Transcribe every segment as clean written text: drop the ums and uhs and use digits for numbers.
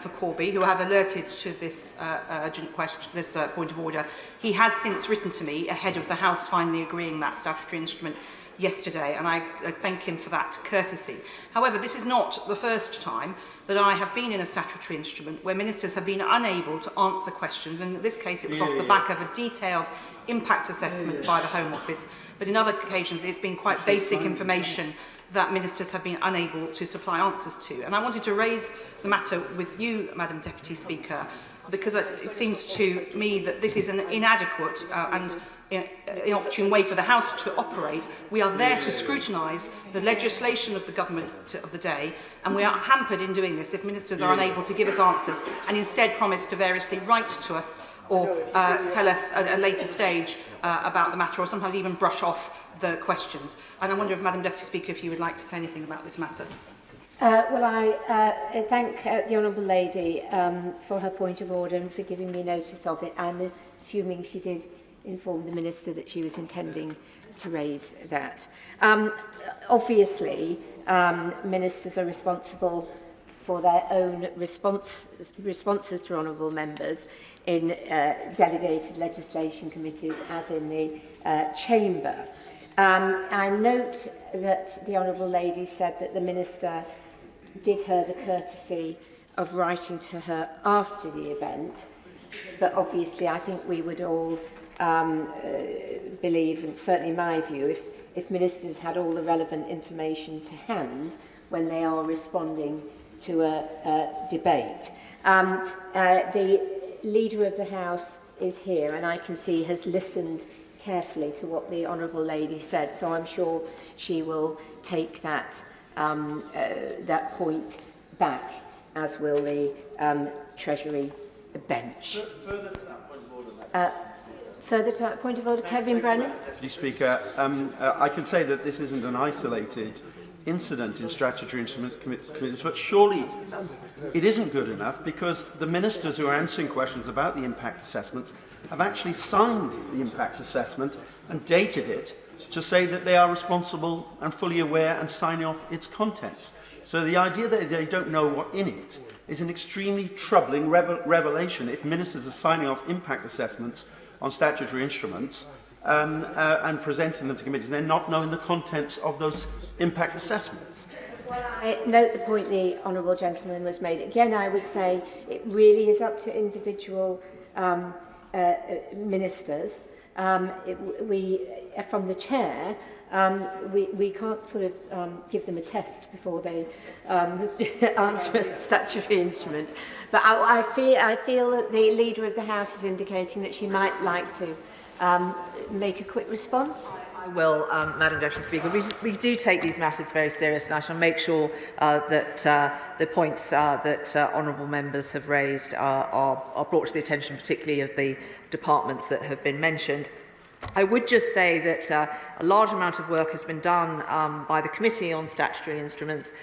for Corby, who I have alerted to this urgent question, this point of order. He has since written to me ahead of the House finally agreeing that statutory instrument yesterday, and I thank him for that courtesy. However, this is not the first time that I have been in a statutory instrument where ministers have been unable to answer questions, and in this case it was off the back of a detailed impact assessment by the Home Office, but in other occasions it's been quite basic information that ministers have been unable to supply answers to. And I wanted to raise the matter with you, Madam Deputy Speaker, because it seems to me that this is an inadequate and inopportune way for the House to operate. We are there to scrutinise the legislation of the government of the day, and we are hampered in doing this if ministers are unable to give us answers and instead promise to variously write to us or tell us at a later stage about the matter, or sometimes even brush off the questions. And I wonder if, Madam Deputy Speaker, if you would like to say anything about this matter. Well, I thank the Honourable Lady for her point of order and for giving me notice of it. I'm assuming she did inform the Minister that she was intending to raise that. Obviously, ministers are responsible for their own responses to honourable members in delegated legislation committees, as in the Chamber. I note that the Honourable Lady said that the Minister did her the courtesy of writing to her after the event, but obviously I think we would all believe, and certainly my view, if ministers had all the relevant information to hand when they are responding to a debate. The Leader of the House is here, and I can see has listened carefully to what the Honourable Lady said, so I'm sure she will take that that point back, as will the Treasury bench. Further to that point of order. Further to that point of order, Kevin Brennan. Deputy Speaker, I can say that this isn't an isolated incident in statutory instruments committees, but surely it isn't good enough, because the ministers who are answering questions about the impact assessments have actually signed the impact assessment and dated it to say that they are responsible and fully aware and signing off its contents. So the idea that they don't know what's in it is an extremely troubling revelation if ministers are signing off impact assessments on statutory instruments and presenting them to committees and then not knowing the contents of those impact assessments. Well, I note the point the Honourable Gentleman was made. Again, I would say it really is up to individual ministers. From the chair, we can't sort of give them a test before they answer a statutory instrument. But I feel that the Leader of the House is indicating that she might like to make a quick response. I will, Madam Deputy Speaker. We do take these matters very seriously, and I shall make sure that the points that honourable members have raised are brought to the attention, particularly of the departments that have been mentioned. I would just say that a large amount of work has been done by the Committee on Statutory Instruments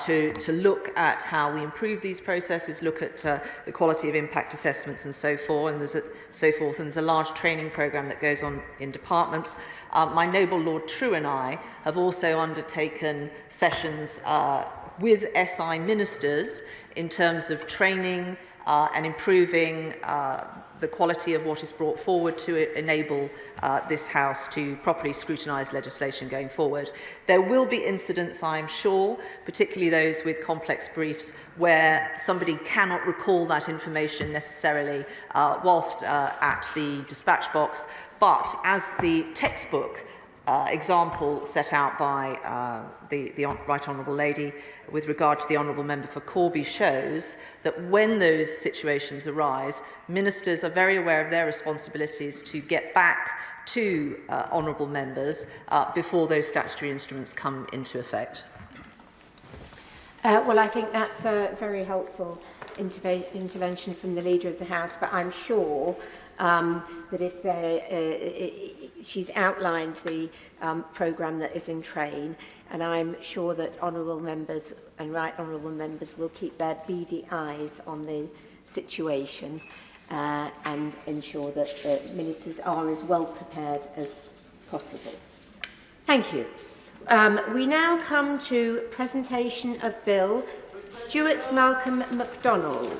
to look at how we improve these processes, look at the quality of impact assessments and so forth. And there's a large training programme that goes on in departments. My noble Lord True and I have also undertaken sessions with SI ministers in terms of training and improving the quality of what is brought forward to enable this House to properly scrutinise legislation going forward. There will be incidents, I'm sure, particularly those with complex briefs, where somebody cannot recall that information necessarily whilst at the dispatch box, but as the textbook example set out by the Right Honourable Lady with regard to the Honourable Member for Corby shows that when those situations arise, ministers are very aware of their responsibilities to get back to honourable members before those statutory instruments come into effect. Well, I think that's a very helpful intervention from the Leader of the House, but I'm sure that if she's outlined the programme that is in train, and I'm sure that honourable members and right honourable members will keep their beady eyes on the situation and ensure that ministers are as well prepared as possible. Thank you. We now come to presentation of Bill Stuart Malcolm MacDonald.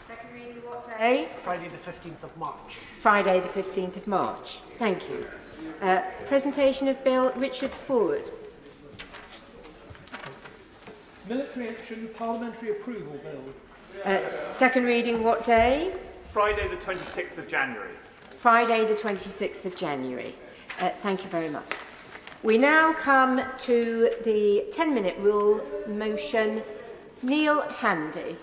Second reading what day? Friday the 15th of March. Friday the 15th of March. Thank you. Presentation of Bill. Richard Ford. Military Action Parliamentary Approval Bill. Second reading what day? Friday the 26th of January. Friday the 26th of January. Thank you very much. We now come to the 10-minute rule motion. Neil Hanvey.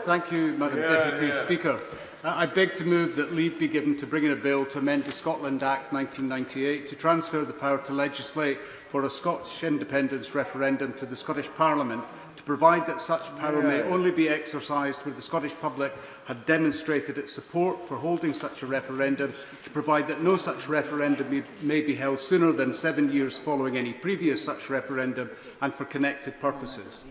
Thank you, Madam Deputy Speaker. I beg to move that leave be given to bring in a bill to amend the Scotland Act 1998 to transfer the power to legislate for a Scottish independence referendum to the Scottish Parliament, to provide that such power may only be exercised where the Scottish public had demonstrated its support for holding such a referendum, to provide that no such referendum may be held sooner than 7 years following any previous such referendum, and for connected purposes.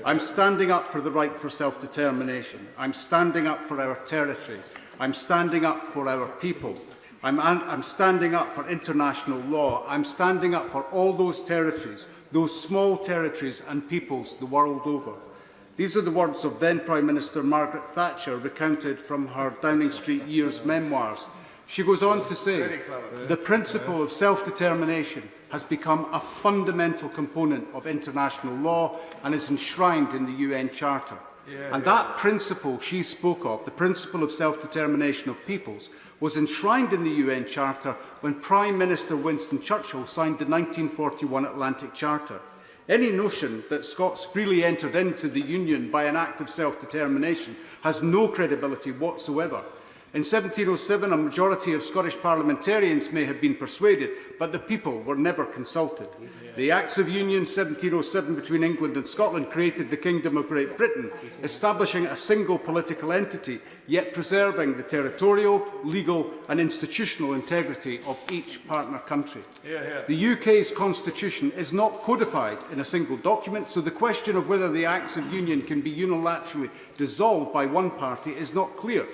I'm standing up for the right for self-determination. I'm standing up for our territory. I'm standing up for our people. I'm standing up for international law. I'm standing up for all those territories, those small territories and peoples the world over. These are the words of then Prime Minister Margaret Thatcher, recounted from her Downing Street years memoirs. She goes on to say, the principle of self-determination has become a fundamental component of international law and is enshrined in the UN Charter. And that principle she spoke of, the principle of self-determination of peoples, was enshrined in the UN Charter when Prime Minister Winston Churchill signed the 1941 Atlantic Charter. Any notion that Scots freely entered into the Union by an act of self-determination has no credibility whatsoever. In 1707, a majority of Scottish parliamentarians may have been persuaded, but the people were never consulted. The Acts of Union 1707 between England and Scotland created the Kingdom of Great Britain, establishing a single political entity, yet preserving the territorial, legal and institutional integrity of each partner country. The UK's constitution is not codified in a single document, so the question of whether the Acts of Union can be unilaterally dissolved by one party is not clear.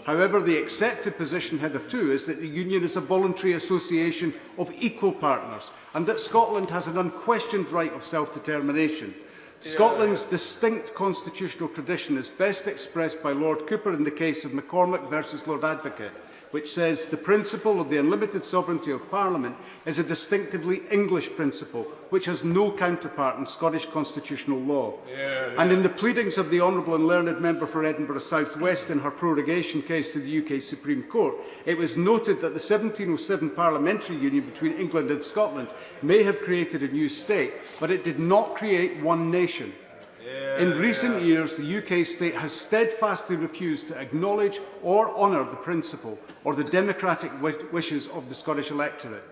However, the accepted position hitherto is that the Union is a voluntary association of equal partners and that Scotland has an unquestioned right of self-determination. Scotland's distinct constitutional tradition is best expressed by Lord Cooper in the case of McCormick versus Lord Advocate, which says the principle of the unlimited sovereignty of Parliament is a distinctively English principle, which has no counterpart in Scottish constitutional law. And in the pleadings of the Honourable and Learned Member for Edinburgh South West in her prorogation case to the UK Supreme Court, it was noted that the 1707 parliamentary union between England and Scotland may have created a new state, but it did not create one nation. In recent years, the UK state has steadfastly refused to acknowledge or honour the principle or the democratic wishes of the Scottish electorate.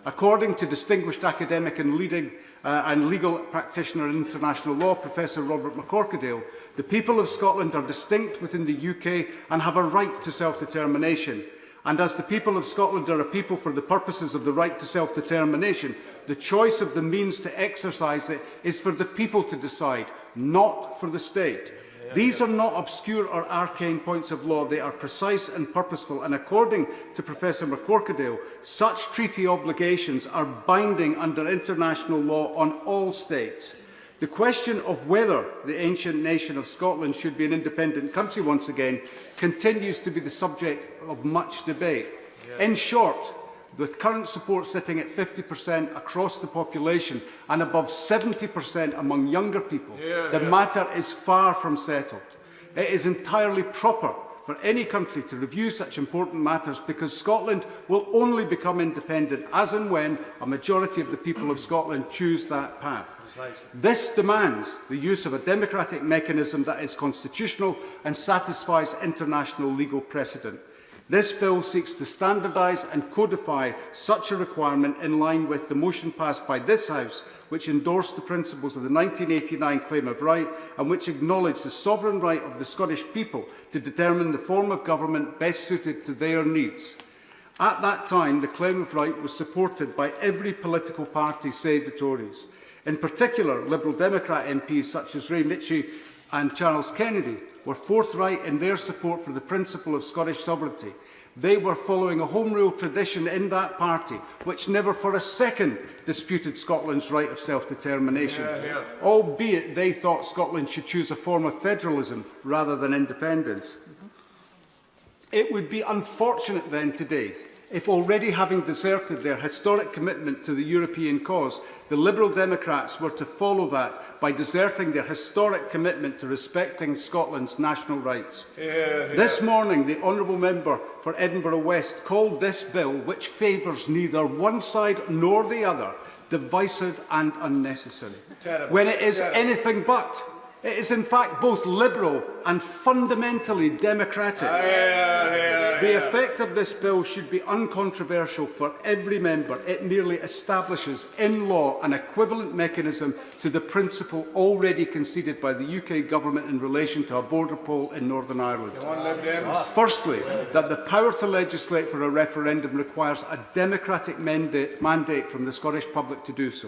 According to distinguished academic and legal practitioner in international law, Professor Robert McCorquodale, the people of Scotland are distinct within the UK and have a right to self-determination. And as the people of Scotland are a people for the purposes of the right to self-determination, the choice of the means to exercise it is for the people to decide, not for the state. These are not obscure or arcane points of law, they are precise and purposeful, and according to Professor McCorquodale, such treaty obligations are binding under international law on all states. The question of whether the ancient nation of Scotland should be an independent country once again continues to be the subject of much debate. In short, with current support sitting at 50% across the population and above 70% among younger people, the matter is far from settled. It is entirely proper for any country to review such important matters because Scotland will only become independent as and when a majority of the people of Scotland choose that path. This demands the use of a democratic mechanism that is constitutional and satisfies international legal precedent. This bill seeks to standardise and codify such a requirement in line with the motion passed by this House, which endorsed the principles of the 1989 Claim of Right and which acknowledged the sovereign right of the Scottish people to determine the form of government best suited to their needs. At that time, the Claim of Right was supported by every political party save the Tories. In particular, Liberal Democrat MPs such as Ray Mitchie and Charles Kennedy were forthright in their support for the principle of Scottish sovereignty. They were following a home rule tradition in that party which never for a second disputed Scotland's right of self-determination, albeit they thought Scotland should choose a form of federalism rather than independence. It would be unfortunate then today if, already having deserted their historic commitment to the European cause, the Liberal Democrats were to follow that by deserting their historic commitment to respecting Scotland's national rights. This morning, the Honourable Member for Edinburgh West called this bill, which favours neither one side nor the other, divisive and unnecessary, when it is anything but. It is in fact both liberal and fundamentally democratic. The effect of this bill should be uncontroversial for every member. It merely establishes in law an equivalent mechanism to the principle already conceded by the UK Government in relation to a border poll in Northern Ireland. Firstly, that the power to legislate for a referendum requires a democratic mandate from the Scottish public to do so.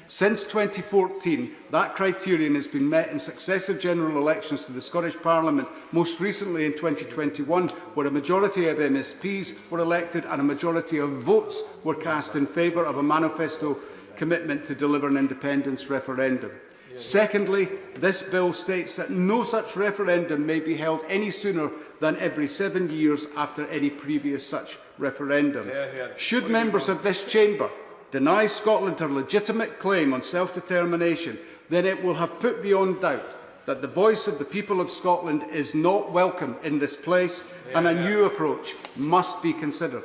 Since 2014, that criterion has been met in successive general elections to the Scottish Parliament, most recently in 2021, where a majority of MSPs were elected and a majority of votes were cast in favour of a manifesto commitment to deliver an independence referendum. Secondly, this bill states that no such referendum may be held any sooner than every 7 years after any previous such referendum. Should members of this chamber deny Scotland her legitimate claim on self-determination, then it will have put beyond doubt that the voice of the people of Scotland is not welcome in this place, and a new approach must be considered.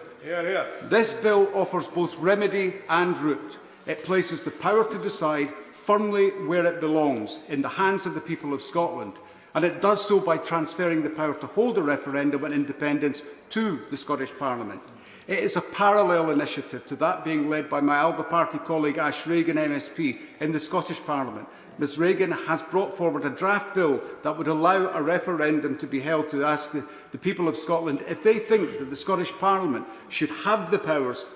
This bill offers both remedy and route. It places the power to decide firmly where it belongs, in the hands of the people of Scotland, and it does so by transferring the power to hold a referendum on independence to the Scottish Parliament. It is a parallel initiative to that being led by my Alba Party colleague Ash Regan MSP in the Scottish Parliament. Ms Regan has brought forward a draft bill that would allow a referendum to be held to ask the people of Scotland if they think that the Scottish Parliament should have the powers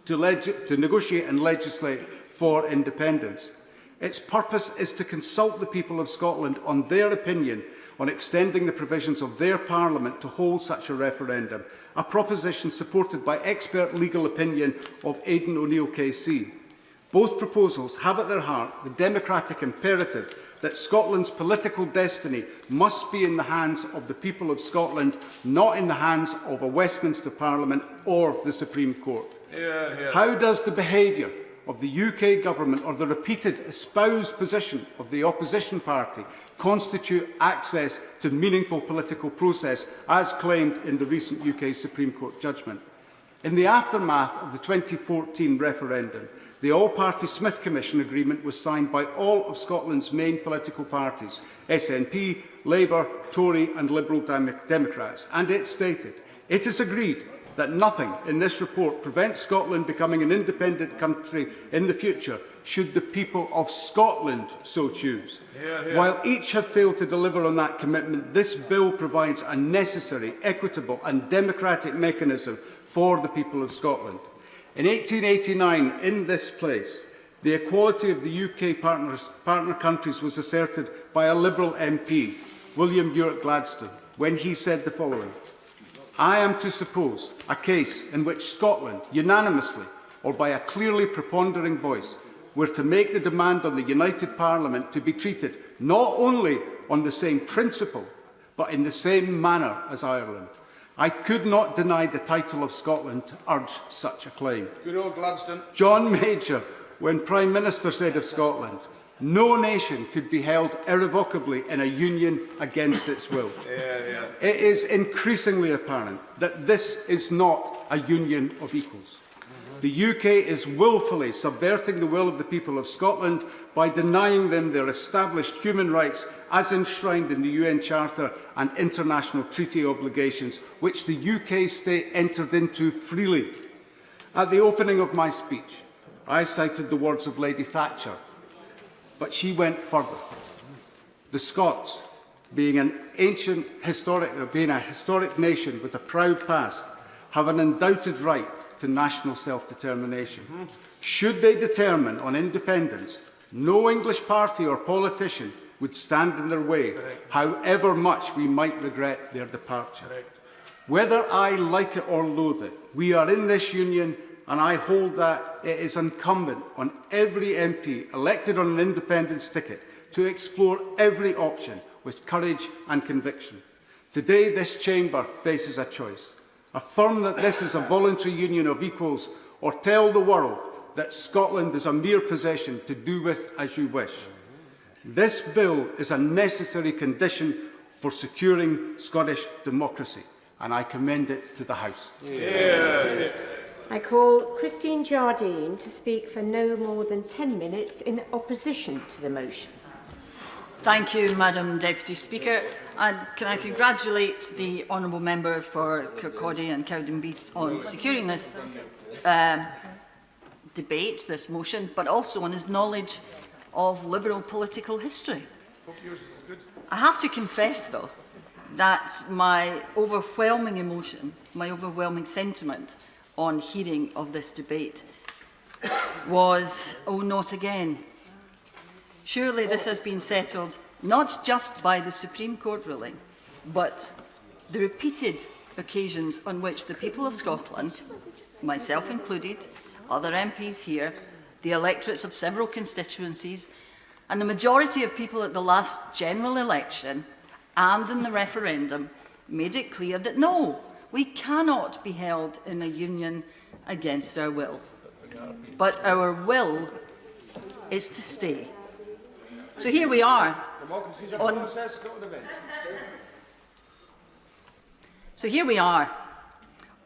to negotiate and legislate for independence. Its purpose is to consult the people of Scotland on their opinion on extending the provisions of their Parliament to hold such a referendum, a proposition supported by expert legal opinion of Aidan O'Neill KC. Both proposals have at their heart the democratic imperative that Scotland's political destiny must be in the hands of the people of Scotland, not in the hands of a Westminster Parliament or the Supreme Court. How does the behaviour of the UK Government or the repeated espoused position of the opposition party constitute access to meaningful political process, as claimed in the recent UK Supreme Court judgment? In the aftermath of the 2014 referendum, the All-Party Smith Commission agreement was signed by all of Scotland's main political parties, SNP, Labour, Tory and Liberal Democrats, and it stated, "It is agreed that nothing in this report prevents Scotland becoming an independent country in the future, should the people of Scotland so choose." While each have failed to deliver on that commitment, this bill provides a necessary, equitable and democratic mechanism for the people of Scotland. In 1889, in this place, the equality of the UK partner countries was asserted by a Liberal MP, William Ewart Gladstone, when he said the following: "I am to suppose a case in which Scotland, unanimously or by a clearly preponderating voice, were to make the demand on the United Parliament to be treated not only on the same principle, but in the same manner as Ireland. I could not deny the title of Scotland to urge such a claim." Good old Gladstone. John Major, when Prime Minister, said of Scotland, "No nation could be held irrevocably in a union against its will." It is increasingly apparent that this is not a union of equals. The UK is willfully subverting the will of the people of Scotland by denying them their established human rights as enshrined in the UN Charter and international treaty obligations, which the UK state entered into freely. At the opening of my speech, I cited the words of Lady Thatcher, but she went further. The Scots, being a historic nation with a proud past, have an undoubted right to national self-determination. Should they determine on independence, no English party or politician would stand in their way, however much we might regret their departure. Whether I like it or loathe it, we are in this union, and I hold that it is incumbent on every MP elected on an independence ticket to explore every option with courage and conviction. Today, this chamber faces a choice. Affirm that this is a voluntary union of equals, or tell the world that Scotland is a mere possession to do with as you wish. This bill is a necessary condition for securing Scottish democracy, and I commend it to the House. Yeah. I call Christine Jardine to speak for no more than 10 minutes in opposition to the motion. Thank you, Madam Deputy Speaker. And can I congratulate the Honourable Member for Kirkcaldy and Cowdenbeath on securing this debate, this motion, but also on his knowledge of Liberal political history. I have to confess, though, that my overwhelming emotion, my overwhelming sentiment on hearing of this debate was, oh, not again. Surely this has been settled not just by the Supreme Court ruling, but the repeated occasions on which the people of Scotland, myself included, other MPs here, the electorates of several constituencies, and the majority of people at the last general election and in the referendum made it clear that no, we cannot be held in a union against our will. But our will is to stay. So here we are.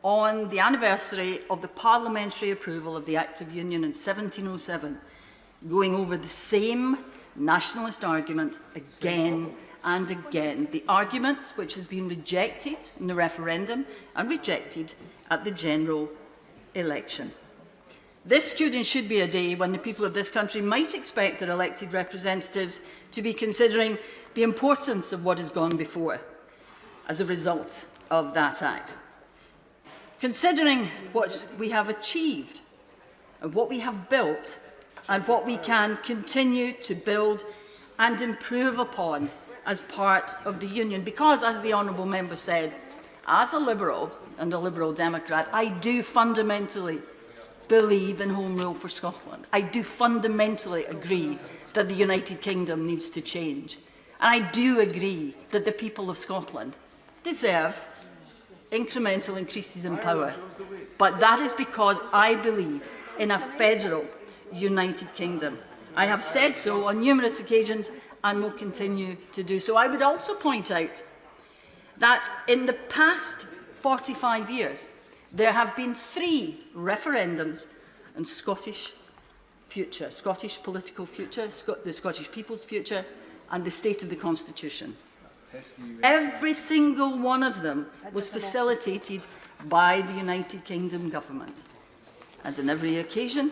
On the anniversary of the parliamentary approval of the Act of Union in 1707, going over the same nationalist argument again and again. The argument which has been rejected in the referendum and rejected at the general election. This could and should be a day when the people of this country might expect their elected representatives to be considering the importance of what has gone before as a result of that act. Considering what we have achieved and what we have built and what we can continue to build and improve upon as part of the union. Because, as the Honourable Member said, as a Liberal and a Liberal Democrat, I do fundamentally believe in Home Rule for Scotland. I do fundamentally agree that the United Kingdom needs to change. And I do agree that the people of Scotland deserve incremental increases in power. But that is because I believe in a federal United Kingdom. I have said so on numerous occasions and will continue to do so. I would also point out that in the past 45 years, there have been 3 referendums on Scottish future, Scottish political future, the Scottish people's future, and the state of the Constitution. Every single one of them was facilitated by the United Kingdom government. And on every occasion,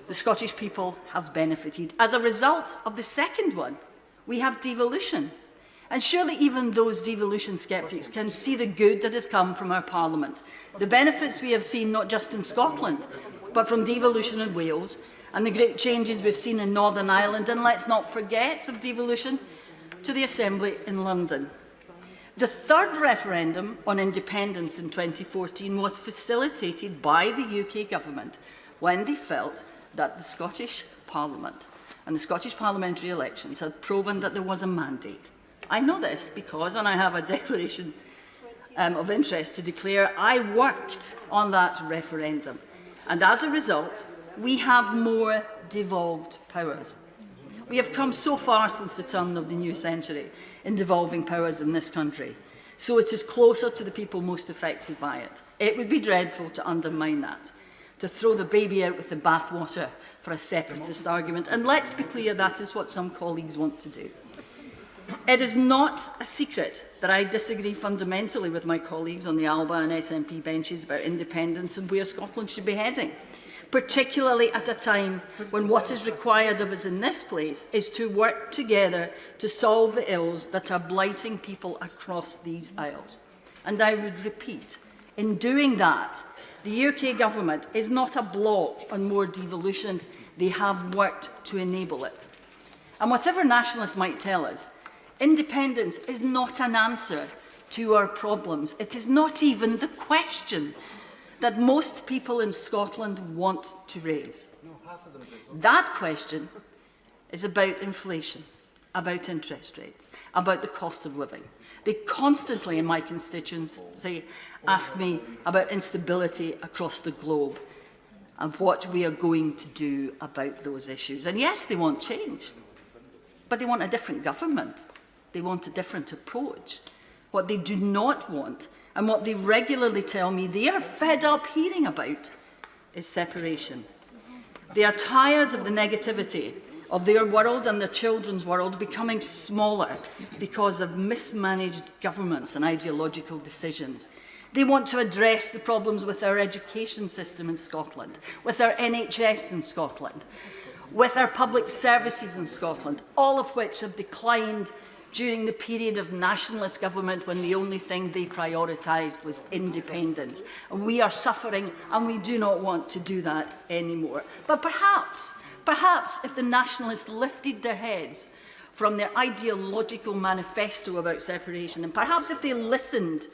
the Scottish people have benefited. As a result of the second one, we have devolution. And surely even those devolution sceptics can see the good that has come from our Parliament. The benefits we have seen not just in Scotland, but from devolution in Wales, and the great changes we've seen in Northern Ireland, and let's not forget of devolution to the Assembly in London. The third referendum on independence in 2014 was facilitated by the UK government when they felt that the Scottish Parliament and the Scottish parliamentary elections had proven that there was a mandate. I know this because, and I have a declaration of interest to declare, I worked on that referendum. And as a result, we have more devolved powers. We have come so far since the turn of the new century in devolving powers in this country. So it is closer to the people most affected by it. It would be dreadful to undermine that, to throw the baby out with the bathwater for a separatist argument. And let's be clear, that is what some colleagues want to do. It is not a secret that I disagree fundamentally with my colleagues on the ALBA and SNP benches about independence and where Scotland should be heading, particularly at a time when what is required of us in this place is to work together to solve the ills that are blighting people across these isles. And I would repeat, in doing that, the UK government is not a block on more devolution. They have worked to enable it. And whatever nationalists might tell us, independence is not an answer to our problems. It is not even the question that most people in Scotland want to raise. That question is about inflation, about interest rates, about the cost of living. They constantly, in my constituency, ask me about instability across the globe and what we are going to do about those issues. And yes, they want change, but they want a different government. They want a different approach. What they do not want, and what they regularly tell me they are fed up hearing about, is separation. They are tired of the negativity of their world and their children's world becoming smaller because of mismanaged governments and ideological decisions. They want to address the problems with our education system in Scotland, with our NHS in Scotland, with our public services in Scotland, all of which have declined during the period of nationalist government when the only thing they prioritised was independence. And we are suffering, and we do not want to do that anymore. But perhaps if the nationalists lifted their heads from their ideological manifesto about separation, and perhaps if they listened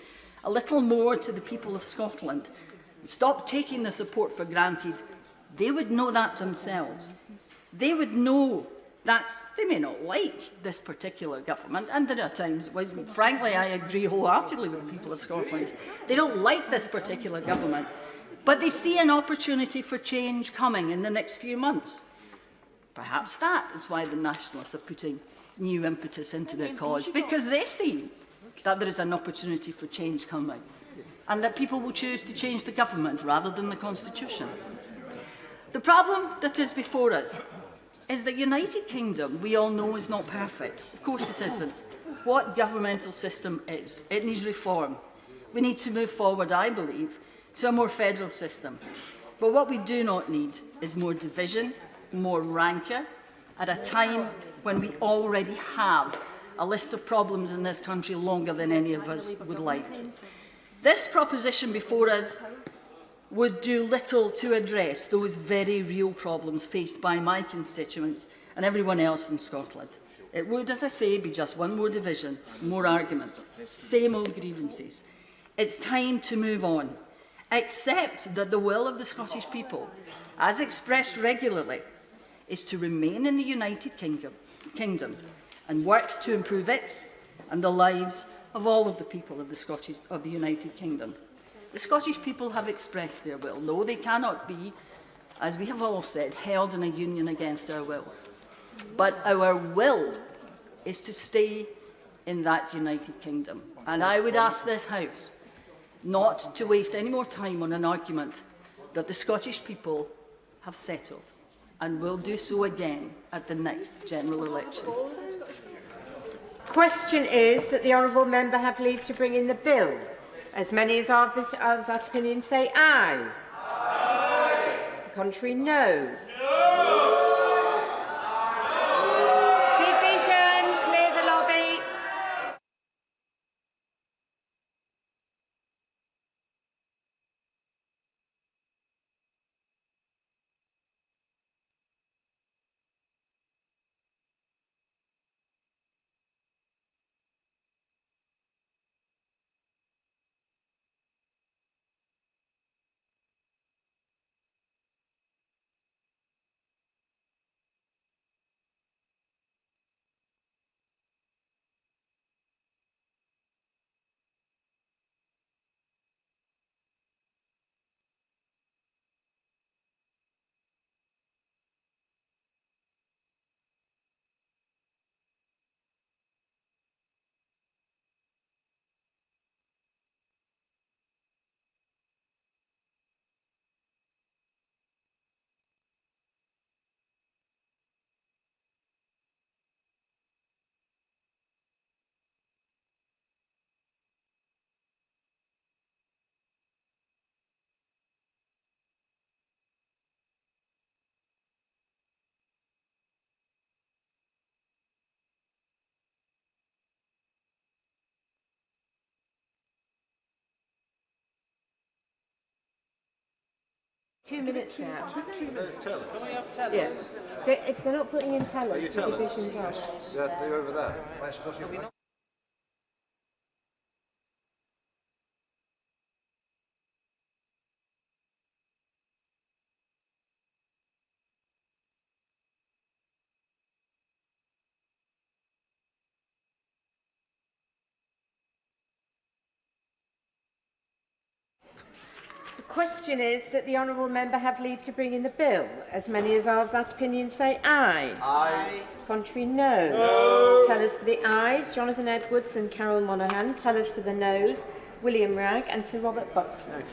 a little more to the people of Scotland, and stopped taking the support for granted, they would know that themselves. They would know that they may not like this particular government, and there are times when, frankly, I agree wholeheartedly with the people of Scotland. They don't like this particular government, but they see an opportunity for change coming in the next few months. Perhaps that is why the nationalists are putting new impetus into their cause, because they see that there is an opportunity for change coming, and that people will choose to change the government rather than the constitution. The problem that is before us is that the United Kingdom, we all know, is not perfect. Of course it isn't. What governmental system is? It needs reform. We need to move forward, I believe, to a more federal system. But what we do not need is more division, more rancour, at a time when we already have a list of problems in this country longer than any of us would like. This proposition before us would do little to address those very real problems faced by my constituents and everyone else in Scotland. It would, as I say, be just one more division, more arguments, same old grievances. It's time to move on. Accept that the will of the Scottish people, as expressed regularly, is to remain in the United Kingdom and work to improve it and the lives of all of the people of the United Kingdom. The Scottish people have expressed their will. No, they cannot be, as we have all said, held in a union against our will. But our will is to stay in that United Kingdom. And I would ask this House not to waste any more time on an argument that the Scottish people have settled and will do so again at the next general election. Question is that the honourable member have leave to bring in the bill. As many as are of that opinion say aye. Aye. The contrary, no. Division, clear the lobby. Two minutes now. There's tellers. Yes. If they're not putting in tellers, the division's off. Yeah, they're over there. Question is that the honourable member have leave to bring in the bill. As many as are of that opinion say aye. Aye. Contrary, no. No. Tellers for the ayes, Jonathan Edwards and Carol Monaghan. Tellers for the noes, William Ragg and Sir Robert Buckler.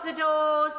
Lock the doors.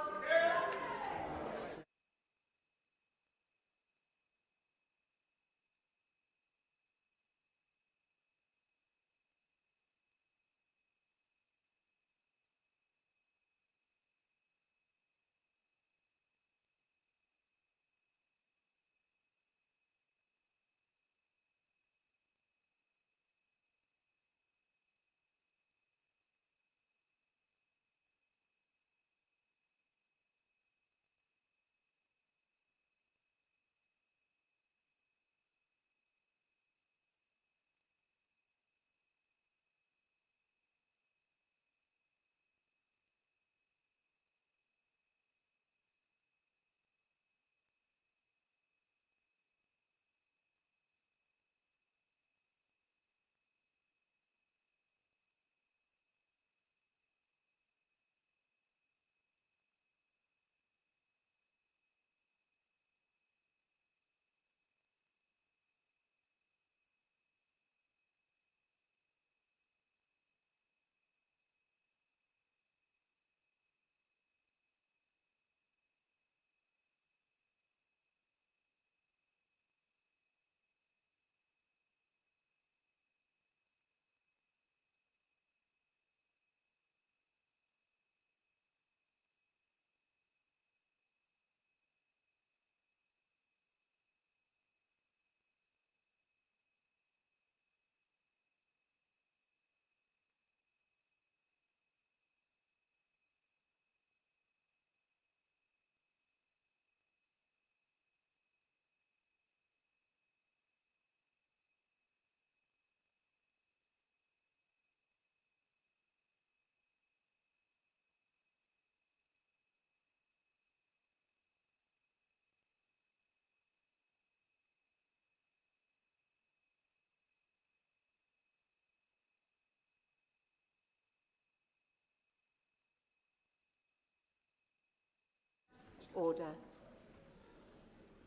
Order.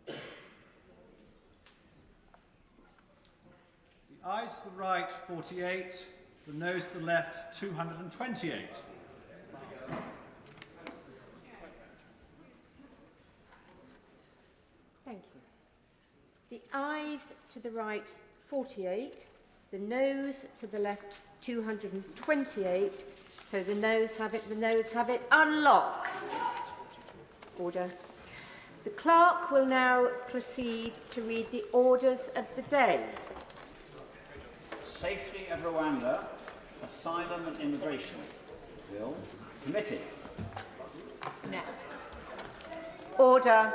The ayes to the right, 48. The noes to the left, 228. Thank you. The ayes to the right, 48. The noes to the left, 228. So the noes have it, the noes have it. Unlock. Order. The clerk will now proceed to read the orders of the day. Safety of Rwanda, asylum and immigration bill, committee. No. Order.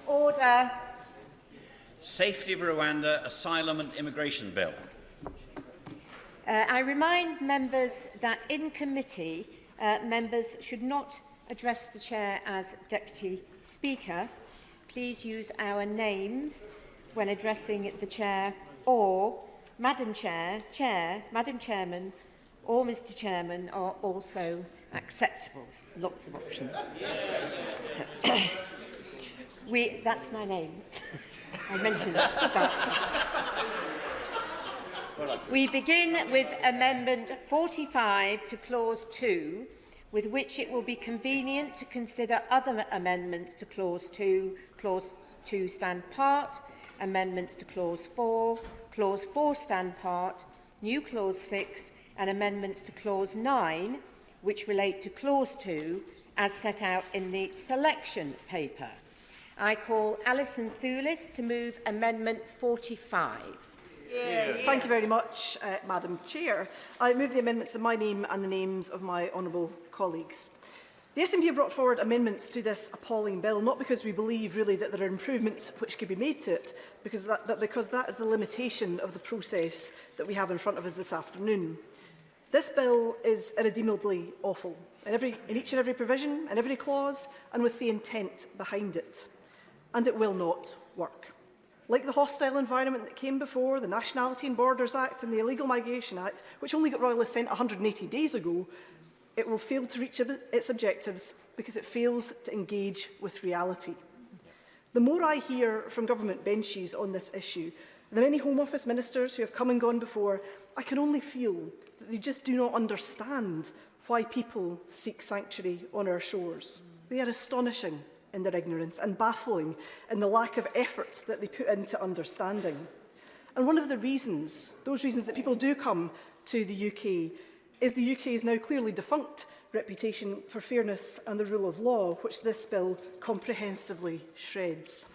Order. Safety of Rwanda, asylum and immigration bill. I remind members that in committee, members should not address the chair as Deputy Speaker. Please use our names when addressing the chair, or Madam Chair, Chair, Madam Chairman, or Mr. Chairman are also acceptable. Lots of options. That's my name. I mentioned that at the start. We begin with Amendment 45 to Clause 2, with which it will be convenient to consider other amendments to Clause 2, Clause 2 stand part, amendments to Clause 4, Clause 4 stand part, new Clause 6, and amendments to Clause 9, which relate to Clause 2, as set out in the selection paper. I call Alison Thulis to move Amendment 45. Thank you very much, Madam Chair. I move the amendments in my name and the names of my honourable colleagues. The SNP have brought forward amendments to this appalling bill, not because we believe really that there are improvements which could be made to it, but because that is the limitation of the process that we have in front of us this afternoon. This bill is irredeemably awful, in each and every provision, in every clause, and with the intent behind it. And it will not work. Like the hostile environment that came before, the Nationality and Borders Act and the Illegal Migration Act, which only got royal assent 180 days ago, It will fail to reach its objectives because it fails to engage with reality. The more I hear from government benches on this issue, the many Home Office ministers who have come and gone before, I can only feel that they just do not understand why people seek sanctuary on our shores. They are astonishing in their ignorance and baffling in the lack of effort that they put into understanding. And one of the reasons, those reasons that people do come to the UK, is the UK's now clearly defunct reputation for fairness and the rule of law, which this bill comprehensively shreds.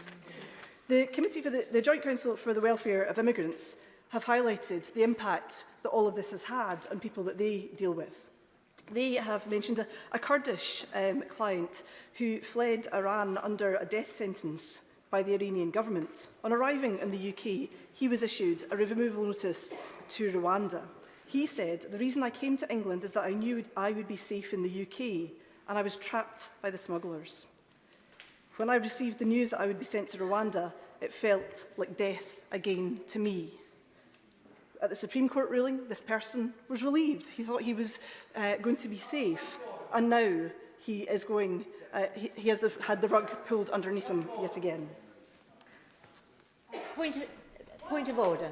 The Committee for the Joint Council for the Welfare of Immigrants have highlighted the impact that all of this has had on people that they deal with. They have mentioned a Kurdish client who fled Iran under a death sentence by the Iranian government. On arriving in the UK, he was issued a removal notice to Rwanda. He said, "The reason I came to England is that I knew I would be safe in the UK, and I was trapped by the smugglers. When I received the news that I would be sent to Rwanda, it felt like death again to me." At the Supreme Court ruling, this person was relieved. He thought he was going to be safe, and now he is going. He has had the rug pulled underneath him yet again. Point of order.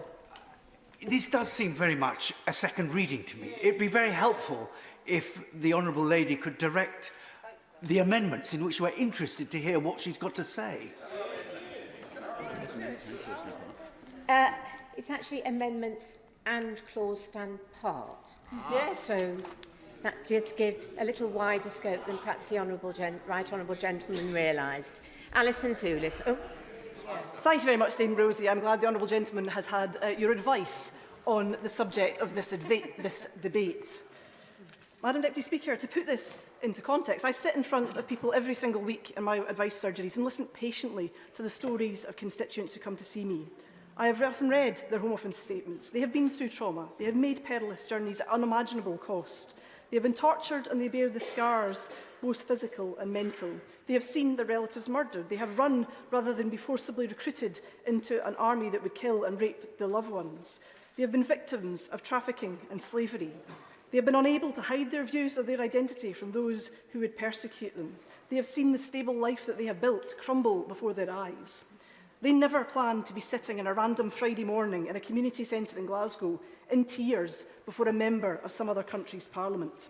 This does seem very much a second reading to me. It'd be very helpful if the Honourable Lady could direct the amendments in which we're interested to hear what she's got to say. It's actually amendments and clause stand part. Yes. So that does give a little wider scope than perhaps the Right Honourable Gentleman realised. Alison Toulis. Oh. Thank you very much, Dame Rosie. I'm glad the Honourable Gentleman has had your advice on the subject of this debate. Madam Deputy Speaker, to put this into context, I sit in front of people every single week in my advice surgeries and listen patiently to the stories of constituents who come to see me. I have often read their Home Office statements. They have been through trauma. They have made perilous journeys at unimaginable cost. They have been tortured and they bear the scars, both physical and mental. They have seen their relatives murdered. They have run rather than be forcibly recruited into an army that would kill and rape their loved ones. They have been victims of trafficking and slavery. They have been unable to hide their views of their identity from those who would persecute them. They have seen the stable life that they have built crumble before their eyes. They never planned to be sitting on a random Friday morning in a community centre in Glasgow in tears before a member of some other country's parliament.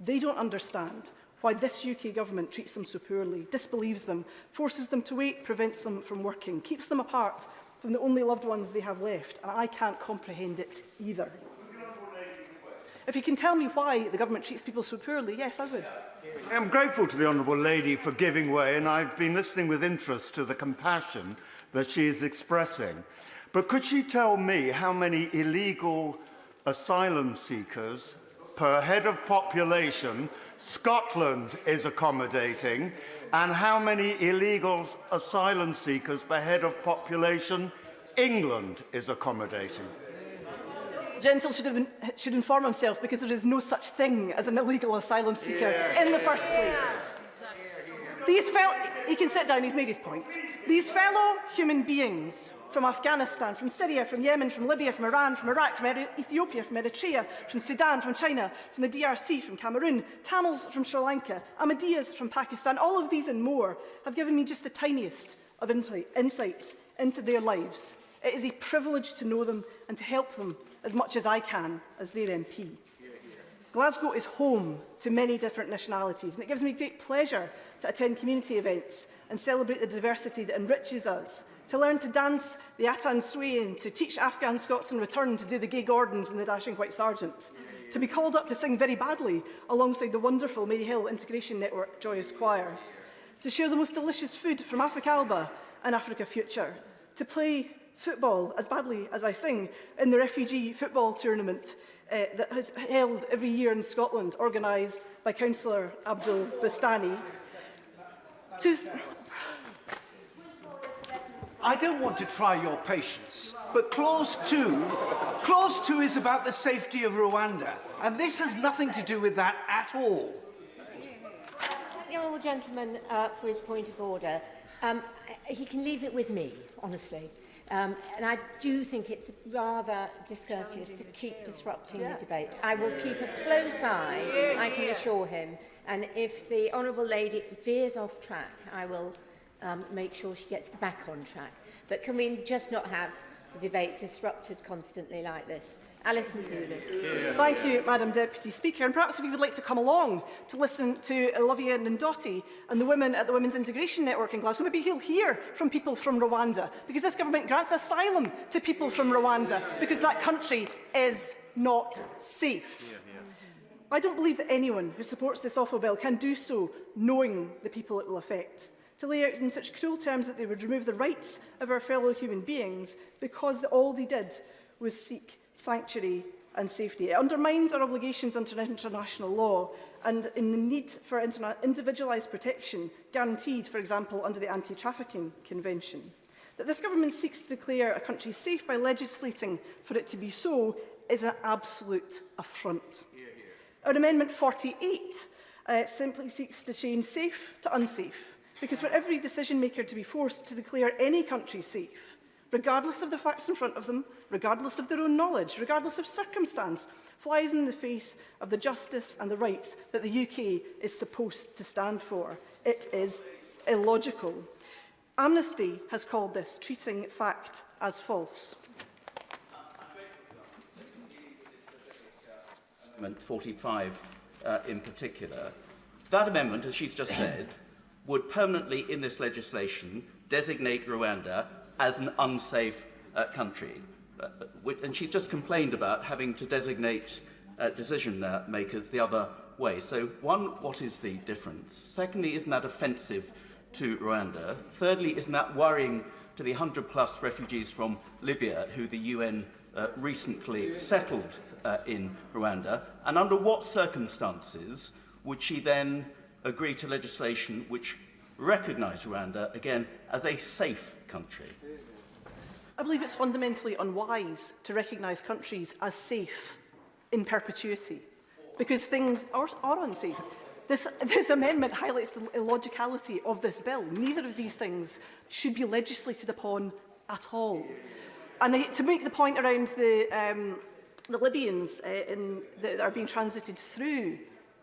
They don't understand why this UK government treats them so poorly, disbelieves them, forces them to wait, prevents them from working, keeps them apart from the only loved ones they have left, and I can't comprehend it either. If you can tell me why the government treats people so poorly, yes, I would. I'm grateful to the Honourable Lady for giving way, and I've been listening with interest to the compassion that she is expressing. But could she tell me how many illegal asylum seekers per head of population Scotland is accommodating, and how many illegal asylum seekers per head of population England is accommodating? Gentle should inform himself, because there is no such thing as an illegal asylum seeker in the first place. He can sit down, he's made his point. These fellow human beings from Afghanistan, from Syria, from Yemen, from Libya, from Iran, from Iraq, from Ethiopia, from Eritrea, from Sudan, from China, from the DRC, from Cameroon, Tamils from Sri Lanka, Ahmadiyas from Pakistan, all of these and more have given me just the tiniest of insights into their lives. It is a privilege to know them and to help them as much as I can as their MP. Glasgow is home to many different nationalities, and it gives me great pleasure to attend community events and celebrate the diversity that enriches us, to learn to dance the Atan Swain, to teach Afghan Scots in return to do the Gay Gordons and the Dashing White Sergeant, to be called up to sing very badly alongside the wonderful Mary Hill Integration Network Joyous Choir, to share the most delicious food from Africa Alba and Africa Future, to play football as badly as I sing in the refugee football tournament that is held every year in Scotland, organised by Councillor Abdul Bastani. I don't want to try your patience, but Clause 2 is about the safety of Rwanda, and this has nothing to do with that at all. Thank the Honourable Gentleman for his point of order. He can leave it with me, honestly. And I do think it's rather discourteous to keep disrupting the debate. I will keep a close eye, I can assure him, and if the Honourable Lady veers off track, I will make sure she gets back on track. But can we just not have the debate disrupted constantly like this? Alison Toulis. Thank you, Madam Deputy Speaker. And perhaps if you would like to come along to listen to Olivia Ndoti and the women at the Women's Integration Network in Glasgow, maybe he'll hear from people from Rwanda, because this government grants asylum to people from Rwanda, because that country is not safe. I don't believe that anyone who supports this awful bill can do so knowing the people it will affect. To lay out in such cruel terms that they would remove the rights of our fellow human beings because all they did was seek sanctuary and safety. It undermines our obligations under international law and in the need for individualised protection guaranteed, for example, under the Anti-Trafficking Convention. That this government seeks to declare a country safe by legislating for it to be so is an absolute affront. Our Amendment 48 simply seeks to change safe to unsafe, because for every decision maker to be forced to declare any country safe, regardless of the facts in front of them, regardless of their own knowledge, regardless of circumstance, flies in the face of the justice and the rights that the UK is supposed to stand for. It is illogical. Amnesty has called this treating fact as false. Amendment 45 in particular. That amendment, as she's just said, would permanently in this legislation designate Rwanda as an unsafe country. And she's just complained about having to designate decision makers the other way. So, one, what is the difference? Secondly, isn't that offensive to Rwanda? Thirdly, isn't that worrying to the 100+ refugees from Libya who the UN recently settled in Rwanda? And under what circumstances would she then agree to legislation which recognise Rwanda, again, as a safe country? I believe it's fundamentally unwise to recognise countries as safe in perpetuity, because things are unsafe. This amendment highlights the illogicality of this bill. Neither of these things should be legislated upon at all. And to make the point around the Libyans that are being transited through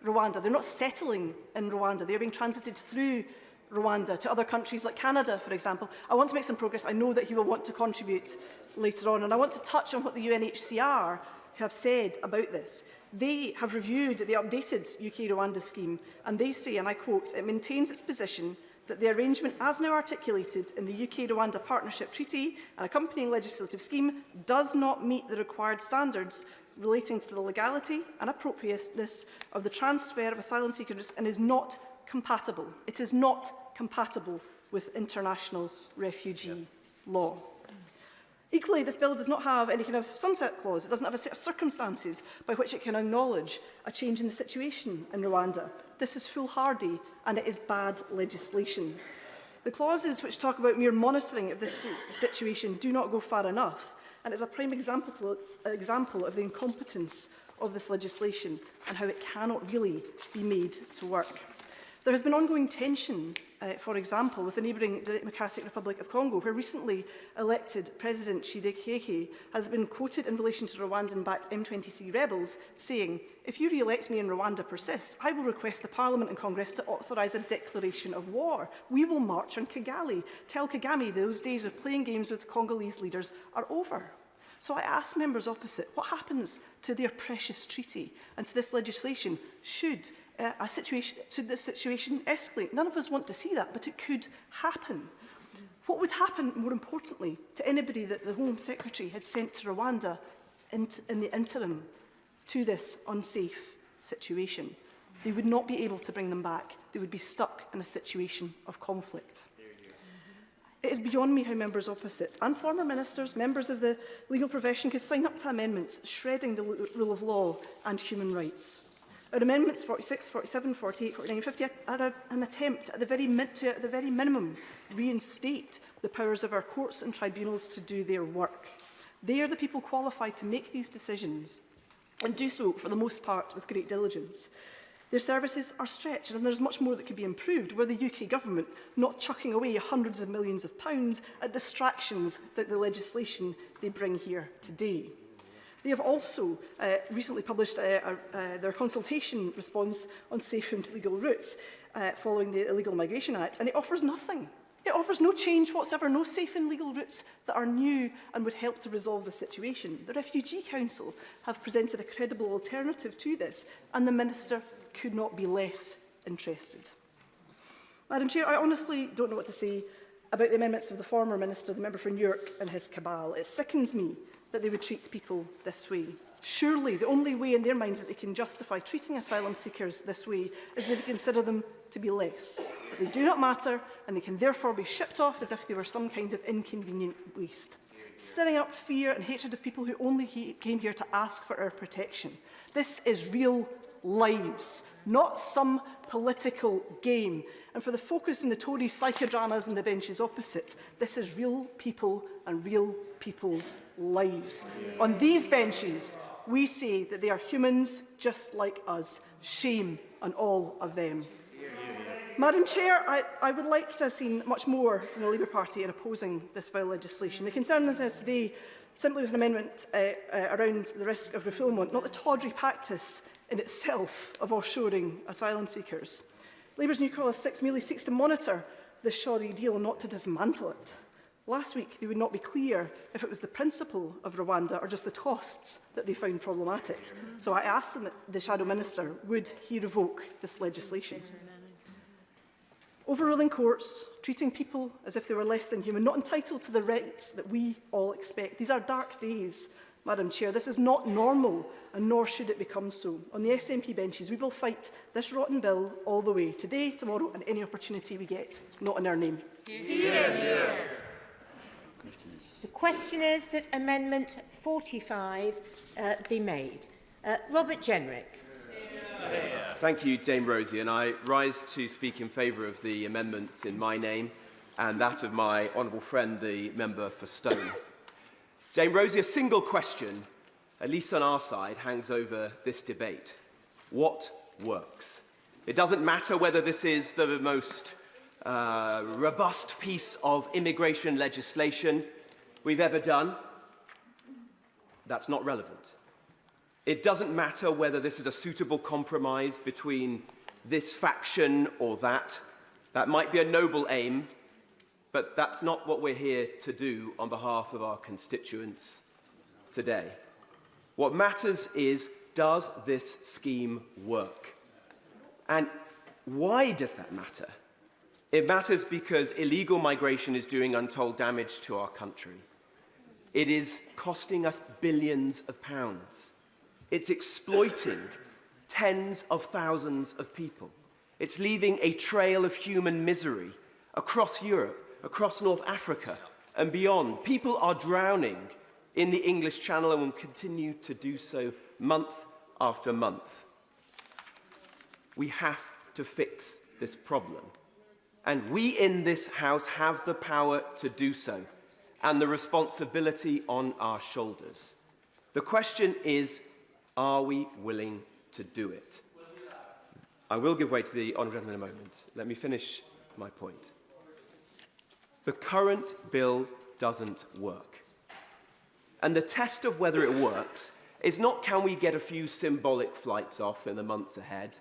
Rwanda, they're not settling in Rwanda, they're being transited through Rwanda to other countries like Canada, for example. I want to make some progress. I know that he will want to contribute later on, and I want to touch on what the UNHCR have said about this. They have reviewed the updated UK-Rwanda scheme, and they say, and I quote, "It maintains its position that the arrangement as now articulated in the UK-Rwanda Partnership Treaty and accompanying legislative scheme does not meet the required standards relating to the legality and appropriateness of the transfer of asylum seekers and is not compatible. It is not compatible with international refugee law." Equally, this bill does not have any kind of sunset clause. It doesn't have a set of circumstances by which it can acknowledge a change in the situation in Rwanda. This is foolhardy and it is bad legislation. The clauses which talk about mere monitoring of this situation do not go far enough, and it's a prime example of the incompetence of this legislation and how it cannot really be made to work. There has been ongoing tension, for example, with the neighbouring Democratic Republic of Congo, where recently elected President Tshisekedi has been quoted in relation to Rwandan-backed M23 rebels, saying, "If you re-elect me and Rwanda persists, I will request the Parliament and Congress to authorise a declaration of war. We will march on Kigali. Tell Kagame those days of playing games with Congolese leaders are over." So I ask members opposite, what happens to their precious treaty and to this legislation should this situation escalate? None of us want to see that, but it could happen. What would happen, more importantly, to anybody that the Home Secretary had sent to Rwanda in the interim to this unsafe situation? They would not be able to bring them back. They would be stuck in a situation of conflict. It is beyond me how members opposite and former ministers, members of the legal profession, could sign up to amendments shredding the rule of law and human rights. Our amendments 46, 47, 48, 49 and 50 are an attempt at the very minimum reinstate the powers of our courts and tribunals to do their work. They are the people qualified to make these decisions and do so, for the most part, with great diligence. Their services are stretched and there's much more that could be improved were the UK government not chucking away hundreds of millions of pounds at distractions that the legislation they bring here today. They have also recently published their consultation response on safe and legal routes following the Illegal Migration Act, and it offers nothing. It offers no change whatsoever, no safe and legal routes that are new and would help to resolve the situation. The Refugee Council have presented a credible alternative to this, and the Minister could not be less interested. Madam Chair, I honestly don't know what to say about the amendments of the former Minister, the member for Newark, and his cabal. It sickens me that they would treat people this way. Surely the only way in their minds that they can justify treating asylum seekers this way is that they consider them to be less, that they do not matter and they can therefore be shipped off as if they were some kind of inconvenient waste, stirring up fear and hatred of people who only came here to ask for our protection. This is real lives, not some political game. And for the focus in the Tory psychodramas and the benches opposite, this is real people and real people's lives. On these benches, we say that they are humans just like us. Shame on all of them. Madam Chair, I would like to have seen much more from the Labour Party in opposing this vile legislation. They concern themselves today simply with an amendment around the risk of refoulement, not the tawdry practice in itself of offshoring asylum seekers. Labour's new Clause 6 merely seeks to monitor this shoddy deal, not to dismantle it. Last week, they would not be clear if it was the principle of Rwanda or just the costs that they found problematic. So I asked the Shadow Minister, would he revoke this legislation? Overruling courts, treating people as if they were less than human, not entitled to the rights that we all expect. These are dark days, Madam Chair. This is not normal, and nor should it become so. On the SNP benches, we will fight this rotten bill all the way, today, tomorrow, and any opportunity we get, not in our name. The question is that Amendment 45 be made. Robert Jenrick. Thank you, Dame Rosie, and I rise to speak in favour of the amendments in my name and that of my honourable friend, the member for Stone. Dame Rosie, a single question, at least on our side, hangs over this debate. What works? It doesn't matter whether this is the most robust piece of immigration legislation we've ever done. That's not relevant. It doesn't matter whether this is a suitable compromise between this faction or that. That might be a noble aim, but that's not what we're here to do on behalf of our constituents today. What matters is, does this scheme work? And why does that matter? It matters because illegal migration is doing untold damage to our country. It is costing us billions of pounds. It's exploiting tens of thousands of people. It's leaving a trail of human misery across Europe, across North Africa and beyond. People are drowning in the English Channel and will continue to do so month after month. We have to fix this problem. And we in this House have the power to do so and the responsibility on our shoulders. The question is, are we willing to do it? I will give way to the honourable gentleman in a moment. Let me finish my point. The current bill doesn't work. And the test of whether it works is not can we get a few symbolic flights off in the months ahead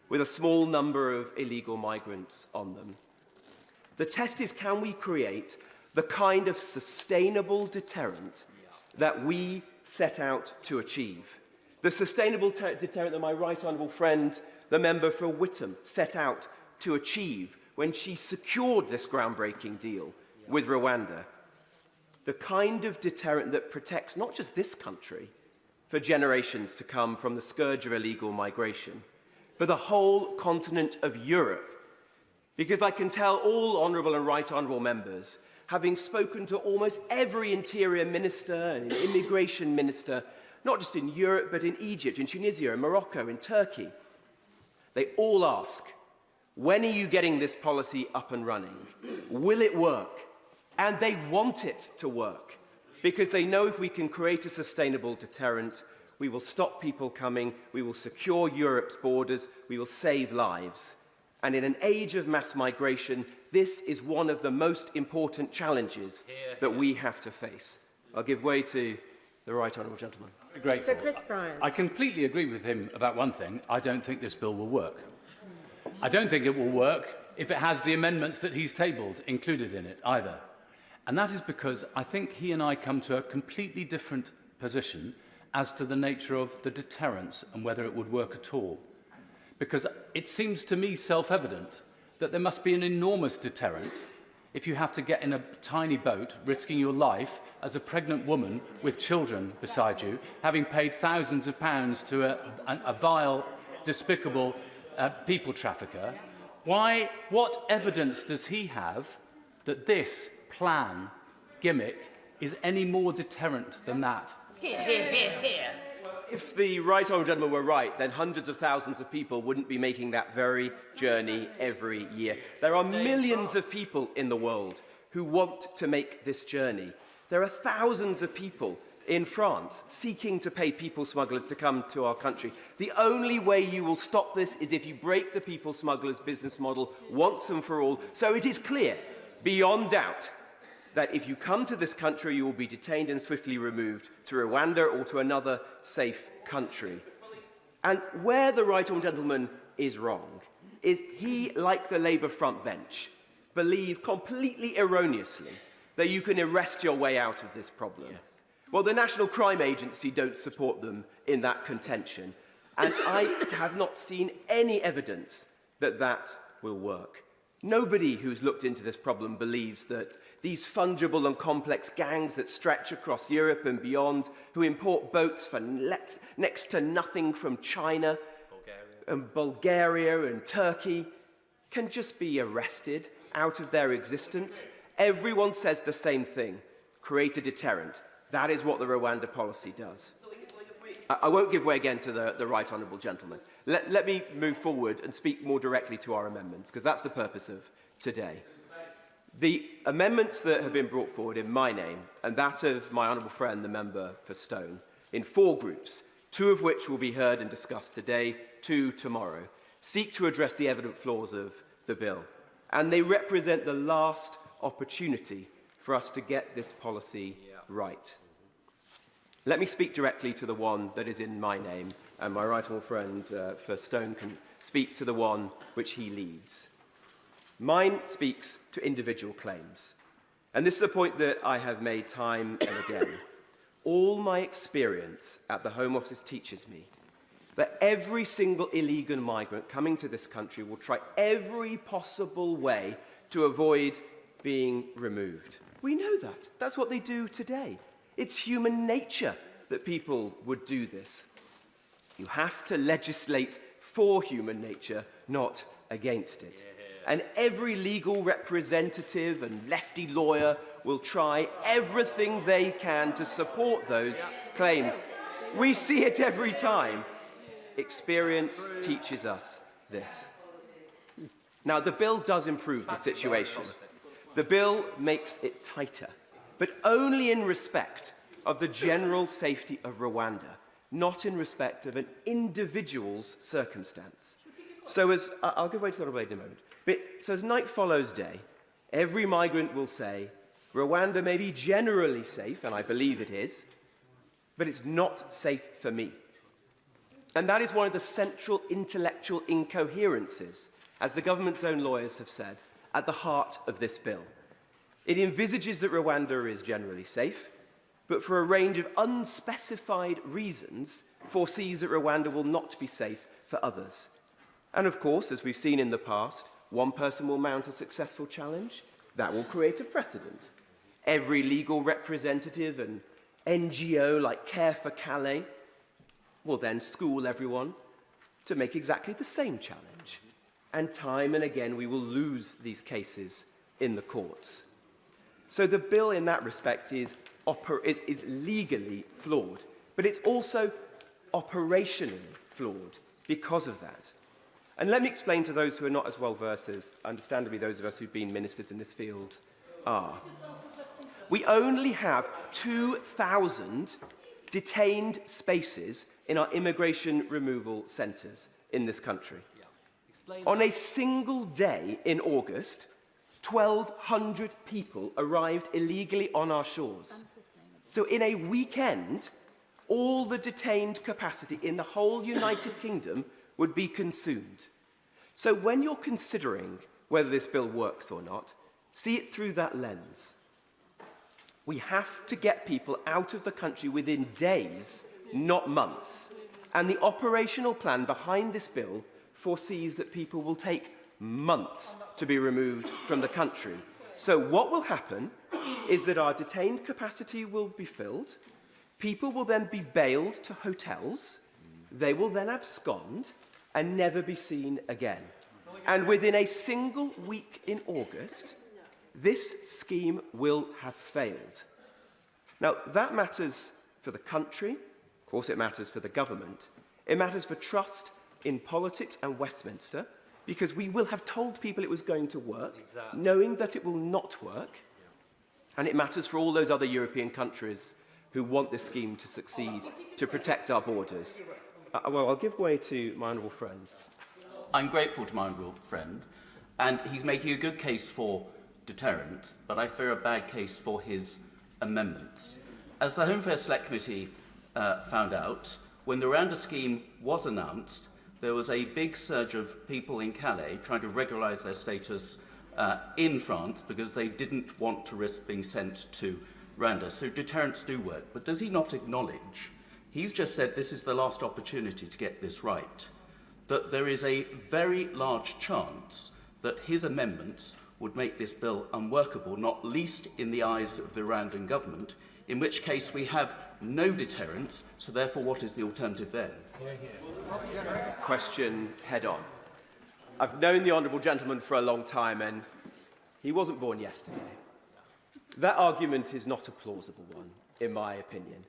with a small number of illegal migrants on them. The test is can we create the kind of sustainable deterrent that we set out to achieve. The sustainable deterrent that my right honourable friend, the member for Whittam, set out to achieve when she secured this groundbreaking deal with Rwanda. The kind of deterrent that protects not just this country for generations to come from the scourge of illegal migration, but the whole continent of Europe. Because I can tell all honourable and right honourable members, having spoken to almost every interior minister and immigration minister, not just in Europe, but in Egypt, in Tunisia, in Morocco, in Turkey, they all ask, when are you getting this policy up and running? Will it work? And they want it to work, because they know if we can create a sustainable deterrent, We will stop people coming. We will secure Europe's borders. We will save lives. And in an age of mass migration, this is one of the most important challenges that we have to face. I'll give way to the right honourable gentleman. Great. Sir Chris Bryant. I completely agree with him about one thing. I don't think this bill will work. I don't think it will work if it has the amendments that he's tabled included in it either. And that is because I think he and I come to a completely different position as to the nature of the deterrence and whether it would work at all. Because it seems to me self-evident that there must be an enormous deterrent if you have to get in a tiny boat, risking your life as a pregnant woman with children beside you, having paid thousands of pounds to a vile, despicable people trafficker. Why? What evidence does he have that this plan, gimmick, is any more deterrent than that? Here, here, here, here. If the right honourable gentleman were right, then hundreds of thousands of people wouldn't be making that very journey every year. There are millions of people in the world who want to make this journey. There are thousands of people in France seeking to pay people smugglers to come to our country. The only way you will stop this is if you break the people smugglers' business model once and for all. So it is clear, beyond doubt, that if you come to this country, you will be detained and swiftly removed to Rwanda or to another safe country. And where the right honourable gentleman is wrong is he, like the Labour front bench, believe completely erroneously that you can arrest your way out of this problem. Yes. Well, the National Crime Agency don't support them in that contention, and I have not seen any evidence that that will work. Nobody who's looked into this problem believes that these fungible and complex gangs that stretch across Europe and beyond, who import boats for next to nothing from China and Bulgaria and Turkey, can just be arrested out of their existence. Everyone says the same thing: create a deterrent. That is what the Rwanda policy does. I won't give way again to the right honourable gentleman. Let me move forward and speak more directly to our amendments, because that's the purpose of today. The amendments that have been brought forward in my name and that of my honourable friend, the member for Stone, in 4 groups, 2 of which will be heard and discussed today, 2 tomorrow, seek to address the evident flaws of the bill. And they represent the last opportunity for us to get this policy right. Let me speak directly to the one that is in my name, and my right honourable friend for Stone can speak to the one which he leads. Mine speaks to individual claims, and this is a point that I have made time and again. All my experience at the Home Office teaches me that every single illegal migrant coming to this country will try every possible way to avoid being removed. We know that. That's what they do today. It's human nature that people would do this. You have to legislate for human nature, not against it. And every legal representative and lefty lawyer will try everything they can to support those claims. We see it every time. Experience teaches us this. Now, the bill does improve the situation. The bill makes it tighter, but only in respect of the general safety of Rwanda, not in respect of an individual's circumstance. So I'll give way to the Honourable Lady in a moment. But so as night follows day, every migrant will say, Rwanda may be generally safe, and I believe it is, but it's not safe for me. And that is one of the central intellectual incoherences, as the government's own lawyers have said, at the heart of this bill. It envisages that Rwanda is generally safe, but for a range of unspecified reasons, foresees that Rwanda will not be safe for others. And of course, as we've seen in the past, one person will mount a successful challenge. That will create a precedent. Every legal representative and NGO like Care for Calais will then school everyone to make exactly the same challenge. And time and again, we will lose these cases in the courts. So the bill in that respect is legally flawed, but it's also operationally flawed because of that. And let me explain to those who are not as well versed as, understandably, those of us who've been ministers in this field are. We only have 2,000 detained spaces in our immigration removal centres in this country. On a single day in August, 1,200 people arrived illegally on our shores. So in a weekend, all the detained capacity in the whole United Kingdom would be consumed. So when you're considering whether this bill works or not, see it through that lens. We have to get people out of the country within days, not months. And the operational plan behind this bill foresees that people will take months to be removed from the country. So what will happen is that our detained capacity will be filled, people will then be bailed to hotels, they will then abscond and never be seen again. And within a single week in August, this scheme will have failed. Now, that matters for the country, of course it matters for the government, it matters for trust in politics and Westminster, because we will have told people it was going to work, knowing that it will not work, and it matters for all those other European countries who want this scheme to succeed, to protect our borders. Well, I'll give way to my honourable friend. I'm grateful to my honourable friend, and he's making a good case for deterrent, but I fear a bad case for his amendments. As the Home Affairs Select Committee found out, when the Rwanda scheme was announced, there was a big surge of people in Calais trying to regularise their status in France because they didn't want to risk being sent to Rwanda. So deterrents do work. But does he not acknowledge, he's just said this is the last opportunity to get this right, that there is a very large chance that his amendments would make this bill unworkable, not least in the eyes of the Rwandan government, in which case we have no deterrence, so therefore what is the alternative then? Question head on. I've known the honourable gentleman for a long time, and he wasn't born yesterday. That argument is not a plausible one, in my opinion.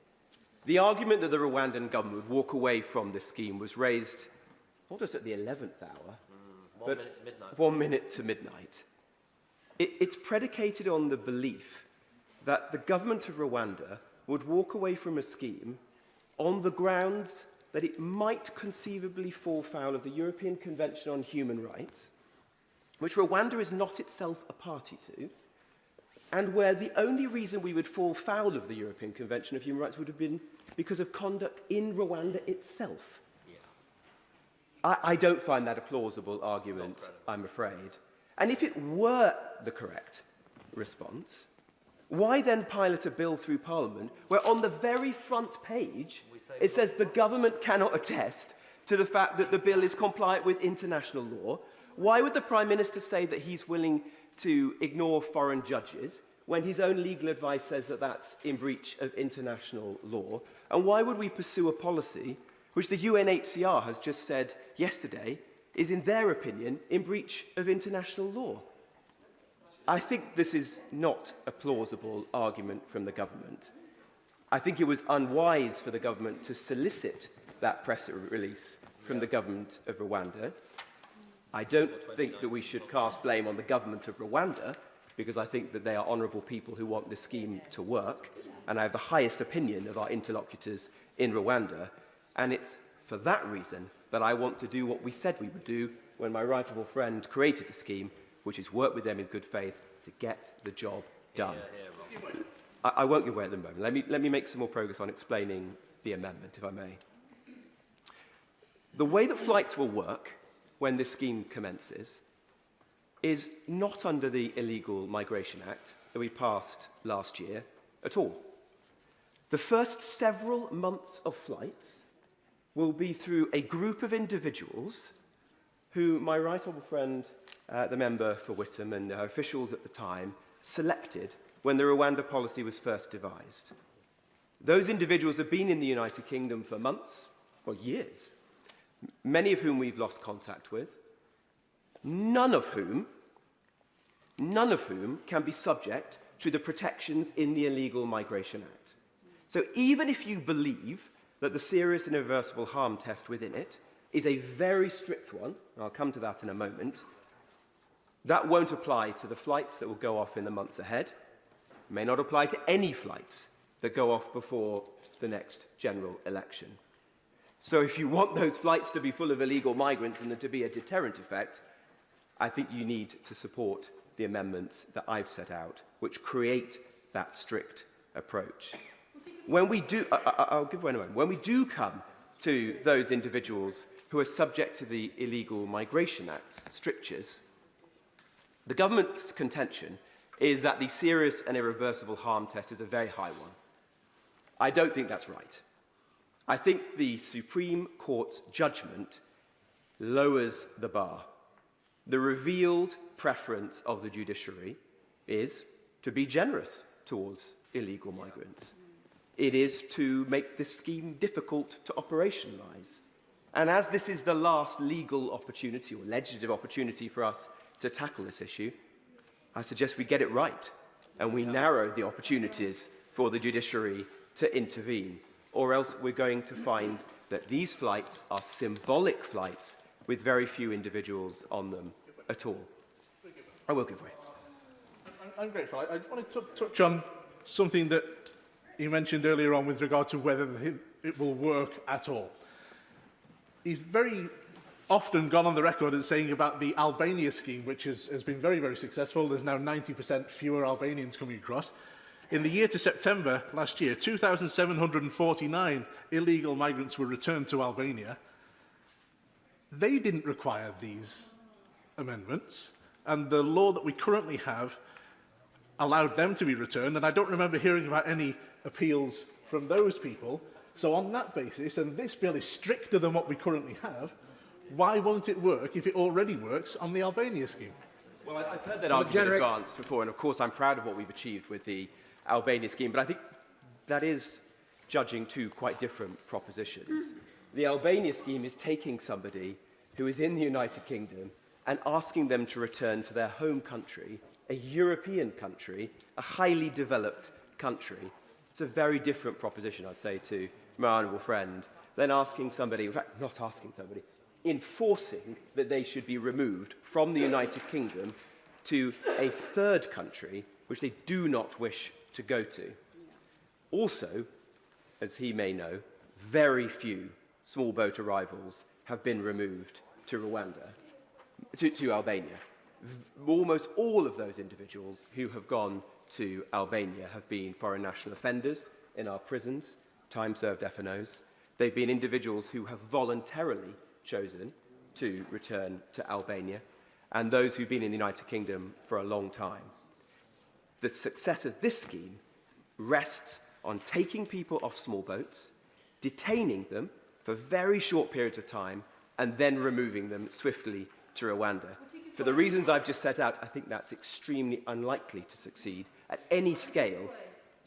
The argument that the Rwandan government would walk away from this scheme was raised not just at the 11th hour, but 1 minute to midnight. It's predicated on the belief that the government of Rwanda would walk away from a scheme on the grounds that it might conceivably fall foul of the European Convention on Human Rights, which Rwanda is not itself a party to, and where the only reason we would fall foul of the European Convention of Human Rights would have been because of conduct in Rwanda itself. I don't find that a plausible argument, I'm afraid. And if it were the correct response, why then pilot a bill through Parliament where on the very front page it says the government cannot attest to the fact that the bill is compliant with international law? Why would the Prime Minister say that he's willing to ignore foreign judges when his own legal advice says that that's in breach of international law? And why would we pursue a policy which the UNHCR has just said yesterday is, in their opinion, in breach of international law? I think this is not a plausible argument from the government. I think it was unwise for the government to solicit that press release from the government of Rwanda. I don't think that we should cast blame on the government of Rwanda, because I think that they are honourable people who want this scheme to work, and I have the highest opinion of our interlocutors in Rwanda, and it's for that reason that I want to do what we said we would do when my right honourable friend created the scheme, which is work with them in good faith to get the job done. I won't give way at the moment. Let me make some more progress on explaining the amendment, if I may. The way that flights will work when this scheme commences is not under the Illegal Migration Act that we passed last year at all. The first several months of flights will be through a group of individuals who my right honourable friend, the member for Whittam, and officials at the time selected when the Rwanda policy was first devised. Those individuals have been in the United Kingdom for months or years, many of whom we've lost contact with, none of whom can be subject to the protections in the Illegal Migration Act. So even if you believe that the serious and irreversible harm test within it is a very strict one, and I'll come to that in a moment, that won't apply to the flights that will go off in the months ahead. It may not apply to any flights that go off before the next general election. So if you want those flights to be full of illegal migrants and there to be a deterrent effect, I think you need to support the amendments that I've set out, which create that strict approach. When we do, I'll give way in a moment. When we do come to those individuals who are subject to the Illegal Migration Act's strictures, the government's contention is that the serious and irreversible harm test is a very high one. I don't think that's right. I think the Supreme Court's judgment lowers the bar. The revealed preference of the judiciary is to be generous towards illegal migrants. It is to make this scheme difficult to operationalise. And as this is the last legal opportunity or legislative opportunity for us to tackle this issue, I suggest we get it right and we narrow the opportunities for the judiciary to intervene, or else we're going to find that these flights are symbolic flights with very few individuals on them at all. I will give way. I'm grateful. I wanted to touch on something that you mentioned earlier on with regard to whether it will work at all. He's very often gone on the record as saying about the Albania scheme, which has been very, very successful. There's now 90% fewer Albanians coming across. In the year to September last year, 2,749 illegal migrants were returned to Albania. They didn't require these amendments, and the law that we currently have allowed them to be returned, and I don't remember hearing about any appeals from those people. So on that basis, and this bill is stricter than what we currently have, why won't it work if it already works on the Albania scheme? Well, I've heard that argument advanced before, and of course I'm proud of what we've achieved with the Albania scheme, but I think that is judging two quite different propositions. The Albania scheme is taking somebody who is in the United Kingdom and asking them to return to their home country, a European country, a highly developed country. It's a very different proposition, I'd say, to my honourable friend, than asking somebody, in fact, not asking somebody, enforcing that they should be removed from the United Kingdom to a third country which they do not wish to go to. Also, as he may know, very few small boat arrivals have been removed to Rwanda, to Albania. Almost all of those individuals who have gone to Albania have been foreign national offenders in our prisons, time-served FNOs. They've been individuals who have voluntarily chosen to return to Albania, and those who've been in the United Kingdom for a long time. The success of this scheme rests on taking people off small boats, detaining them for very short periods of time, and then removing them swiftly to Rwanda. For the reasons I've just set out, I think that's extremely unlikely to succeed at any scale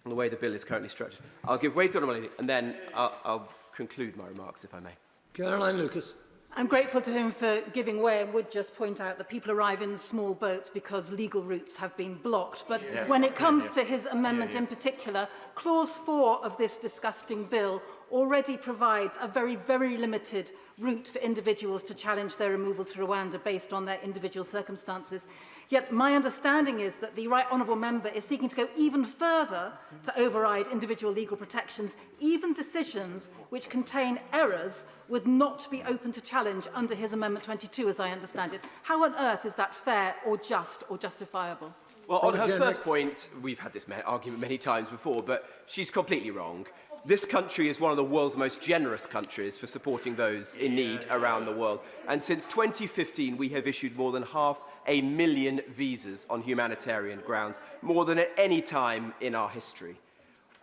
in the way the bill is currently structured. I'll give way to the Honourable Lady, and then I'll conclude my remarks, if I may. Caroline Lucas. I'm grateful to him for giving way and would just point out that people arrive in small boats because legal routes have been blocked. But when it comes to his amendment in particular, Clause 4 of this disgusting bill already provides a very, very limited route for individuals to challenge their removal to Rwanda based on their individual circumstances. Yet my understanding is that the Right Honourable Member is seeking to go even further to override individual legal protections. Even decisions which contain errors would not be open to challenge under his Amendment 22, as I understand it. How on earth is that fair or just or justifiable? Well, on her first point, we've had this argument many times before, but she's completely wrong. This country is one of the world's most generous countries for supporting those in need around the world. And since 2015, we have issued more than 500,000 visas on humanitarian grounds, more than at any time in our history.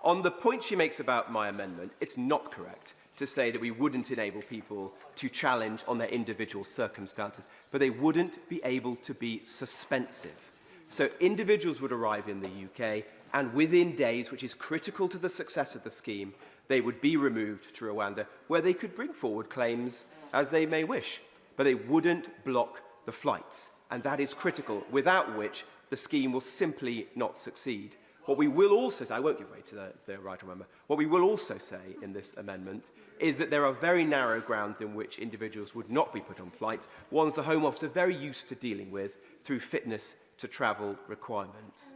On the point she makes about my amendment, it's not correct to say that we wouldn't enable people to challenge on their individual circumstances, but they wouldn't be able to be suspensive. So individuals would arrive in the UK, and within days, which is critical to the success of the scheme, they would be removed to Rwanda, where they could bring forward claims as they may wish, but they wouldn't block the flights, and that is critical, without which the scheme will simply not succeed. What we will also say, I won't give way to the right member, what we will also say in this amendment is that there are very narrow grounds in which individuals would not be put on flights, ones the Home Office are very used to dealing with through fitness to travel requirements.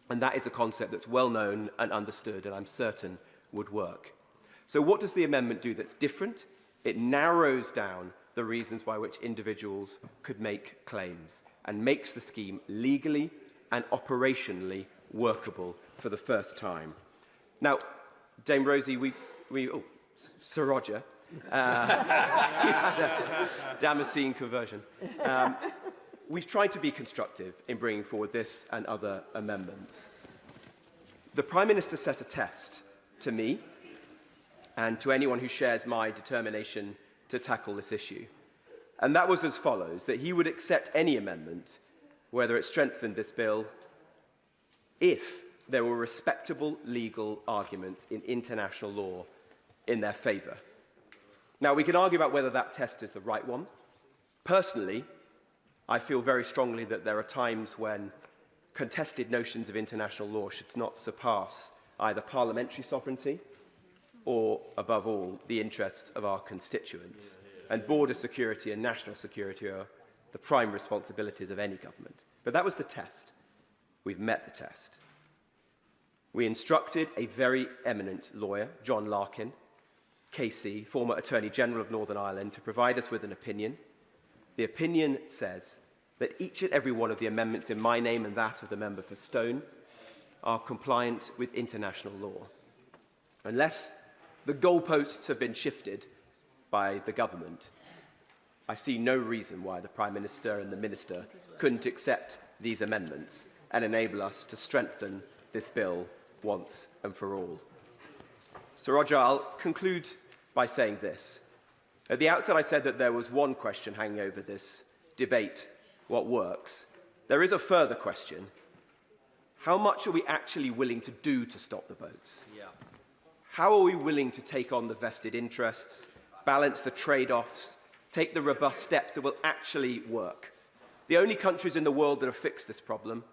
And that is a concept that's well known and understood, and I'm certain would work. So what does the amendment do that's different? It narrows down the reasons why which individuals could make claims and makes the scheme legally and operationally workable for the first time. Now, Dame Rosie, Sir Roger, Damascene conversion. We've tried to be constructive in bringing forward this and other amendments. The Prime Minister set a test to me and to anyone who shares my determination to tackle this issue. And that was as follows, that he would accept any amendment, whether it strengthened this bill, if there were respectable legal arguments in international law in their favour. Now, we can argue about whether that test is the right one. Personally, I feel very strongly that there are times when contested notions of international law should not surpass either parliamentary sovereignty or, above all, the interests of our constituents. And border security and national security are the prime responsibilities of any government. But that was the test. We've met the test. We instructed a very eminent lawyer, John Larkin, KC, former Attorney General of Northern Ireland, to provide us with an opinion. The opinion says that each and every one of the amendments in my name and that of the member for Stone are compliant with international law. Unless the goalposts have been shifted by the government, I see no reason why the Prime Minister and the Minister couldn't accept these amendments and enable us to strengthen this bill once and for all. Sir Roger, I'll conclude by saying this. At the outset, I said that there was one question hanging over this debate, what works. There is a further question. How much are we actually willing to do to stop the boats? How are we willing to take on the vested interests, balance the trade-offs, take the robust steps that will actually work? The only countries in the world that have fixed this problem,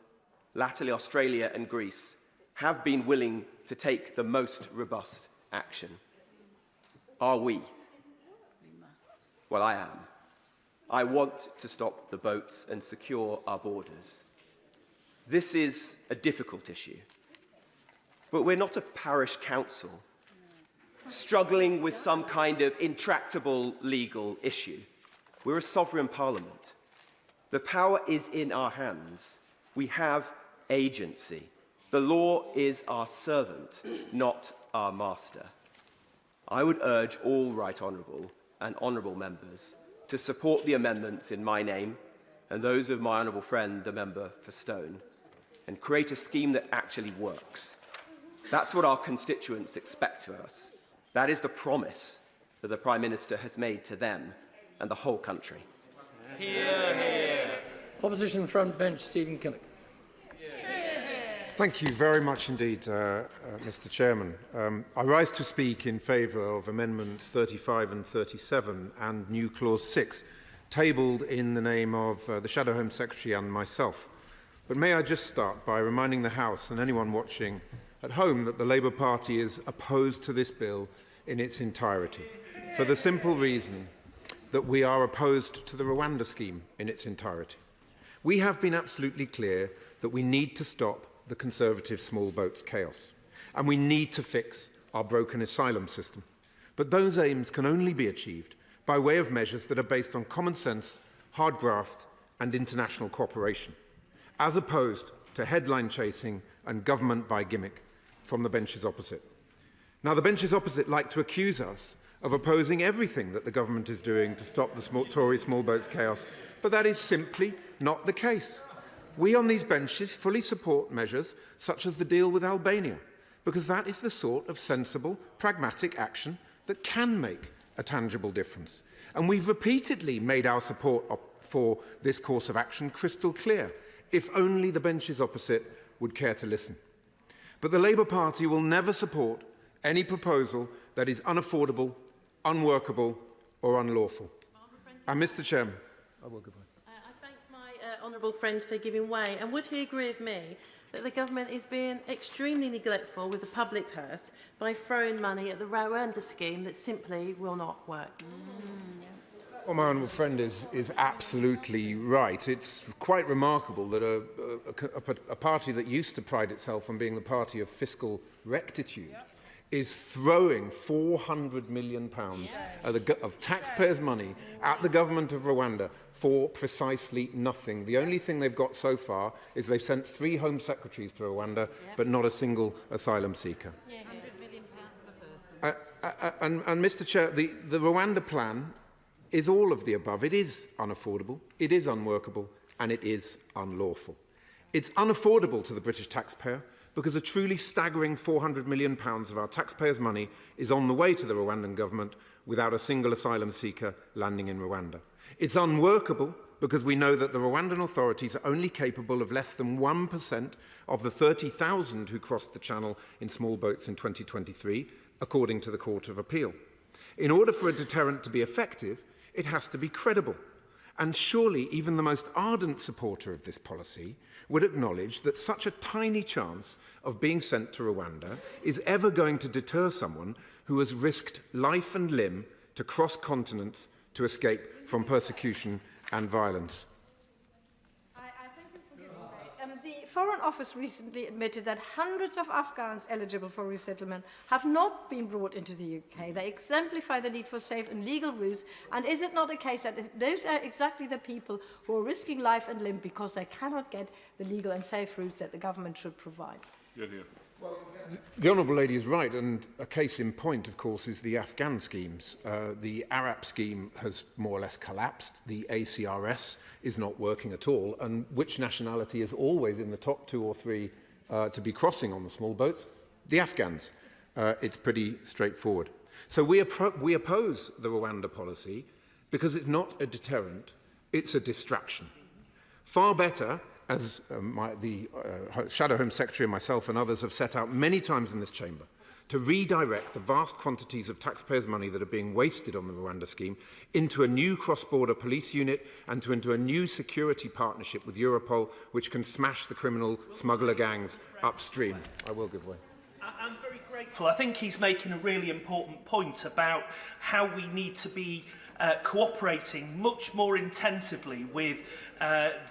latterly Australia and Greece, have been willing to take the most robust action. Are we? Well, I am. I want to stop the boats and secure our borders. This is a difficult issue, but we're not a parish council struggling with some kind of intractable legal issue. We're a sovereign parliament. The power is in our hands. We have agency. The law is our servant, not our master. I would urge all right honourable and honourable members to support the amendments in my name and those of my honourable friend, the member for Stone, and create a scheme that actually works. That's what our constituents expect of us. That is the promise that the Prime Minister has made to them and the whole country. Hear, hear. Opposition front bench, Stephen Kinnock. Thank you very much indeed, Mr. Chairman. I rise to speak in favour of Amendments 35 and 37 and new Clause 6, tabled in the name of the Shadow Home Secretary and myself. But may I just start by reminding the House and anyone watching at home that the Labour Party is opposed to this bill in its entirety, for the simple reason that we are opposed to the Rwanda scheme in its entirety. We have been absolutely clear that we need to stop the Conservative small boats chaos, and we need to fix our broken asylum system. But those aims can only be achieved by way of measures that are based on common sense, hard graft and international cooperation, as opposed to headline chasing and government by gimmick from the benches opposite. Now, the benches opposite like to accuse us of opposing everything that the government is doing to stop the Tory small boats chaos, but that is simply not the case. We on these benches fully support measures such as the deal with Albania, because that is the sort of sensible, pragmatic action that can make a tangible difference. And we've repeatedly made our support for this course of action crystal clear, if only the benches opposite would care to listen. But the Labour Party will never support any proposal that is unaffordable, unworkable or unlawful. And Mr. Chairman, I will goodbye. Honourable friend for giving way, and would he agree with me that the government is being extremely neglectful with the public purse by throwing money at the Rwanda scheme that simply will not work? Well, my honourable friend is absolutely right. It's quite remarkable that a party that used to pride itself on being the party of fiscal rectitude is throwing £400 million of taxpayers' money at the government of Rwanda for precisely nothing. The only thing they've got so far is they've sent 3 Home Secretaries to Rwanda, but not a single asylum seeker. And Mr. Chair, the Rwanda plan is all of the above. It is unaffordable, it is unworkable, and it is unlawful. It's unaffordable to the British taxpayer because a truly staggering £400 million of our taxpayers' money is on the way to the Rwandan government without a single asylum seeker landing in Rwanda. It's unworkable because we know that the Rwandan authorities are only capable of less than 1% of the 30,000 who crossed the channel in small boats in 2023, according to the Court of Appeal. In order for a deterrent to be effective, it has to be credible. And surely even the most ardent supporter of this policy would acknowledge that such a tiny chance of being sent to Rwanda is ever going to deter someone who has risked life and limb to cross continents to escape from persecution and violence. The Foreign Office recently admitted that hundreds of Afghans eligible for resettlement have not been brought into the UK. They exemplify the need for safe and legal routes. And is it not a case that those are exactly the people who are risking life and limb because they cannot get the legal and safe routes that the government should provide? The Honourable Lady is right, and a case in point, of course, is the Afghan schemes. The ARAP scheme has more or less collapsed. The ACRS is not working at all. And which nationality is always in the top 2 or 3 to be crossing on the small boats? The Afghans. It's pretty straightforward. So we oppose the Rwanda policy because it's not a deterrent, it's a distraction. Far better, as the Shadow Home Secretary and myself and others have set out many times in this chamber, to redirect the vast quantities of taxpayers' money that are being wasted on the Rwanda scheme into a new cross-border police unit and into a new security partnership with Europol, which can smash the criminal smuggler gangs upstream. I will give way. I'm very grateful. I think he's making a really important point about how we need to be cooperating much more intensively with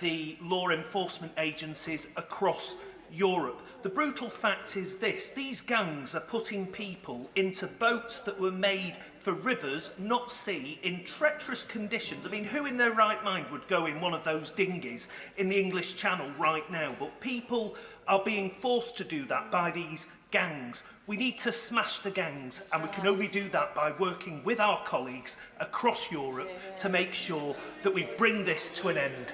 the law enforcement agencies across Europe. The brutal fact is this: these gangs are putting people into boats that were made for rivers, not sea, in treacherous conditions. I mean, who in their right mind would go in one of those dinghies in the English Channel right now? But people are being forced to do that by these gangs. We need to smash the gangs, and we can only do that by working with our colleagues across Europe to make sure that we bring this to an end.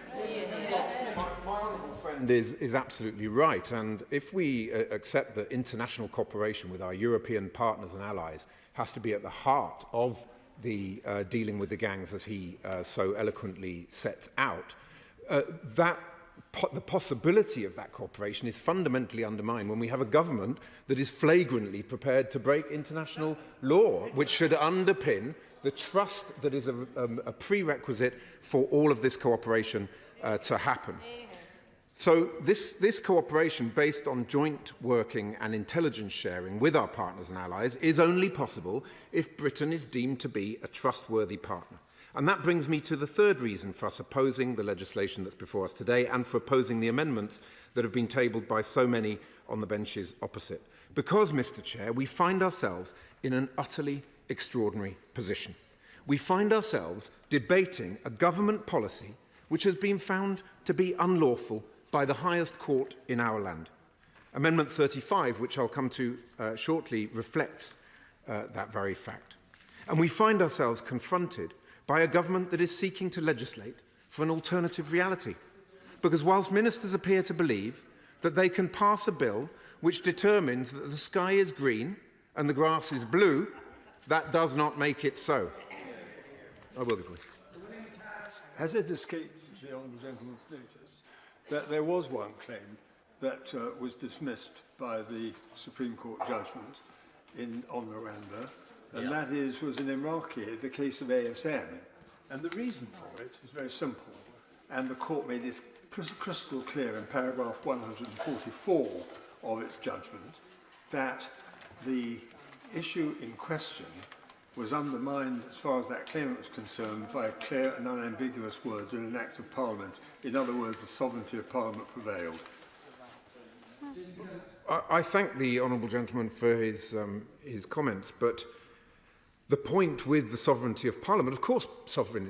My honourable friend is absolutely right, and if we accept that international cooperation with our European partners and allies has to be at the heart of the dealing with the gangs, as he so eloquently sets out, the possibility of that cooperation is fundamentally undermined when we have a government that is flagrantly prepared to break international law, which should underpin the trust that is a prerequisite for all of this cooperation to happen. So this cooperation based on joint working and intelligence sharing with our partners and allies is only possible if Britain is deemed to be a trustworthy partner. And that brings me to the third reason for us opposing the legislation that's before us today and for opposing the amendments that have been tabled by so many on the benches opposite. Because, Mr. Chair, we find ourselves in an utterly extraordinary position. We find ourselves debating a government policy which has been found to be unlawful by the highest court in our land. Amendment 35, which I'll come to shortly, reflects that very fact. And we find ourselves confronted by a government that is seeking to legislate for an alternative reality. Because whilst ministers appear to believe that they can pass a bill which determines that the sky is green and the grass is blue, that does not make it so. I will give way. Has it escaped the honourable gentleman's notice that there was one claim that was dismissed by the Supreme Court judgment on Rwanda, and that was in Iraqi, the case of ASM. And the reason for it is very simple, and the court made this crystal clear in paragraph 144 of its judgment, that the issue in question was undermined, as far as that claimant was concerned, by clear and unambiguous words in an Act of Parliament. In other words, the sovereignty of Parliament prevailed. I thank the honourable gentleman for his comments, but the point with the sovereignty of Parliament, of course,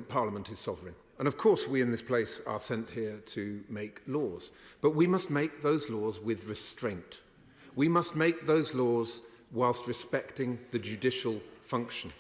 Parliament is sovereign. And of course, we in this place are sent here to make laws. But we must make those laws with restraint. We must make those laws whilst respecting the judicial function.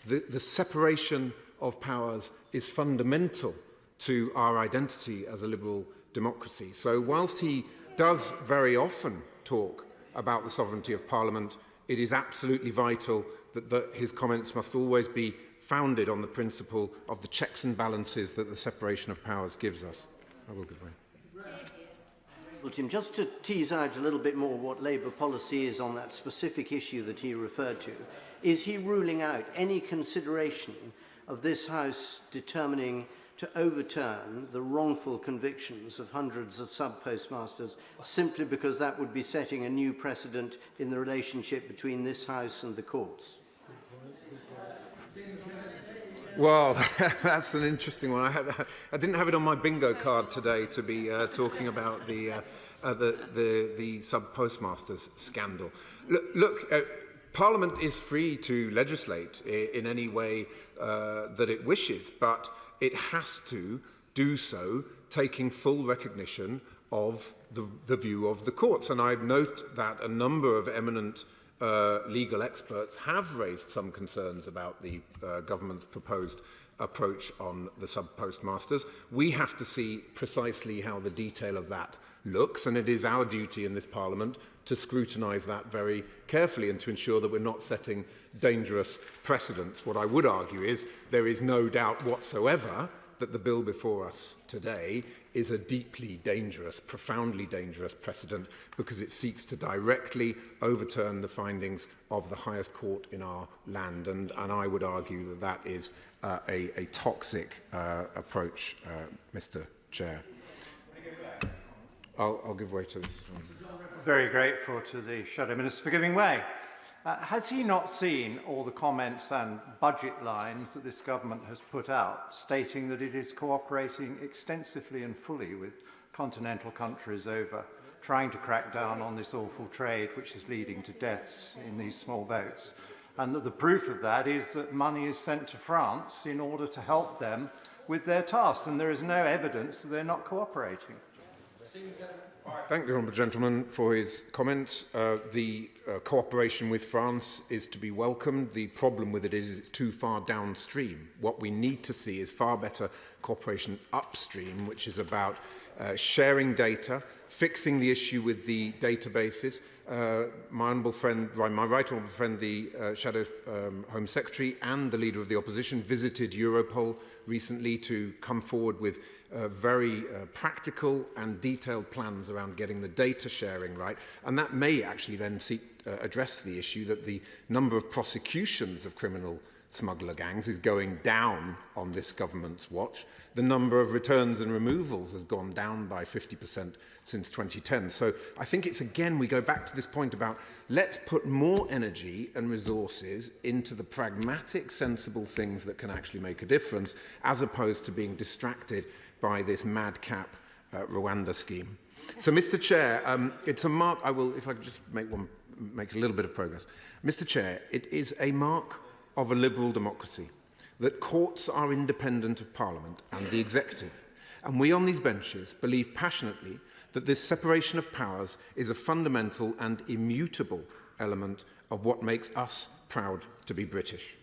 The separation of powers is fundamental to our identity as a liberal democracy. So whilst he does very often talk about the sovereignty of Parliament, it is absolutely vital that his comments must always be founded on the principle of the checks and balances that the separation of powers gives us. I will give way. Well, Tim, just to tease out a little bit more what Labour policy is on that specific issue that he referred to, is he ruling out any consideration of this House determining to overturn the wrongful convictions of hundreds of sub-postmasters simply because that would be setting a new precedent in the relationship between this House and the courts? Well, that's an interesting one. I didn't have it on my bingo card today to be talking about the sub-postmasters scandal. Look, Parliament is free to legislate in any way that it wishes, but it has to do so taking full recognition of the view of the courts. And I note that a number of eminent legal experts have raised some concerns about the government's proposed approach on the sub-postmasters. We have to see precisely how the detail of that looks, and it is our duty in this Parliament to scrutinise that very carefully and to ensure that we're not setting dangerous precedents. What I would argue is there is no doubt whatsoever that the bill before us today is a deeply dangerous, profoundly dangerous precedent because it seeks to directly overturn the findings of the highest court in our land. And I would argue that that is a toxic approach, Mr. Chair. I'll give way to this. Very grateful to the Shadow Minister for giving way. Has he not seen all the comments and budget lines that this government has put out, stating that it is cooperating extensively and fully with continental countries over trying to crack down on this awful trade which is leading to deaths in these small boats, and that the proof of that is that money is sent to France in order to help them with their tasks, and there is no evidence that they're not cooperating? Thank the honourable gentleman for his comments. The cooperation with France is to be welcomed. The problem with it is it's too far downstream. What we need to see is far better cooperation upstream, which is about sharing data, fixing the issue with the databases. My honourable friend, my right honourable friend, the Shadow Home Secretary and the Leader of the Opposition visited Europol recently to come forward with very practical and detailed plans around getting the data sharing right. And that may actually then address the issue that the number of prosecutions of criminal smuggler gangs is going down on this government's watch. The number of returns and removals has gone down by 50% since 2010. So I think it's, again, we go back to this point about let's put more energy and resources into the pragmatic, sensible things that can actually make a difference, as opposed to being distracted by this madcap Rwanda scheme. So, Mr. Chair, it's a mark. I will, if I could just make a little bit of progress. Mr. Chair, it is a mark of a liberal democracy that courts are independent of Parliament and the executive. And we on these benches believe passionately that this separation of powers is a fundamental and immutable element of what makes us proud to be British.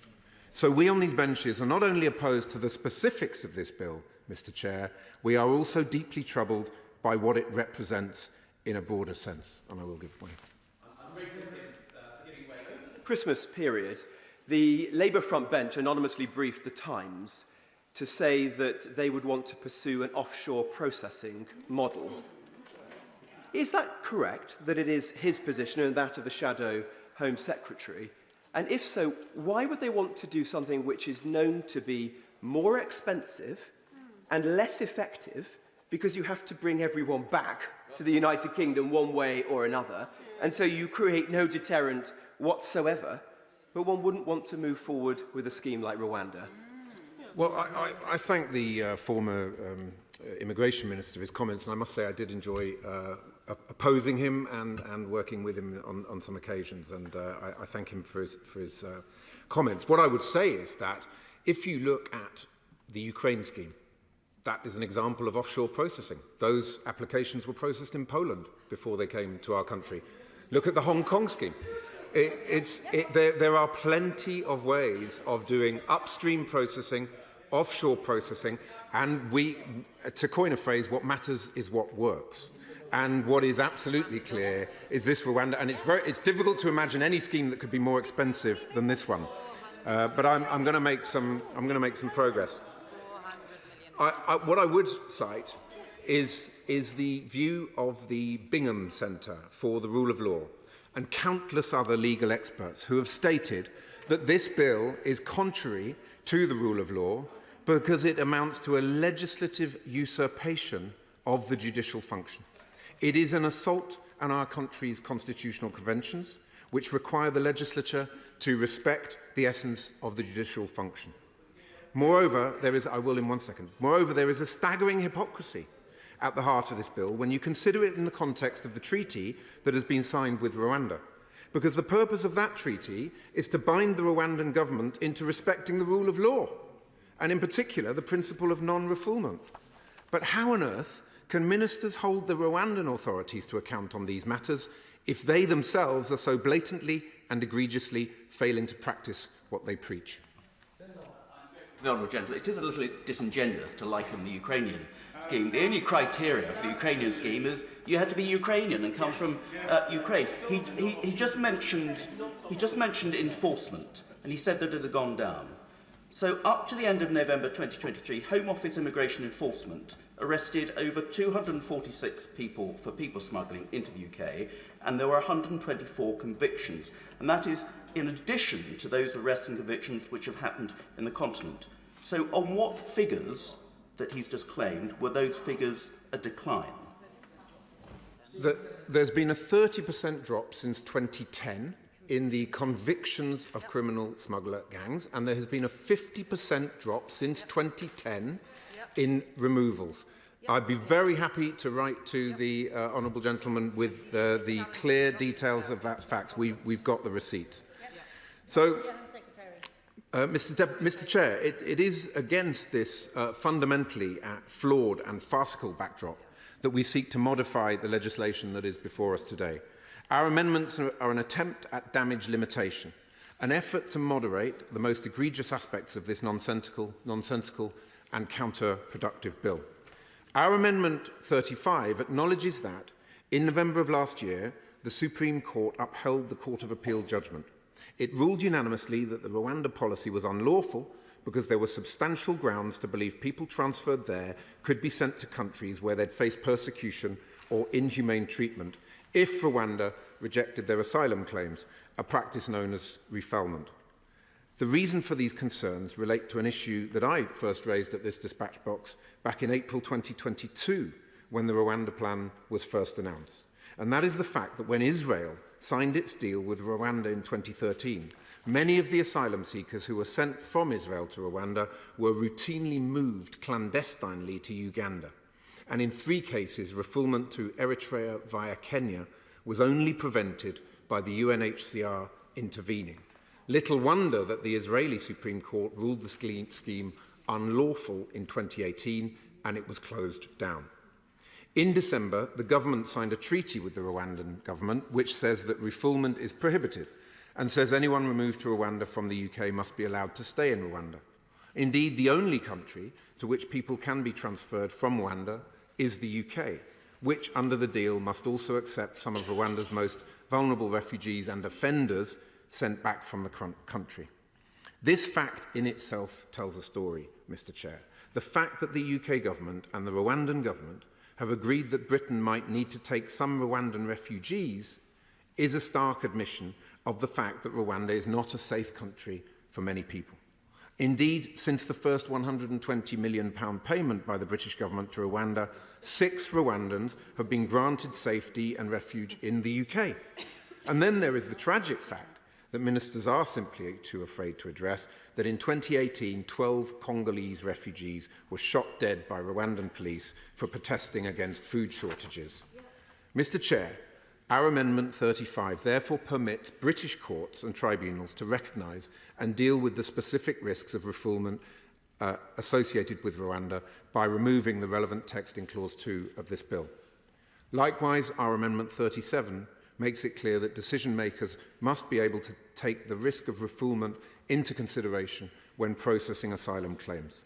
So we on these benches are not only opposed to the specifics of this bill, Mr. Chair, we are also deeply troubled by what it represents in a broader sense. And I will give way. Christmas period, the Labour front bench anonymously briefed The Times to say that they would want to pursue an offshore processing model. Is that correct, that it is his position and that of the Shadow Home Secretary? And if so, why would they want to do something which is known to be more expensive and less effective because you have to bring everyone back to the United Kingdom one way or another, and so you create no deterrent whatsoever? but one wouldn't want to move forward with a scheme like Rwanda. Well, I thank the former immigration minister for his comments, and I must say I did enjoy opposing him and working with him on some occasions, and I thank him for his comments. What I would say is that if you look at the Ukraine scheme, that is an example of offshore processing. Those applications were processed in Poland before they came to our country. Look at the Hong Kong scheme. There are plenty of ways of doing upstream processing, offshore processing, and to coin a phrase, what matters is what works. And what is absolutely clear is this Rwanda, and it's difficult to imagine any scheme that could be more expensive than this one. But I'm going to make some progress. What I would cite is the view of the Bingham Centre for the Rule of Law and countless other legal experts who have stated that this bill is contrary to the rule of law because it amounts to a legislative usurpation of the judicial function. It is an assault on our country's constitutional conventions, which require the legislature to respect the essence of the judicial function. Moreover, there is a staggering hypocrisy at the heart of this bill when you consider it in the context of the treaty that has been signed with Rwanda. Because the purpose of that treaty is to bind the Rwandan government into respecting the rule of law, and in particular the principle of non-refoulement. But how on earth can ministers hold the Rwandan authorities to account on these matters if they themselves are so blatantly and egregiously failing to practice what they preach? The Honourable Gentleman, it is a little disingenuous to liken the Ukrainian scheme. The only criteria for the Ukrainian scheme is you had to be Ukrainian and come from Ukraine. He just mentioned enforcement, and he said that it had gone down. So up to the end of November 2023, Home Office Immigration Enforcement arrested over 246 people for people smuggling into the UK, and there were 124 convictions. And that is in addition to those arrests and convictions which have happened in the continent. So on what figures that he's just claimed were those figures a decline? There's been a 30% drop since 2010 in the convictions of criminal smuggler gangs, and there has been a 50% drop since 2010 in removals. I'd be very happy to write to the honourable gentleman with the clear details of that facts. We've got the receipts. So, Mr. Chair, it is against this fundamentally flawed and farcical backdrop that we seek to modify the legislation that is before us today. Our amendments are an attempt at damage limitation, an effort to moderate the most egregious aspects of this nonsensical and counterproductive bill. Our Amendment 35 acknowledges that, in November of last year, the Supreme Court upheld the Court of Appeal judgment. It ruled unanimously that the Rwanda policy was unlawful because there were substantial grounds to believe people transferred there could be sent to countries where they'd face persecution or inhumane treatment if Rwanda rejected their asylum claims, a practice known as refoulement. The reason for these concerns relate to an issue that I first raised at this dispatch box back in April 2022, when the Rwanda plan was first announced. And that is the fact that when Israel signed its deal with Rwanda in 2013, many of the asylum seekers who were sent from Israel to Rwanda were routinely moved clandestinely to Uganda. And in 3 cases, refoulement to Eritrea via Kenya was only prevented by the UNHCR intervening. Little wonder that the Israeli Supreme Court ruled the scheme unlawful in 2018, and it was closed down. In December, the government signed a treaty with the Rwandan government which says that refoulement is prohibited and says anyone removed to Rwanda from the UK must be allowed to stay in Rwanda. Indeed, the only country to which people can be transferred from Rwanda is the UK, which under the deal must also accept some of Rwanda's most vulnerable refugees and offenders sent back from the country. This fact in itself tells a story, Mr. Chair. The fact that the UK government and the Rwandan government have agreed that Britain might need to take some Rwandan refugees is a stark admission of the fact that Rwanda is not a safe country for many people. Indeed, since the first £120 million payment by the British government to Rwanda, 6 Rwandans have been granted safety and refuge in the UK. And then there is the tragic fact that ministers are simply too afraid to address that in 2018, 12 Congolese refugees were shot dead by Rwandan police for protesting against food shortages. Mr. Chair, our Amendment 35 therefore permits British courts and tribunals to recognise and deal with the specific risks of refoulement associated with Rwanda by removing the relevant text in Clause 2 of this bill. Likewise, our Amendment 37 makes it clear that decision makers must be able to take the risk of refoulement into consideration when processing asylum claims.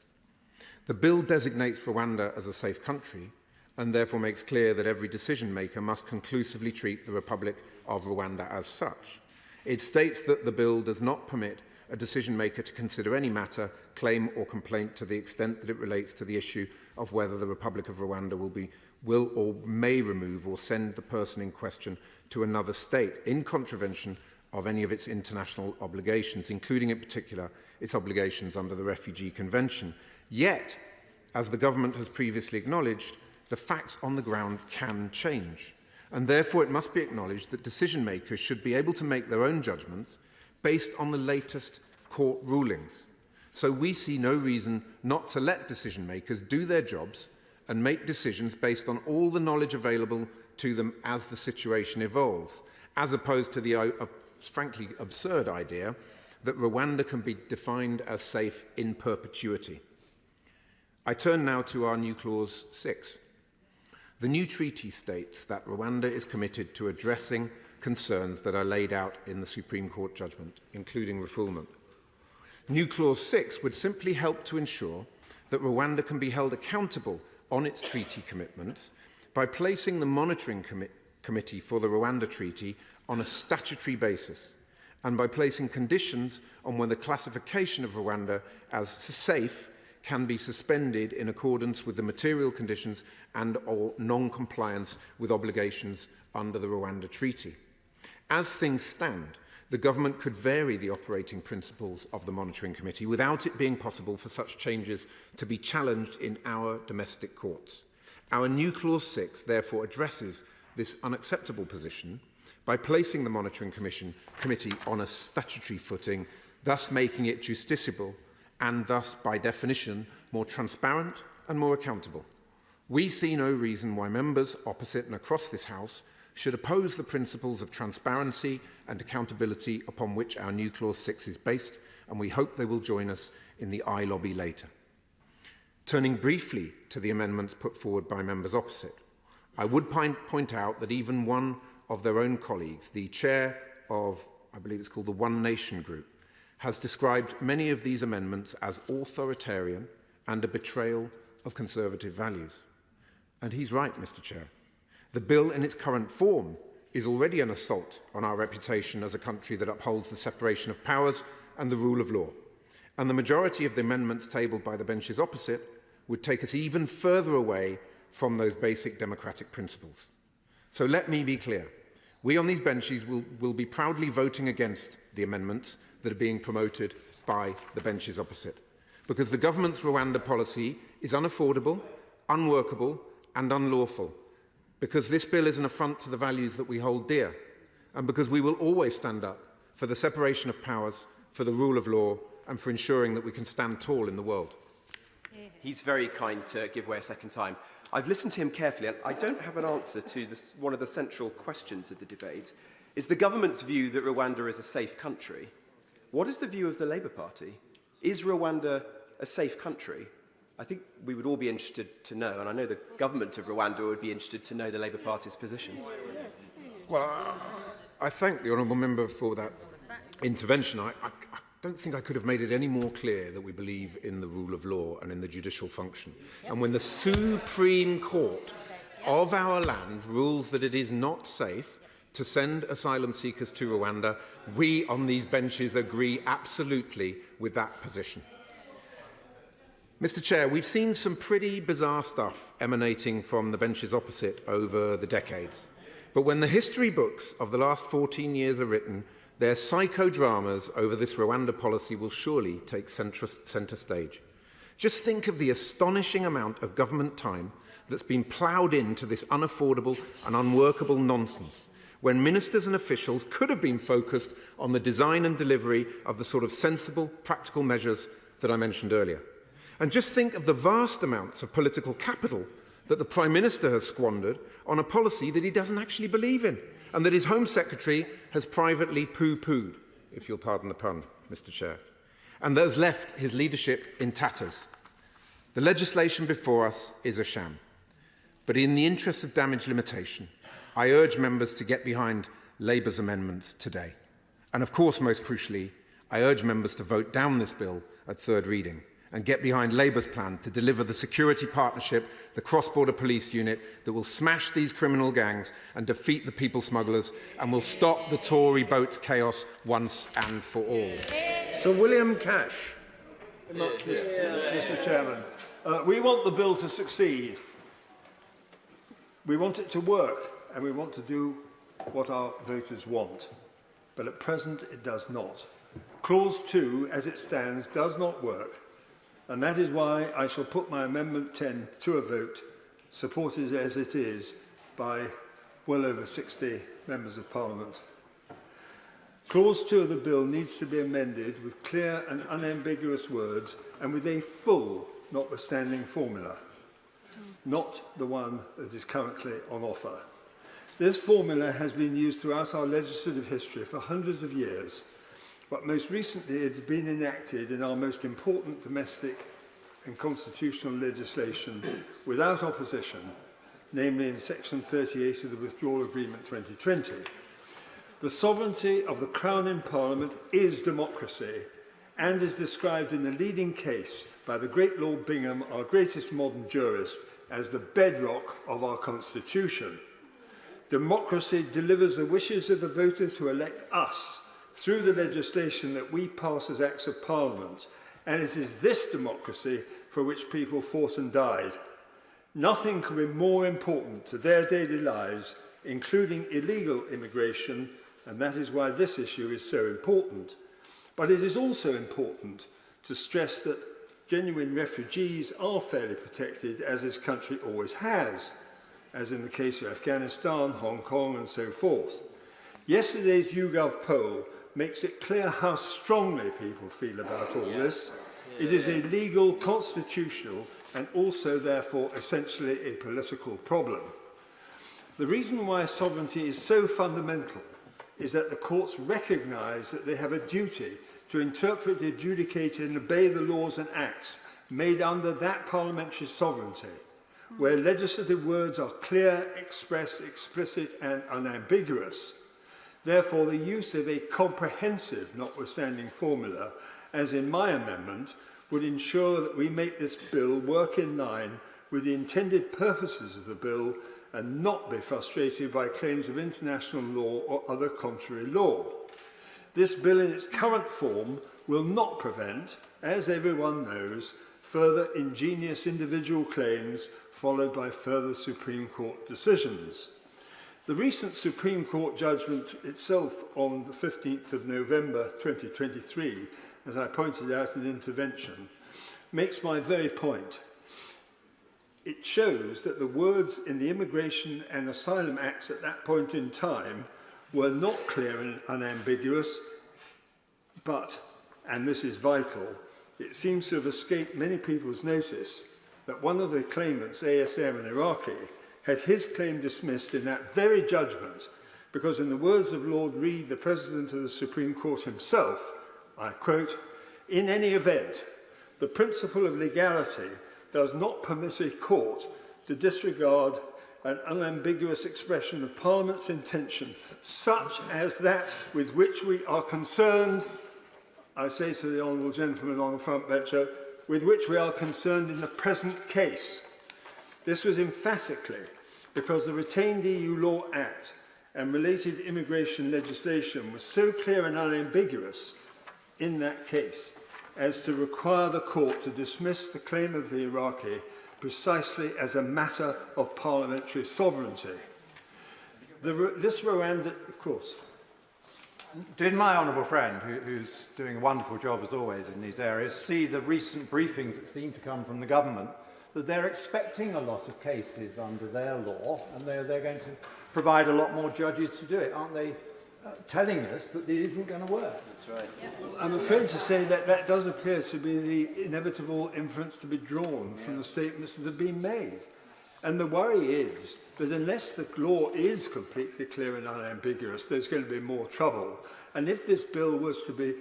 The bill designates Rwanda as a safe country and therefore makes clear that every decision maker must conclusively treat the Republic of Rwanda as such. It states that the bill does not permit a decision maker to consider any matter, claim or complaint to the extent that it relates to the issue of whether the Republic of Rwanda will or may remove or send the person in question to another state in contravention of any of its international obligations, including in particular its obligations under the Refugee Convention. Yet, as the government has previously acknowledged, the facts on the ground can change, and therefore it must be acknowledged that decision makers should be able to make their own judgments based on the latest court rulings. So we see no reason not to let decision makers do their jobs and make decisions based on all the knowledge available to them as the situation evolves, as opposed to the frankly absurd idea that Rwanda can be defined as safe in perpetuity. I turn now to our new Clause 6. The new treaty states that Rwanda is committed to addressing concerns that are laid out in the Supreme Court judgment, including refoulement. New Clause 6 would simply help to ensure that Rwanda can be held accountable on its treaty commitments by placing the monitoring committee for the Rwanda Treaty on a statutory basis and by placing conditions on when the classification of Rwanda as safe can be suspended in accordance with the material conditions and or non-compliance with obligations under the Rwanda Treaty. As things stand, the government could vary the operating principles of the Monitoring Committee without it being possible for such changes to be challenged in our domestic courts. Our new Clause 6 therefore addresses this unacceptable position by placing the Monitoring Committee on a statutory footing, thus making it justiciable and thus, by definition, more transparent and more accountable. We see no reason why members opposite and across this House should oppose the principles of transparency and accountability upon which our new Clause 6 is based, and we hope they will join us in the I lobby later. Turning briefly to the amendments put forward by members opposite, I would point out that even one of their own colleagues, the chair of, I believe it's called the One Nation Group, has described many of these amendments as authoritarian and a betrayal of conservative values. And he's right, Mr. Chair. The bill in its current form is already an assault on our reputation as a country that upholds the separation of powers and the rule of law. And the majority of the amendments tabled by the benches opposite would take us even further away from those basic democratic principles. So let me be clear. We on these benches will be proudly voting against the amendments that are being promoted by the benches opposite, because the government's Rwanda policy is unaffordable, unworkable and unlawful, because this bill is an affront to the values that we hold dear, and because we will always stand up for the separation of powers, for the rule of law, and for ensuring that we can stand tall in the world. He's very kind to give way a second time. I've listened to him carefully, and I don't have an answer to one of the central questions of the debate. Is the government's view that Rwanda is a safe country? What is the view of the Labour Party? Is Rwanda a safe country? I think we would all be interested to know, and I know the government of Rwanda would be interested to know the Labour Party's position. Well, I thank the honourable member for that intervention. I don't think I could have made it any more clear that we believe in the rule of law and in the judicial function. And when the Supreme Court of our land rules that it is not safe to send asylum seekers to Rwanda, we on these benches agree absolutely with that position. Mr. Chair, we've seen some pretty bizarre stuff emanating from the benches opposite over the decades. But when the history books of the last 14 years are written, their psychodramas over this Rwanda policy will surely take centre stage. Just think of the astonishing amount of government time that's been ploughed into this unaffordable and unworkable nonsense. when ministers and officials could have been focused on the design and delivery of the sort of sensible, practical measures that I mentioned earlier. And just think of the vast amounts of political capital that the Prime Minister has squandered on a policy that he doesn't actually believe in, and that his Home Secretary has privately poo-pooed, if you'll pardon the pun, Mr. Chair, and that has left his leadership in tatters. The legislation before us is a sham. But in the interest of damage limitation, I urge members to get behind Labour's amendments today. And of course, most crucially, I urge members to vote down this bill at third reading and get behind Labour's plan to deliver the security partnership, the cross-border police unit that will smash these criminal gangs and defeat the people smugglers and will stop the Tory boat chaos once and for all. Sir William Cash. Mr. Chairman, we want the bill to succeed. We want it to work, and we want to do what our voters want. But at present, it does not. Clause 2, as it stands, does not work, and that is why I shall put my Amendment 10 to a vote, supported as it is by well over 60 members of Parliament. Clause 2 of the bill needs to be amended with clear and unambiguous words and with a full notwithstanding formula, not the one that is currently on offer. This formula has been used throughout our legislative history for hundreds of years, but most recently it's been enacted in our most important domestic and constitutional legislation without opposition, namely in Section 38 of the Withdrawal Agreement 2020. The sovereignty of the Crown in Parliament is democracy and is described in the leading case by the great Lord Bingham, our greatest modern jurist, as the bedrock of our Constitution. Democracy delivers the wishes of the voters who elect us through the legislation that we pass as Acts of Parliament, and it is this democracy for which people fought and died. Nothing could be more important to their daily lives, including illegal immigration, and that is why this issue is so important. But it is also important to stress that genuine refugees are fairly protected, as this country always has, as in the case of Afghanistan, Hong Kong, and so forth. Yesterday's YouGov poll makes it clear how strongly people feel about all this. It is a legal, constitutional, and also, therefore, essentially a political problem. The reason why sovereignty is so fundamental is that the courts recognise that they have a duty to interpret, adjudicate, and obey the laws and acts made under that parliamentary sovereignty, where legislative words are clear, express, explicit, and unambiguous. Therefore, the use of a comprehensive notwithstanding formula, as in my amendment, would ensure that we make this bill work in line with the intended purposes of the bill and not be frustrated by claims of international law or other contrary law. This bill in its current form will not prevent, as everyone knows, further ingenious individual claims followed by further Supreme Court decisions. The recent Supreme Court judgment itself on the 15th of November 2023, as I pointed out in intervention, makes my very point. It shows that the words in the Immigration and Asylum Acts at that point in time were not clear and unambiguous, but, and this is vital, it seems to have escaped many people's notice that one of the claimants, ASM and Iraqi, had his claim dismissed in that very judgment because, in the words of Lord Reid, the President of the Supreme Court himself, I quote, "In any event, the principle of legality does not permit a court to disregard an unambiguous expression of Parliament's intention, such as that with which we are concerned," I say to the honourable gentleman on the front bench, "with which we are concerned in the present case." This was emphatically because the retained EU Law Act and related immigration legislation was so clear and unambiguous in that case as to require the court to dismiss the claim of the Iraqi precisely as a matter of parliamentary sovereignty. This Rwanda, of course. Did my honourable friend, who's doing a wonderful job as always in these areas, see the recent briefings that seem to come from the government that they're expecting a lot of cases under their law, and they're going to provide a lot more judges to do it. Aren't they telling us that it isn't going to work? That's right. I'm afraid to say that that does appear to be the inevitable inference to be drawn from the statements that have been made. And the worry is that unless the law is completely clear and unambiguous, there's going to be more trouble. And if this bill was to be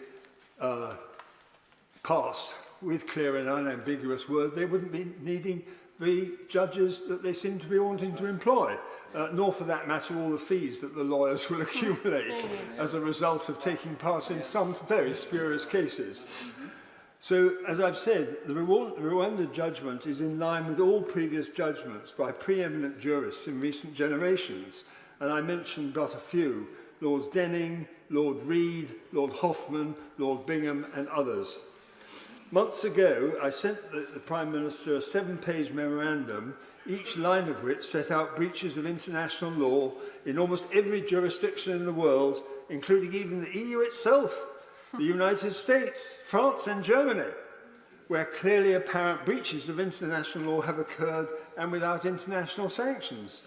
passed with clear and unambiguous words, they wouldn't be needing the judges that they seem to be wanting to employ, nor for that matter all the fees that the lawyers will accumulate as a result of taking part in some very spurious cases. So, as I've said, the Rwanda judgment is in line with all previous judgments by preeminent jurists in recent generations, and I mentioned but a few: Lords Denning, Lord Reid, Lord Hoffman, Lord Bingham and others. Months ago, I sent the Prime Minister a 7-page memorandum, each line of which set out breaches of international law in almost every jurisdiction in the world, including even the EU itself, the United States, France and Germany, where clearly apparent breaches of international law have occurred and without international sanctions.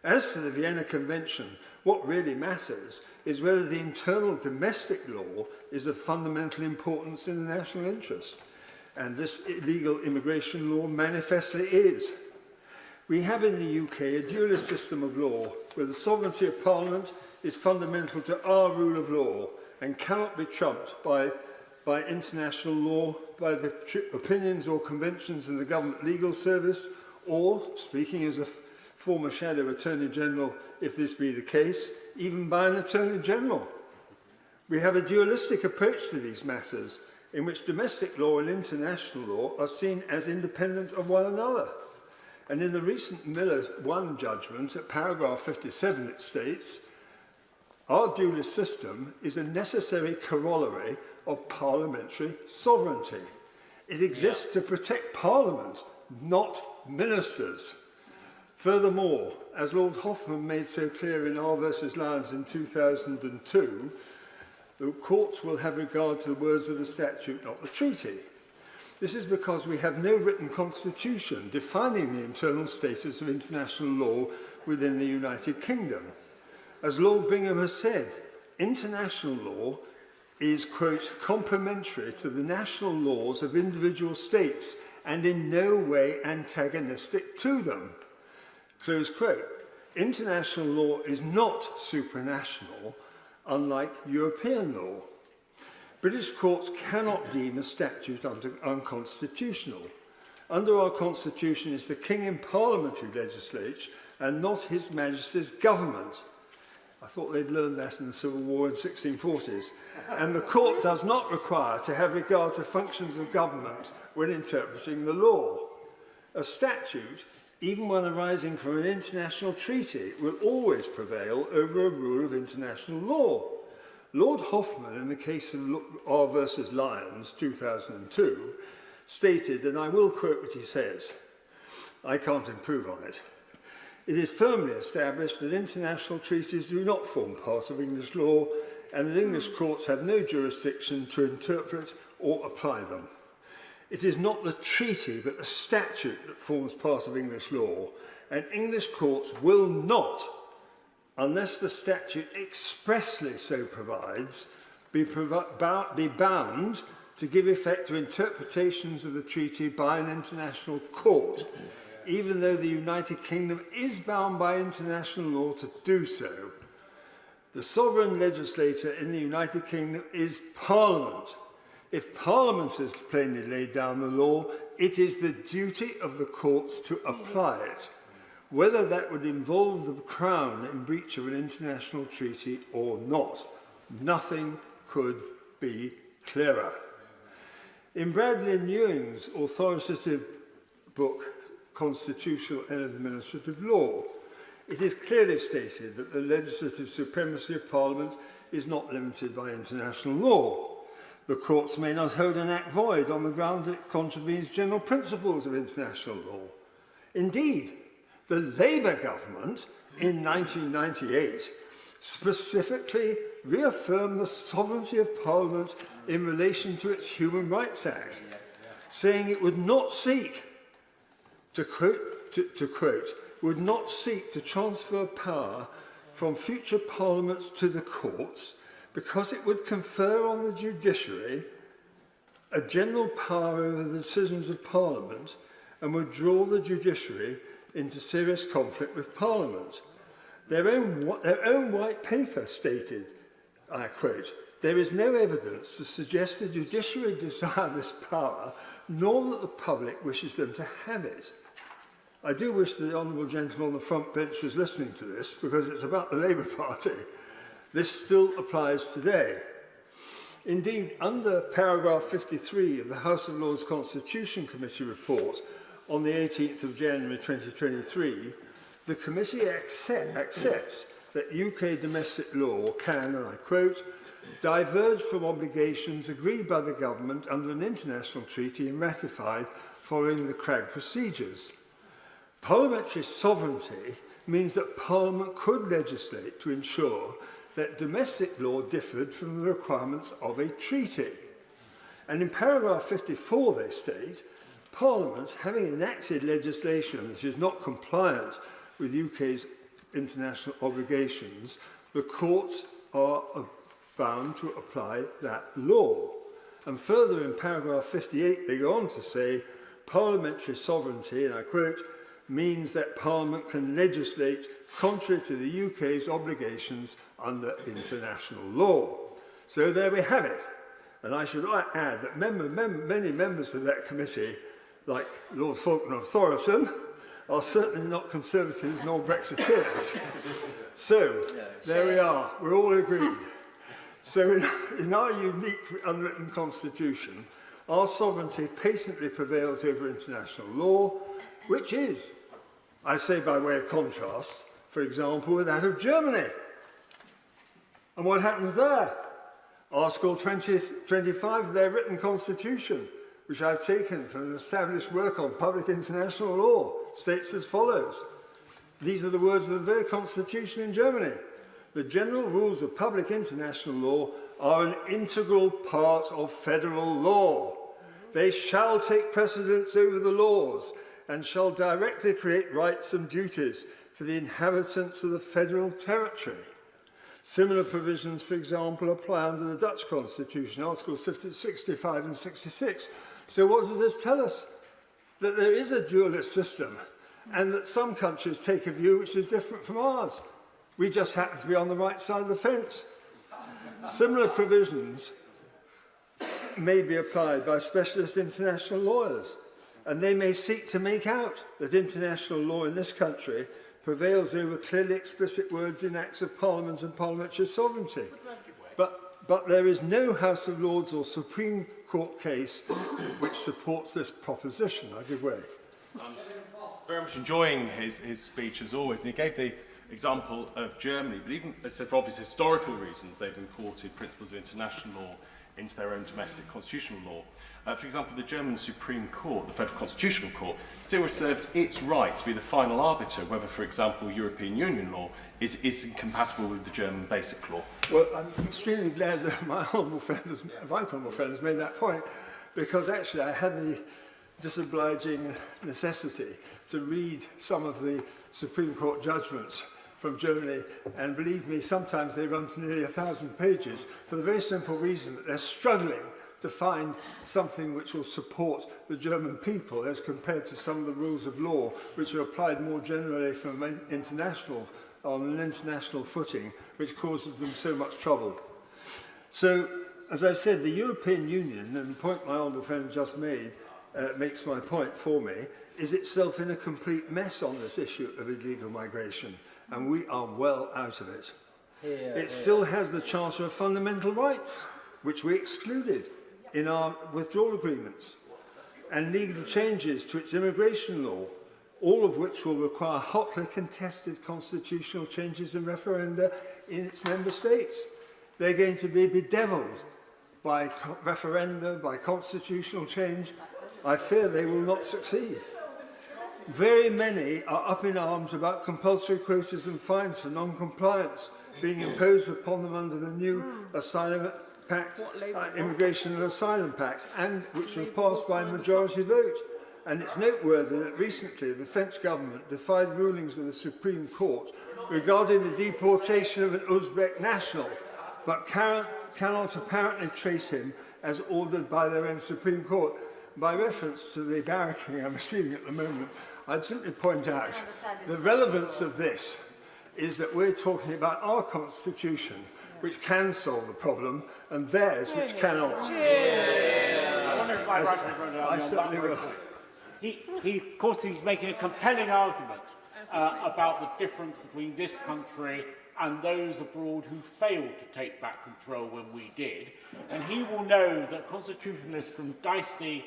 As to the Vienna Convention, what really matters is whether the internal domestic law is of fundamental importance in the national interest. And this illegal immigration law manifestly is. We have in the UK a dualist system of law where the sovereignty of Parliament is fundamental to our rule of law and cannot be trumped by international law, by the opinions or conventions of the government legal service, or, speaking as a former Shadow Attorney General, if this be the case, even by an Attorney General. We have a dualistic approach to these matters, in which domestic law and international law are seen as independent of one another. And in the recent Miller 1 judgment, at paragraph 57, it states, "Our dualist system is a necessary corollary of parliamentary sovereignty. It exists to protect Parliament, not ministers." Furthermore, as Lord Hoffman made so clear in R versus Lyons in 2002, the courts will have regard to the words of the statute, not the treaty. This is because we have no written constitution defining the internal status of international law within the United Kingdom. As Lord Bingham has said, international law is, quote, complementary to the national laws of individual states and in no way antagonistic to them. Close quote. International law is not supranational, unlike European law. British courts cannot deem a statute unconstitutional. Under our constitution, it's the King in Parliament who legislates and not His Majesty's government. I thought they'd learned that in the Civil War in the 1640s. And the court does not require to have regard to functions of government when interpreting the law. A statute, even one arising from an international treaty, will always prevail over a rule of international law. Lord Hoffman, in the case of R versus Lyons, 2002, stated, and I will quote what he says, I can't improve on it, "It is firmly established that international treaties do not form part of English law and that English courts have no jurisdiction to interpret or apply them. It is not the treaty but the statute that forms part of English law, and English courts will not, unless the statute expressly so provides, be bound to give effect to interpretations of the treaty by an international court, even though the United Kingdom is bound by international law to do so. The sovereign legislator in the United Kingdom is Parliament. If Parliament has plainly laid down the law, it is the duty of the courts to apply it, whether that would involve the Crown in breach of an international treaty or not. Nothing could be clearer." In Bradley and Ewing's authoritative book, Constitutional and Administrative Law, it is clearly stated that the legislative supremacy of Parliament is not limited by international law. The courts may not hold an act void on the ground that it contravenes general principles of international law. Indeed, the Labour government in 1998 specifically reaffirmed the sovereignty of Parliament in relation to its Human Rights Act, saying it would not seek to quote, would not seek to transfer power from future parliaments to the courts because it would confer on the judiciary a general power over the decisions of Parliament and would draw the judiciary into serious conflict with Parliament. Their own white paper stated, I quote, "There is no evidence to suggest the judiciary desire this power, nor that the public wishes them to have it." I do wish the honourable gentleman on the front bench was listening to this, because it's about the Labour Party. This still applies today. Indeed, under paragraph 53 of the House of Lords Constitution Committee report on the 18th of January 2023, the committee accepts that UK domestic law can, and I quote, diverge from obligations agreed by the government under an international treaty and ratified following the CRAG procedures. Parliamentary sovereignty means that Parliament could legislate to ensure that domestic law differed from the requirements of a treaty. And in paragraph 54 they state, Parliament, having enacted legislation that is not compliant with UK's international obligations, the courts are bound to apply that law. And further in paragraph 58 they go on to say, parliamentary sovereignty, and I quote, means that Parliament can legislate contrary to the UK's obligations under international law. So there we have it. And I should add that many members of that committee, like Lord Faulkner of Thoroton, are certainly not Conservatives nor Brexiteers. So there we are, we're all agreed. So in our unique unwritten constitution, our sovereignty patently prevails over international law, which is, I say by way of contrast, for example, with that of Germany. And what happens there? Article 25 of their written constitution, which I've taken from an established work on public international law, states as follows. These are the words of the very constitution in Germany. The general rules of public international law are an integral part of federal law. They shall take precedence over the laws and shall directly create rights and duties for the inhabitants of the federal territory. Similar provisions, for example, apply under the Dutch Constitution, Articles 65 and 66. So what does this tell us? That there is a dualist system and that some countries take a view which is different from ours. We just happen to be on the right side of the fence. Similar provisions may be applied by specialist international lawyers, and they may seek to make out that international law in this country prevails over clearly explicit words in acts of Parliament and parliamentary sovereignty. But there is no House of Lords or Supreme Court case which supports this proposition. I give way. Very much enjoying his speech as always, and he gave the example of Germany, but even for obvious historical reasons, they've imported principles of international law into their own domestic constitutional law. For example, the German Supreme Court, the Federal Constitutional Court, still reserves its right to be the final arbiter whether, for example, European Union law is incompatible with the German basic law. Well, I'm extremely glad that my right honourable friend has made that point, because actually I had the disobliging necessity to read some of the Supreme Court judgments from Germany, and believe me, sometimes they run to nearly 1,000 pages for the very simple reason that they're struggling to find something which will support the German people as compared to some of the rules of law which are applied more generally from on an international footing, which causes them so much trouble. So, as I've said, the European Union, and the point my honourable friend just made makes my point for me, is itself in a complete mess on this issue of illegal migration, and we are well out of it. It still has the Charter of Fundamental Rights, which we excluded in our withdrawal agreements, and legal changes to its immigration law, all of which will require hotly contested constitutional changes and referenda in its member states. They're going to be bedevilled by referenda, by constitutional change. I fear they will not succeed. Very many are up in arms about compulsory quotas and fines for non-compliance being imposed upon them under the new Asylum Pact, Immigration and Asylum Pact, and which was passed by a majority vote. And it's noteworthy that recently the French government defied rulings of the Supreme Court regarding the deportation of an Uzbek national, but cannot apparently trace him as ordered by their own Supreme Court. By reference to the barracking I'm receiving at the moment, I'd simply point out the relevance of this is that we're talking about our constitution, which can solve the problem, and theirs, which cannot. I certainly will. Of course, he's making a compelling argument about the difference between this country and those abroad who failed to take back control when we did. And he will know that constitutionalists from Dicey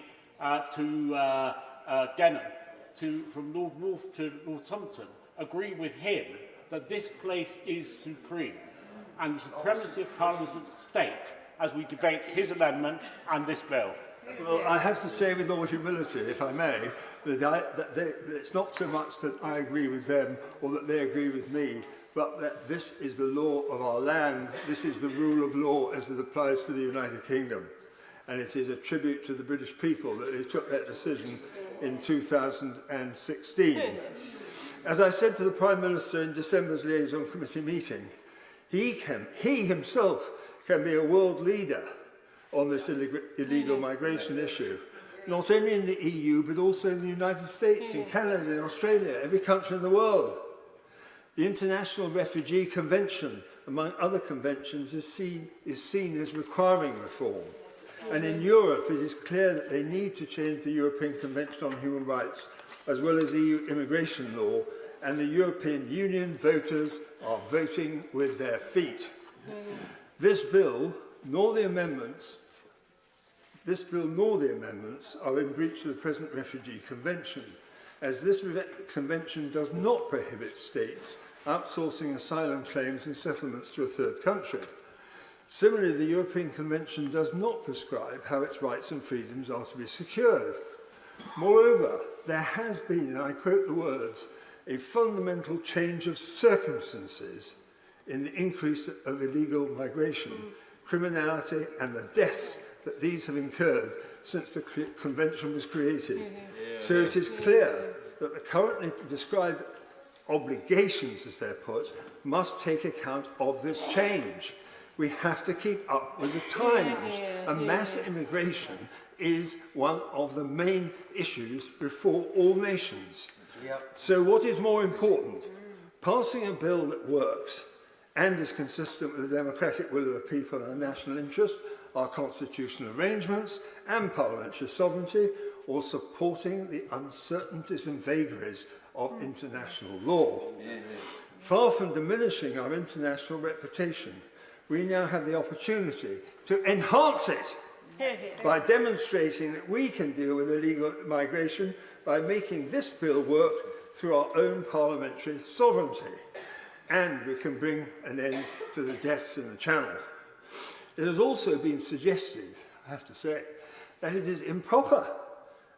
to Denham, from Lord Wolfe to Lord Somerton, agree with him that this place is supreme and the supremacy of Parliament is at stake as we debate his amendment and this bill. Well, I have to say with all humility, if I may, that it's not so much that I agree with them or that they agree with me, but that this is the law of our land, this is the rule of law as it applies to the United Kingdom. And it is a tribute to the British people that they took that decision in 2016. As I said to the Prime Minister in December's Liaison Committee meeting, he himself can be a world leader on this illegal migration issue, not only in the EU, but also in the United States, in Canada, in Australia, every country in the world. The International Refugee Convention, among other conventions, is seen as requiring reform. And in Europe, it is clear that they need to change the European Convention on Human Rights, as well as EU immigration law, and the European Union voters are voting with their feet. This bill nor the amendments are in breach of the present Refugee Convention, as this convention does not prohibit states outsourcing asylum claims and settlements to a third country. Similarly, the European Convention does not prescribe how its rights and freedoms are to be secured. Moreover, there has been, and I quote the words, a fundamental change of circumstances in the increase of illegal migration, criminality and the deaths that these have incurred since the convention was created. So it is clear that the currently described obligations, as they're put, must take account of this change. We have to keep up with the times. And mass immigration is one of the main issues before all nations. So what is more important? Passing a bill that works and is consistent with the democratic will of the people and our national interest, our constitutional arrangements and parliamentary sovereignty, or supporting the uncertainties and vagaries of international law. Far from diminishing our international reputation, we now have the opportunity to enhance it by demonstrating that we can deal with illegal migration by making this bill work through our own parliamentary sovereignty. And we can bring an end to the deaths in the Channel. It has also been suggested, I have to say, that it is improper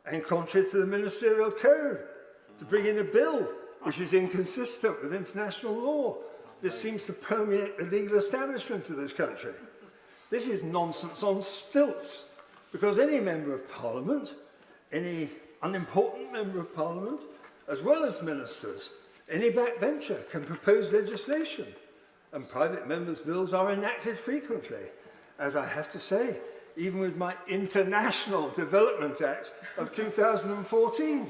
and contrary to the ministerial code to bring in a bill which is inconsistent with international law. This seems to permeate the legal establishment of this country. This is nonsense on stilts, because any member of parliament, any unimportant member of parliament, as well as ministers, any backbencher can propose legislation, and private members' bills are enacted frequently, as I have to say, even with my International Development Act of 2014.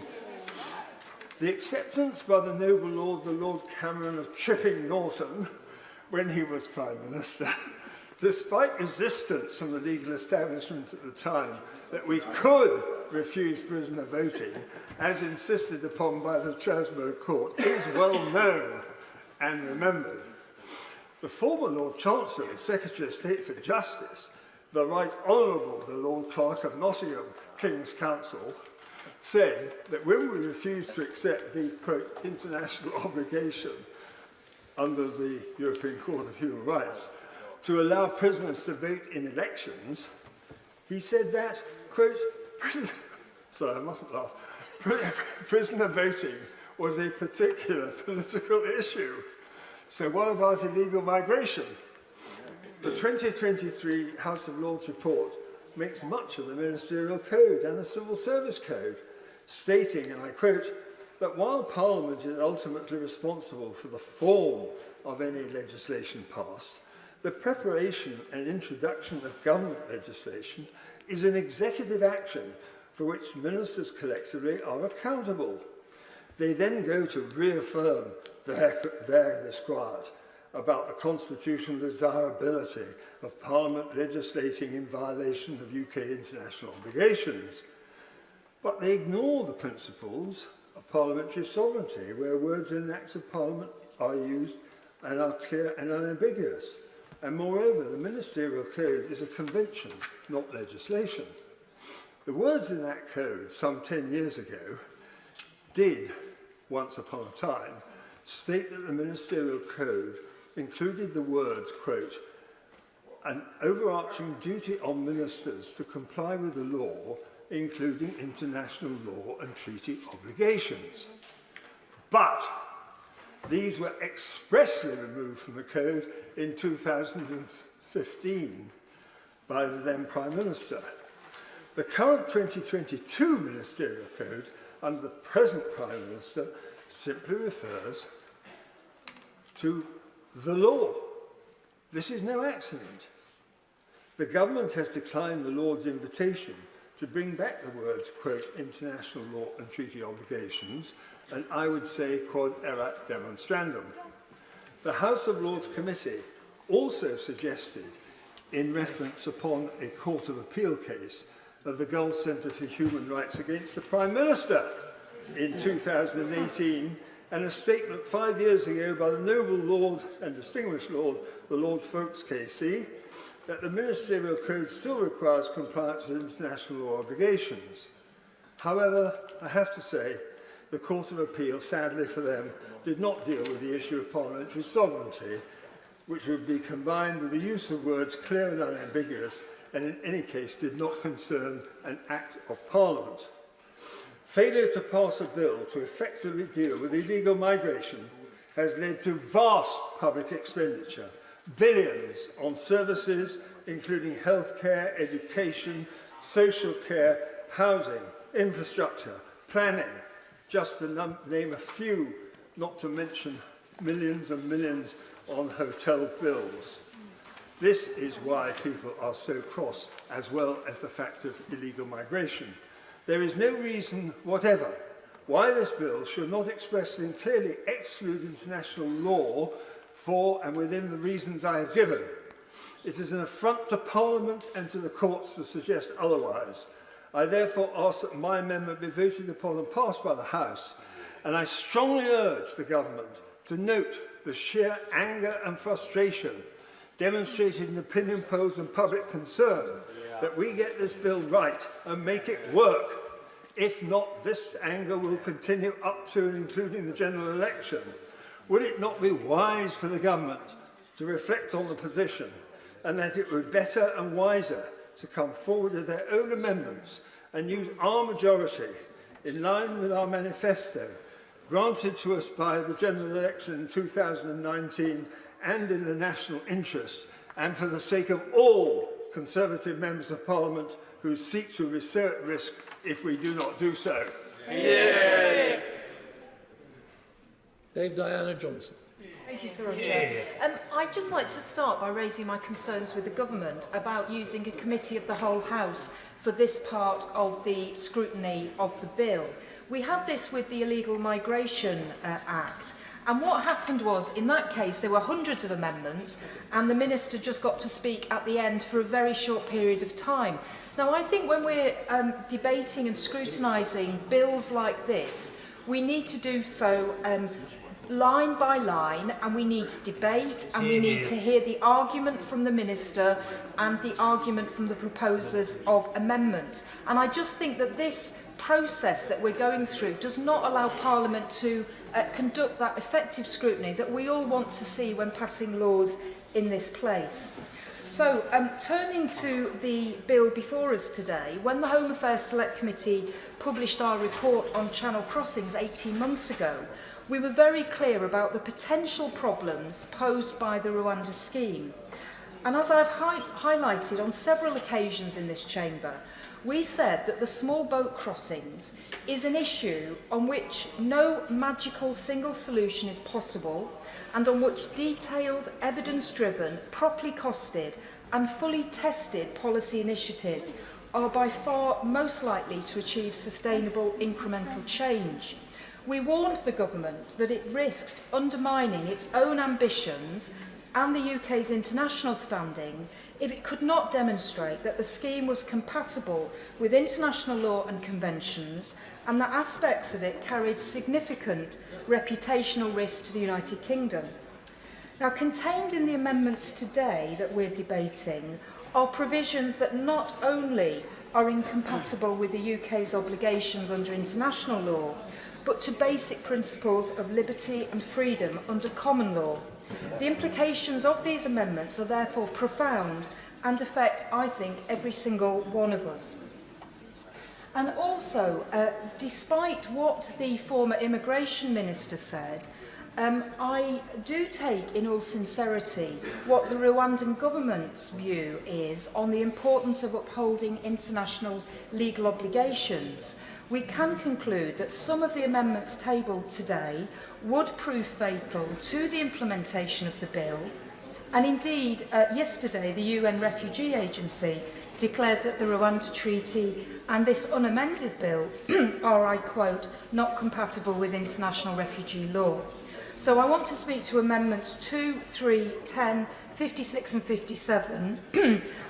The acceptance by the noble Lord, the Lord Cameron of Chipping Norton, when he was Prime Minister, despite resistance from the legal establishment at the time that we could refuse prisoner voting, as insisted upon by the Strasbourg Court, is well known and remembered. The former Lord Chancellor and Secretary of State for Justice, the Right Honourable the Lord Clerk of Nottingham, King's Counsel, said that when we refused to accept the, quote, international obligation under the European Court of Human Rights to allow prisoners to vote in elections, he said that, quote, sorry, I mustn't laugh, prisoner voting was a particular political issue. So what about illegal migration? The 2023 House of Lords report makes much of the Ministerial Code and the Civil Service Code, stating, and I quote, that while Parliament is ultimately responsible for the form of any legislation passed, the preparation and introduction of government legislation is an executive action for which ministers collectively are accountable. They then go to reaffirm their disquiet about the constitutional desirability of Parliament legislating in violation of UK international obligations. But they ignore the principles of parliamentary sovereignty, where words in acts of Parliament are used and are clear and unambiguous. And moreover, the Ministerial Code is a convention, not legislation. The words in that code some 10 years ago did, once upon a time, state that the Ministerial Code included the words, quote, an overarching duty on ministers to comply with the law, including international law and treaty obligations. But these were expressly removed from the code in 2015 by the then Prime Minister. The current 2022 Ministerial Code under the present Prime Minister simply refers to the law. This is no accident. The government has declined the Lord's invitation to bring back the words, quote, international law and treaty obligations, and I would say, quod erat demonstrandum. The House of Lords Committee also suggested, in reference upon a Court of Appeal case of the Gulf Centre for Human Rights against the Prime Minister in 2018, and a statement 5 years ago by the noble Lord and distinguished Lord, the Lord Folkes KC, that the Ministerial Code still requires compliance with international law obligations. However, I have to say, the Court of Appeal, sadly for them, did not deal with the issue of parliamentary sovereignty, which would be combined with the use of words clear and unambiguous, and in any case did not concern an Act of Parliament. Failure to pass a bill to effectively deal with illegal migration has led to vast public expenditure, billions on services including healthcare, education, social care, housing, infrastructure, planning, just to name a few, not to mention millions and millions on hotel bills. This is why people are so cross, as well as the fact of illegal migration. There is no reason whatever why this bill should not expressly and clearly exclude international law for and within the reasons I have given. It is an affront to Parliament and to the courts to suggest otherwise. I therefore ask that my amendment be voted upon and passed by the House, and I strongly urge the government to note the sheer anger and frustration demonstrated in opinion polls and public concern that we get this bill right and make it work. If not, this anger will continue up to and including the general election. Would it not be wise for the government to reflect on the position, and that it would be better and wiser to come forward with their own amendments and use our majority in line with our manifesto, granted to us by the general election in 2019 and in the national interest, and for the sake of all Conservative members of Parliament whose seats will be so at risk if we do not do so. Yeah. Dave Diana Johnson. Thank you, Sir Chair. I'd just like to start by raising my concerns with the government about using a committee of the whole House for this part of the scrutiny of the bill. We had this with the Illegal Migration Act. And what happened was, in that case, there were hundreds of amendments, and the Minister just got to speak at the end for a very short period of time. Now, I think when we're debating and scrutinising bills like this, we need to do so line by line, and we need to debate, and we need to hear the argument from the Minister and the argument from the proposers of amendments. And I just think that this process that we're going through does not allow Parliament to conduct that effective scrutiny that we all want to see when passing laws in this place. So, turning to the bill before us today, when the Home Affairs Select Committee published our report on Channel Crossings 18 months ago, we were very clear about the potential problems posed by the Rwanda scheme. And as I've highlighted on several occasions in this chamber, we said that the small boat crossings is an issue on which no magical single solution is possible and on which detailed, evidence-driven, properly costed and fully tested policy initiatives are by far most likely to achieve sustainable incremental change. We warned the government that it risked undermining its own ambitions and the UK's international standing if it could not demonstrate that the scheme was compatible with international law and conventions and that aspects of it carried significant reputational risk to the United Kingdom. Now, contained in the amendments today that we're debating are provisions that not only are incompatible with the UK's obligations under international law, but to basic principles of liberty and freedom under common law. The implications of these amendments are therefore profound and affect, I think, every single one of us. And also, despite what the former immigration minister said, I do take in all sincerity what the Rwandan government's view is on the importance of upholding international legal obligations. We can conclude that some of the amendments tabled today would prove fatal to the implementation of the bill. And indeed, yesterday the UN Refugee Agency declared that the Rwanda Treaty and this unamended bill are, I quote, not compatible with international refugee law. So I want to speak to amendments 2, 3, 10, 56 and 57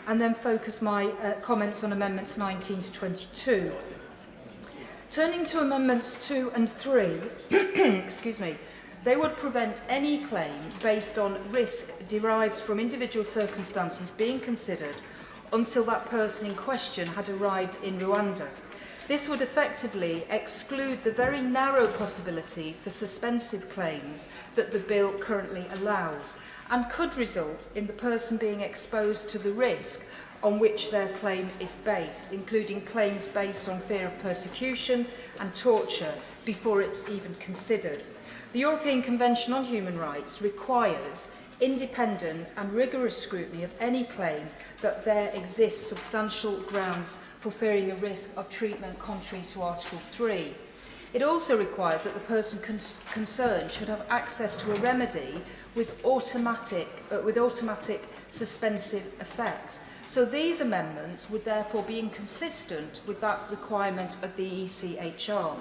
and then focus my comments on amendments 19 to 22. Turning to amendments 2 and 3, excuse me, they would prevent any claim based on risk derived from individual circumstances being considered until that person in question had arrived in Rwanda. This would effectively exclude the very narrow possibility for suspensive claims that the bill currently allows and could result in the person being exposed to the risk on which their claim is based, including claims based on fear of persecution and torture before it's even considered. The European Convention on Human Rights requires independent and rigorous scrutiny of any claim that there exists substantial grounds for fearing a risk of treatment contrary to Article 3. It also requires that the person concerned should have access to a remedy with automatic suspensive effect. So these amendments would therefore be inconsistent with that requirement of the ECHR.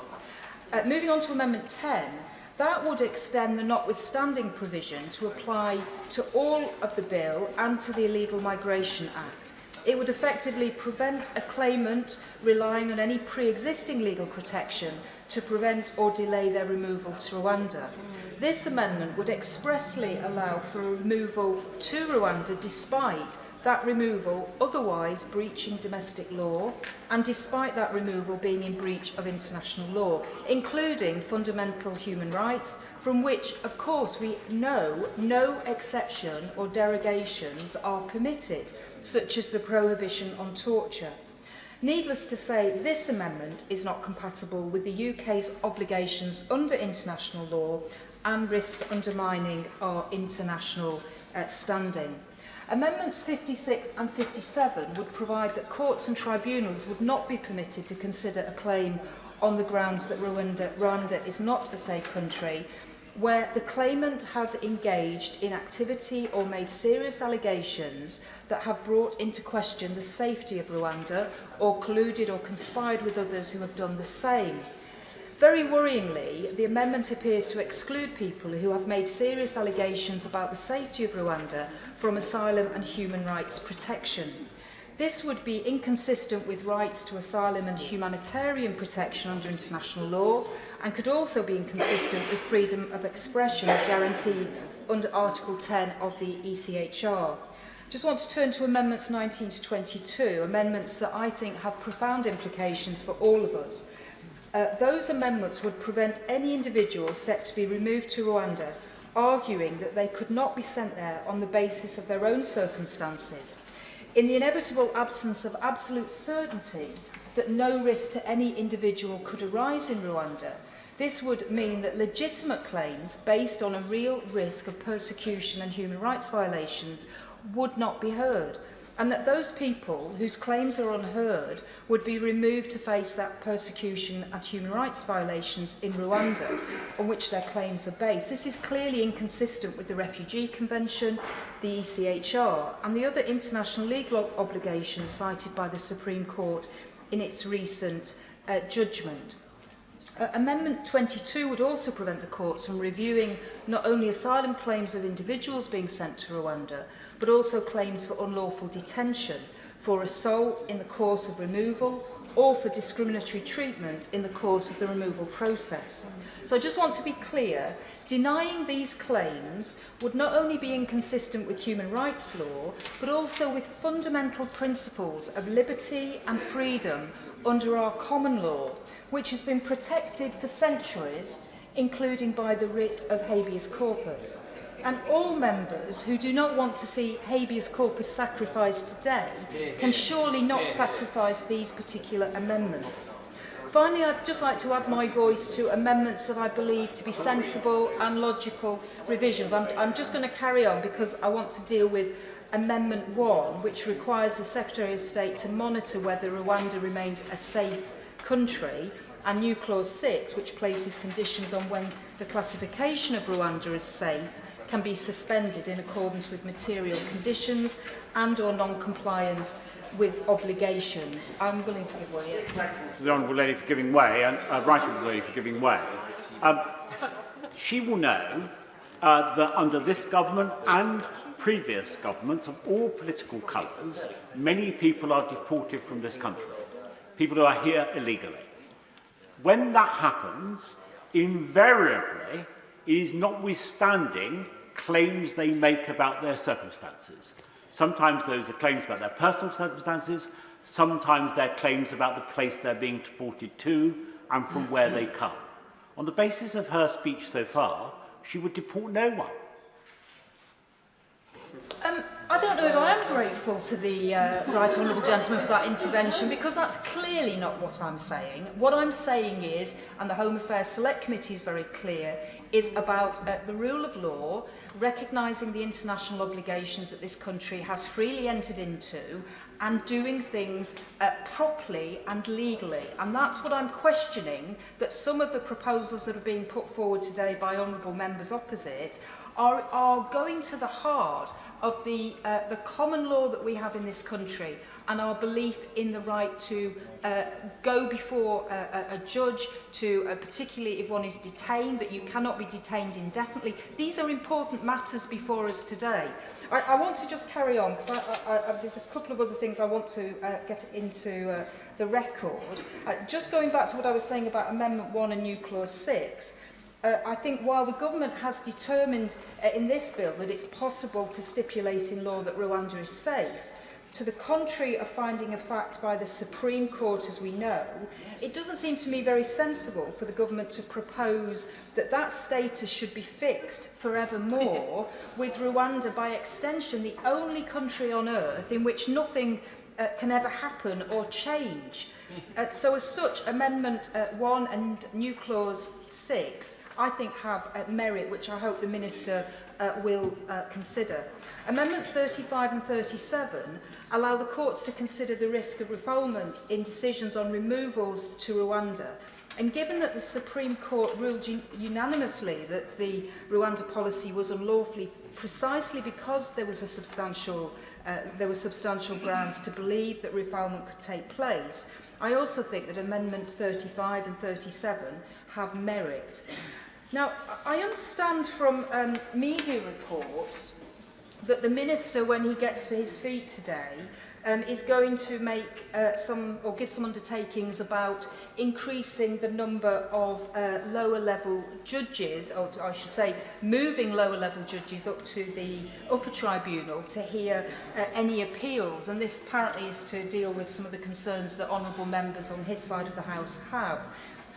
Moving on to Amendment 10, that would extend the notwithstanding provision to apply to all of the bill and to the Illegal Migration Act. It would effectively prevent a claimant relying on any pre-existing legal protection to prevent or delay their removal to Rwanda. This amendment would expressly allow for a removal to Rwanda despite that removal otherwise breaching domestic law and despite that removal being in breach of international law, including fundamental human rights, from which, of course, we know no exception or derogations are permitted, such as the prohibition on torture. Needless to say, this amendment is not compatible with the UK's obligations under international law and risks undermining our international standing. Amendments 56 and 57 would provide that courts and tribunals would not be permitted to consider a claim on the grounds that Rwanda is not a safe country, where the claimant has engaged in activity or made serious allegations that have brought into question the safety of Rwanda or colluded or conspired with others who have done the same. Very worryingly, the amendment appears to exclude people who have made serious allegations about the safety of Rwanda from asylum and human rights protection. This would be inconsistent with rights to asylum and humanitarian protection under international law and could also be inconsistent with freedom of expression as guaranteed under Article 10 of the ECHR. Just want to turn to amendments 19 to 22, amendments that I think have profound implications for all of us. Those amendments would prevent any individual set to be removed to Rwanda arguing that they could not be sent there on the basis of their own circumstances. In the inevitable absence of absolute certainty that no risk to any individual could arise in Rwanda, this would mean that legitimate claims based on a real risk of persecution and human rights violations would not be heard, and that those people whose claims are unheard would be removed to face that persecution and human rights violations in Rwanda on which their claims are based. This is clearly inconsistent with the Refugee Convention, the ECHR, and the other international legal obligations cited by the Supreme Court in its recent judgment. Amendment 22 would also prevent the courts from reviewing not only asylum claims of individuals being sent to Rwanda, but also claims for unlawful detention, for assault in the course of removal, or for discriminatory treatment in the course of the removal process. So I just want to be clear, denying these claims would not only be inconsistent with human rights law, but also with fundamental principles of liberty and freedom under our common law, which has been protected for centuries, including by the writ of habeas corpus. And all members who do not want to see habeas corpus sacrificed today can surely not sacrifice these particular amendments. Finally, I'd just like to add my voice to amendments that I believe to be sensible and logical revisions. I'm just going to carry on because I want to deal with Amendment 1, which requires the Secretary of State to monitor whether Rwanda remains a safe country, and New Clause 6, which places conditions on when the classification of Rwanda as safe can be suspended in accordance with material conditions and or non-compliance with obligations. I'm willing to give way. The Honourable Lady for giving way, and Right Honourable Lady for giving way. She will know that under this government and previous governments of all political colours, many people are deported from this country. People who are here illegally. When that happens, invariably, it is notwithstanding claims they make about their circumstances. Sometimes those are claims about their personal circumstances, sometimes they're claims about the place they're being deported to and from where they come. On the basis of her speech so far, she would deport no one. I don't know if I am grateful to the Right Honourable Gentleman for that intervention, because that's clearly not what I'm saying. What I'm saying is, and the Home Affairs Select Committee is very clear, is about the rule of law, recognising the international obligations that this country has freely entered into, and doing things properly and legally. And that's what I'm questioning, that some of the proposals that are being put forward today by honourable members opposite are going to the heart of the common law that we have in this country, and our belief in the right to go before a judge, to particularly if one is detained, that you cannot be detained indefinitely. These are important matters before us today. I want to just carry on, because there's a couple of other things I want to get into the record. Just going back to what I was saying about Amendment 1 and New Clause 6, I think while the government has determined in this bill that it's possible to stipulate in law that Rwanda is safe, to the contrary of finding a fact by the Supreme Court, as we know, it doesn't seem to me very sensible for the government to propose that that status should be fixed forevermore, with Rwanda, by extension, the only country on earth in which nothing can ever happen or change. So as such, Amendment 1 and New Clause 6, I think, have merit, which I hope the Minister will consider. Amendments 35 and 37 allow the courts to consider the risk of refoulement in decisions on removals to Rwanda. And given that the Supreme Court ruled unanimously that the Rwanda policy was unlawfully precisely because there was substantial grounds to believe that refoulement could take place, I also think that Amendment 35 and 37 have merit. Now, I understand from media reports that the Minister, when he gets to his feet today, is going to make give some undertakings about increasing the number of lower-level judges, or I should say moving lower-level judges up to the upper tribunal to hear any appeals. And this apparently is to deal with some of the concerns that honourable members on his side of the House have.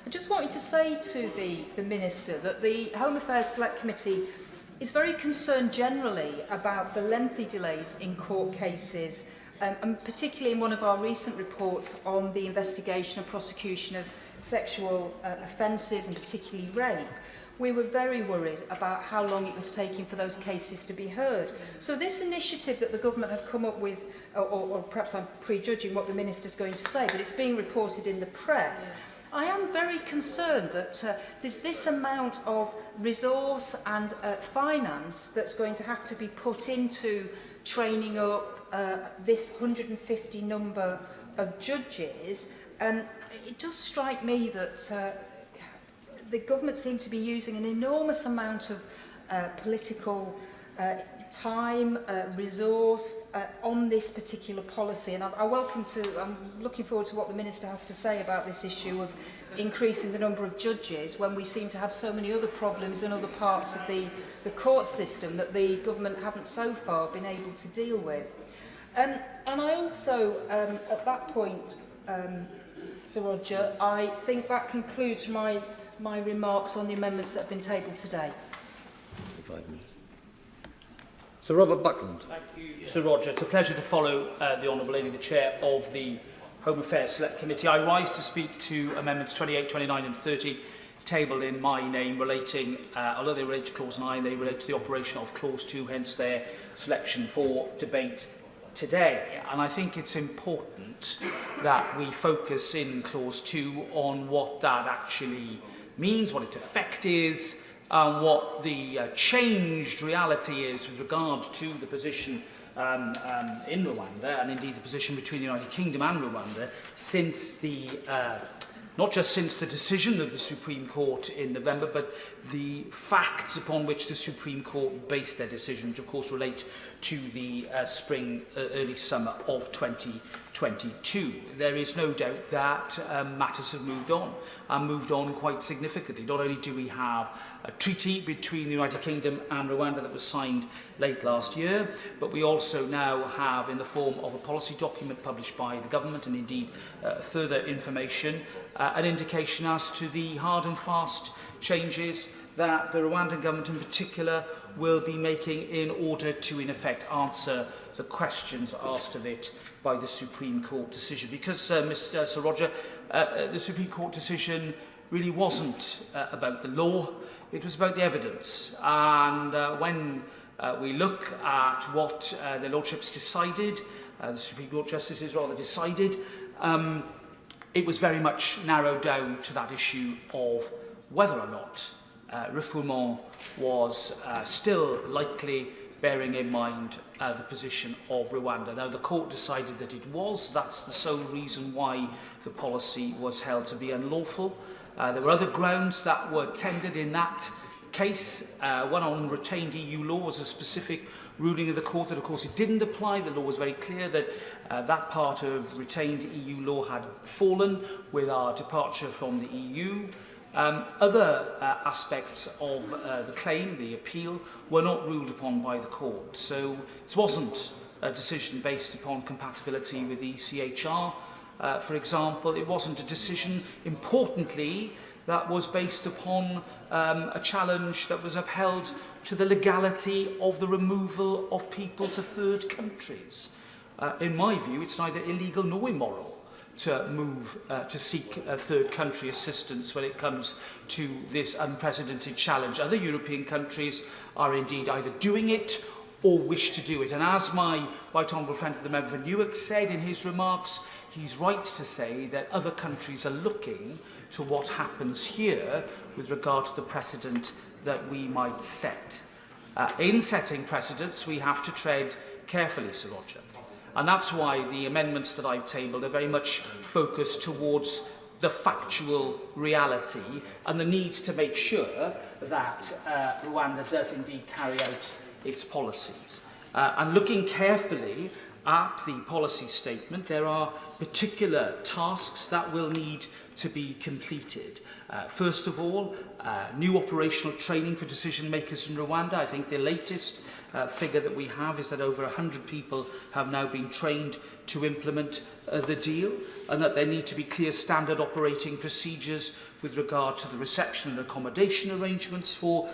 I just wanted to say to the Minister that the Home Affairs Select Committee is very concerned generally about the lengthy delays in court cases, and particularly in one of our recent reports on the investigation and prosecution of sexual offences and particularly rape, we were very worried about how long it was taking for those cases to be heard. So this initiative that the government have come up with, or perhaps I'm prejudging what the Minister's going to say, but it's being reported in the press, I am very concerned that there's this amount of resource and finance that's going to have to be put into training up this 150 number of judges. It does strike me that the government seem to be using an enormous amount of political time, resource on this particular policy, and I'm looking forward to what the Minister has to say about this issue of increasing the number of judges when we seem to have so many other problems in other parts of the court system that the government haven't so far been able to deal with. And I also, at that point, Sir Roger, I think that concludes my remarks on the amendments that have been tabled today. 5 minutes. Sir Robert Buckland. Thank you, Sir Roger. It's a pleasure to follow the Honourable Lady, the Chair of the Home Affairs Select Committee. I rise to speak to amendments 28, 29 and 30 tabled in my name relating, although they relate to Clause 9, they relate to the operation of Clause 2, hence their selection for debate today. And I think it's important that we focus in Clause 2 on what that actually means, what its effect is, what the changed reality is with regard to the position in Rwanda, and indeed the position between the United Kingdom and Rwanda since the not just since the decision of the Supreme Court in November, but the facts upon which the Supreme Court based their decision, which of course relate to the early summer of 2022. There is no doubt that matters have moved on, and moved on quite significantly. Not only do we have a treaty between the United Kingdom and Rwanda that was signed late last year, but we also now have, in the form of a policy document published by the government, and indeed further information, an indication as to the hard and fast changes that the Rwandan government in particular will be making in order to, in effect, answer the questions asked of it by the Supreme Court decision. Because, Mr. Sir Roger, the Supreme Court decision really wasn't about the law, it was about the evidence. And when we look at what the Lordships decided, the Supreme Court justices rather decided, it was very much narrowed down to that issue of whether or not refoulement was still likely, bearing in mind the position of Rwanda. Now, the court decided that it was. That's the sole reason why the policy was held to be unlawful. There were other grounds that were tendered in that case. One on retained EU law was a specific ruling of the court that, of course, it didn't apply. The law was very clear that that part of retained EU law had fallen with our departure from the EU. Other aspects of the claim, the appeal, were not ruled upon by the court. So it wasn't a decision based upon compatibility with the ECHR, for example. It wasn't a decision, importantly, that was based upon a challenge that was upheld to the legality of the removal of people to third countries. In my view, it's neither illegal nor immoral to move to seek third country assistance when it comes to this unprecedented challenge. Other European countries are indeed either doing it or wish to do it. And as my right honourable friend, the member for Newark, said in his remarks, he's right to say that other countries are looking to what happens here with regard to the precedent that we might set. In setting precedents, we have to tread carefully, Sir Roger. And that's why the amendments that I've tabled are very much focused towards the factual reality and the need to make sure that Rwanda does indeed carry out its policies. And looking carefully at the policy statement, there are particular tasks that will need to be completed. First of all, new operational training for decision makers in Rwanda. I think the latest figure that we have is that over 100 people have now been trained to implement the deal, and that there need to be clear standard operating procedures with regard to the reception and accommodation arrangements for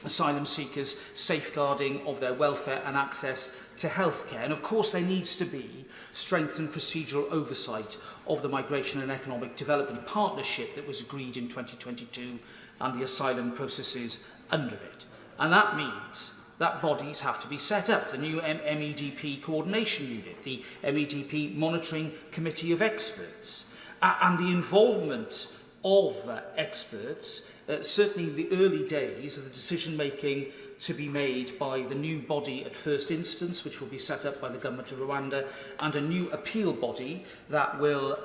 asylum seekers, safeguarding of their welfare and access to healthcare. And of course there needs to be strengthened procedural oversight of the Migration and Economic Development Partnership that was agreed in 2022 and the asylum processes under it. And that means that bodies have to be set up. The new MEDP Coordination Unit, the MEDP Monitoring Committee of Experts, and the involvement of experts, certainly in the early days of the decision-making to be made by the new body at first instance, which will be set up by the government of Rwanda, and a new appeal body that will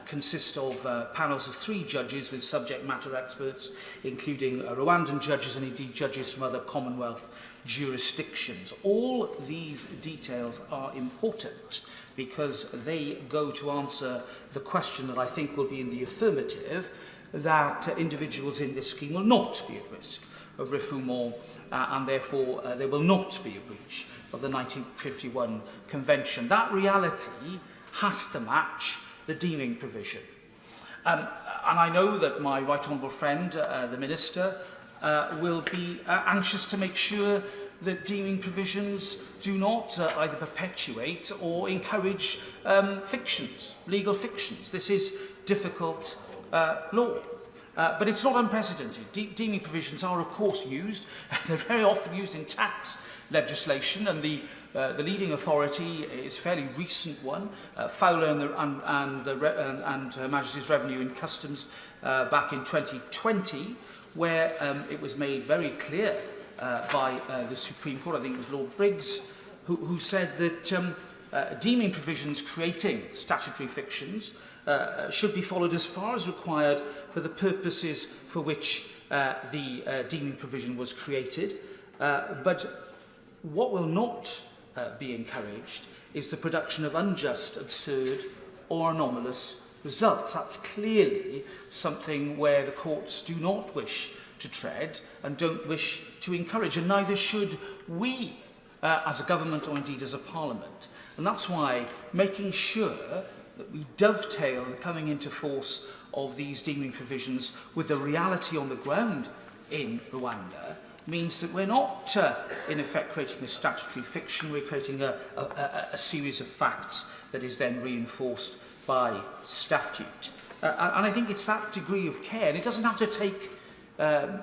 consist of panels of 3 judges with subject matter experts, including Rwandan judges and indeed judges from other Commonwealth jurisdictions. All these details are important because they go to answer the question that I think will be in the affirmative, that individuals in this scheme will not be at risk of refoulement and therefore there will not be a breach of the 1951 Convention. That reality has to match the deeming provision. And I know that my right honourable friend, the Minister, will be anxious to make sure that deeming provisions do not either perpetuate or encourage fictions, legal fictions. This is difficult law. But it's not unprecedented. Deeming provisions are, of course, used. They're very often used in tax legislation, and the leading authority is a fairly recent one, Fowler and Her Majesty's Revenue and Customs back in 2020, where it was made very clear by the Supreme Court, I think it was Lord Briggs, who said that deeming provisions creating statutory fictions should be followed as far as required for the purposes for which the deeming provision was created. But what will not be encouraged is the production of unjust, absurd or anomalous results. That's clearly something where the courts do not wish to tread and don't wish to encourage, and neither should we as a government or indeed as a parliament. And that's why making sure that we dovetail the coming into force of these deeming provisions with the reality on the ground in Rwanda means that we're not, in effect, creating a statutory fiction. We're creating a series of facts that is then reinforced by statute. And I think it's that degree of care. And it doesn't have to take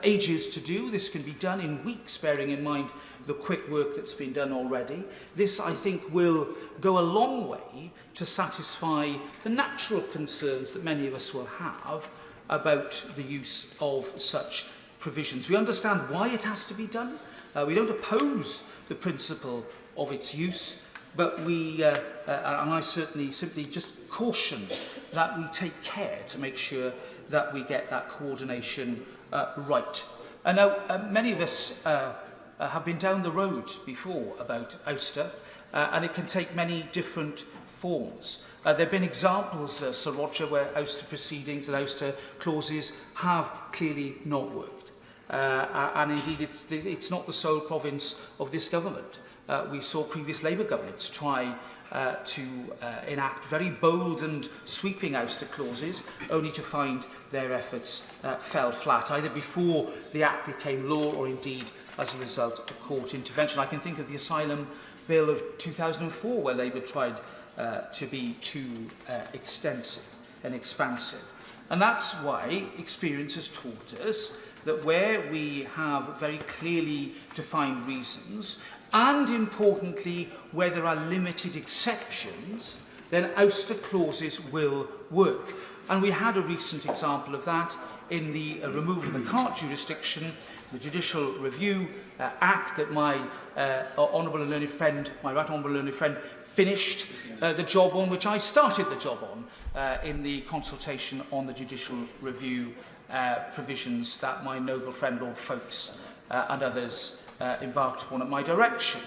ages to do. This can be done in weeks, bearing in mind the quick work that's been done already. This, I think, will go a long way to satisfy the natural concerns that many of us will have about the use of such provisions. We understand why it has to be done. We don't oppose the principle of its use, but we, and I certainly simply just caution that we take care to make sure that we get that coordination right. And now, many of us have been down the road before about ouster, and it can take many different forms. There have been examples, Sir Roger, where ouster proceedings and ouster clauses have clearly not worked. And indeed, it's not the sole province of this government. We saw previous Labour governments try to enact very bold and sweeping ouster clauses, only to find their efforts fell flat, either before the Act became law or indeed as a result of court intervention. I can think of the Asylum Bill of 2004, where Labour tried to be too extensive and expansive. And that's why experience has taught us that where we have very clearly defined reasons, and importantly, where there are limited exceptions, then ouster clauses will work. And we had a recent example of that in the removal of the carte jurisdiction, the Judicial Review Act that my honourable and learned friend, my right honourable and learned friend, finished the job on, which I started the job on in the consultation on the Judicial Review provisions that my noble friend Lord Folkes and others embarked upon at my direction.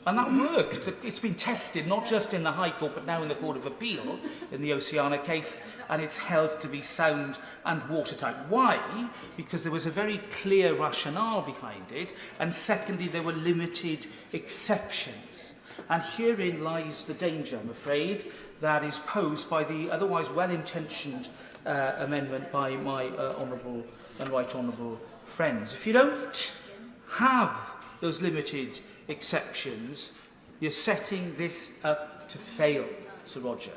And that worked. It's been tested not just in the High Court but now in the Court of Appeal in the Oceana case, and it's held to be sound and watertight. Why? Because there was a very clear rationale behind it, and secondly, there were limited exceptions. And herein lies the danger, I'm afraid, that is posed by the otherwise well-intentioned amendment by my honourable and right honourable friends. If you don't have those limited exceptions, you're setting this up to fail, Sir Roger.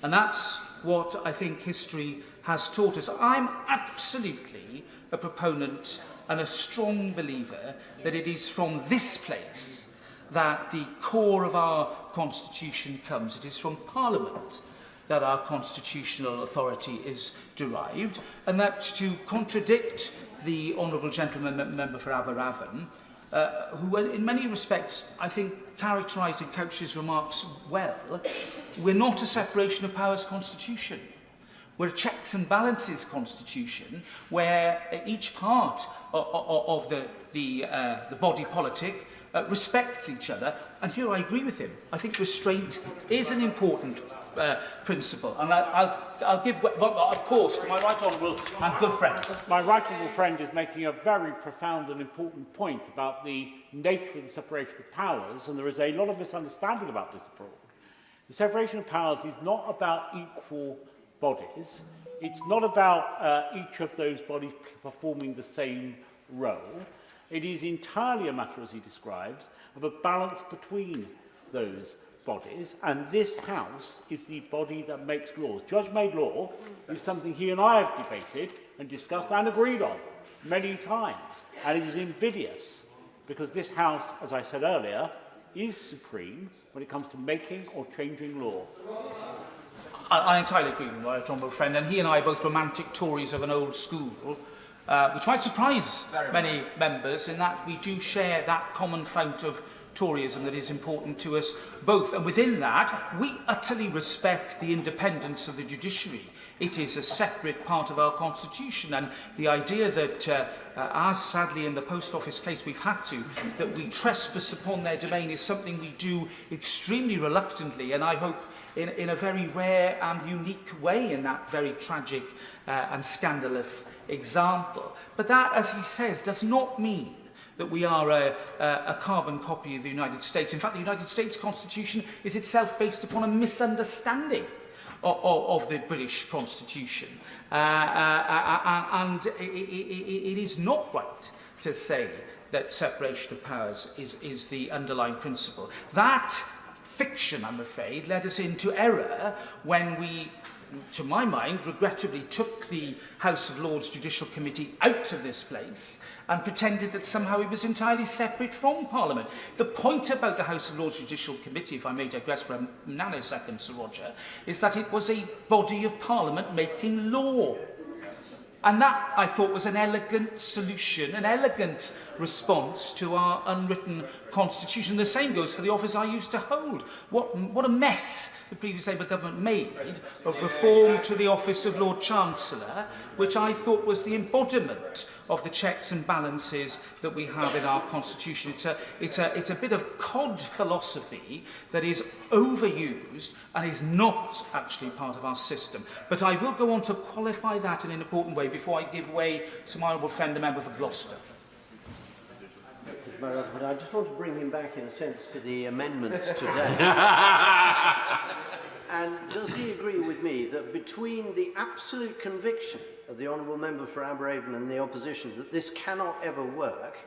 And that's what I think history has taught us. I'm absolutely a proponent and a strong believer that it is from this place that the core of our constitution comes. It is from Parliament that our constitutional authority is derived, and that to contradict the honourable gentleman member for Aberavon, who in many respects I think characterised and couched his remarks well, we're not a separation of powers constitution. We're a checks and balances constitution where each part of the body politic respects each other. And here I agree with him. I think restraint is an important principle. And I'll give, of course, to my right honourable and good friend. My right honourable friend is making a very profound and important point about the nature of the separation of powers, and there is a lot of misunderstanding about this abroad. The separation of powers is not about equal bodies. It's not about each of those bodies performing the same role. It is entirely a matter, as he describes, of a balance between those bodies, and this House is the body that makes laws. Judge-made law is something he and I have debated and discussed and agreed on many times, and it is invidious because this House, as I said earlier, is supreme when it comes to making or changing law. I entirely agree with my honourable friend, and he and I are both romantic Tories of an old school, which might surprise many members in that we do share that common fount of Toryism that is important to us both. And within that, we utterly respect the independence of the judiciary. It is a separate part of our constitution, and the idea that, as sadly in the Post Office case we've had to, that we trespass upon their domain is something we do extremely reluctantly, and I hope in a very rare and unique way in that very tragic and scandalous example. But that, as he says, does not mean that we are a carbon copy of the United States. In fact, the United States Constitution is itself based upon a misunderstanding of the British Constitution. And it is not right to say that separation of powers is the underlying principle. That fiction, I'm afraid, led us into error when we, to my mind, regrettably took the House of Lords Judicial Committee out of this place and pretended that somehow it was entirely separate from Parliament. The point about the House of Lords Judicial Committee, if I may digress for a nanosecond, Sir Roger, is that it was a body of Parliament making law. And that, I thought, was an elegant solution, an elegant response to our unwritten constitution. The same goes for the office I used to hold. What a mess the previous Labour government made of reform to the office of Lord Chancellor, which I thought was the embodiment of the checks and balances that we have in our constitution. It's a bit of cod philosophy that is overused and is not actually part of our system. But I will go on to qualify that in an important way before I give way to my honourable friend, the member for Gloucester. But I just want to bring him back, in a sense, to the amendments today. And does he agree with me that between the absolute conviction of the Honourable Member for Aberavon and the opposition that this cannot ever work,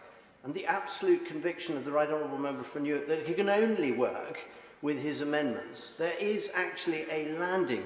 and the absolute conviction of the Right Honourable Member for Newark that it can only work with his amendments, there is actually a landing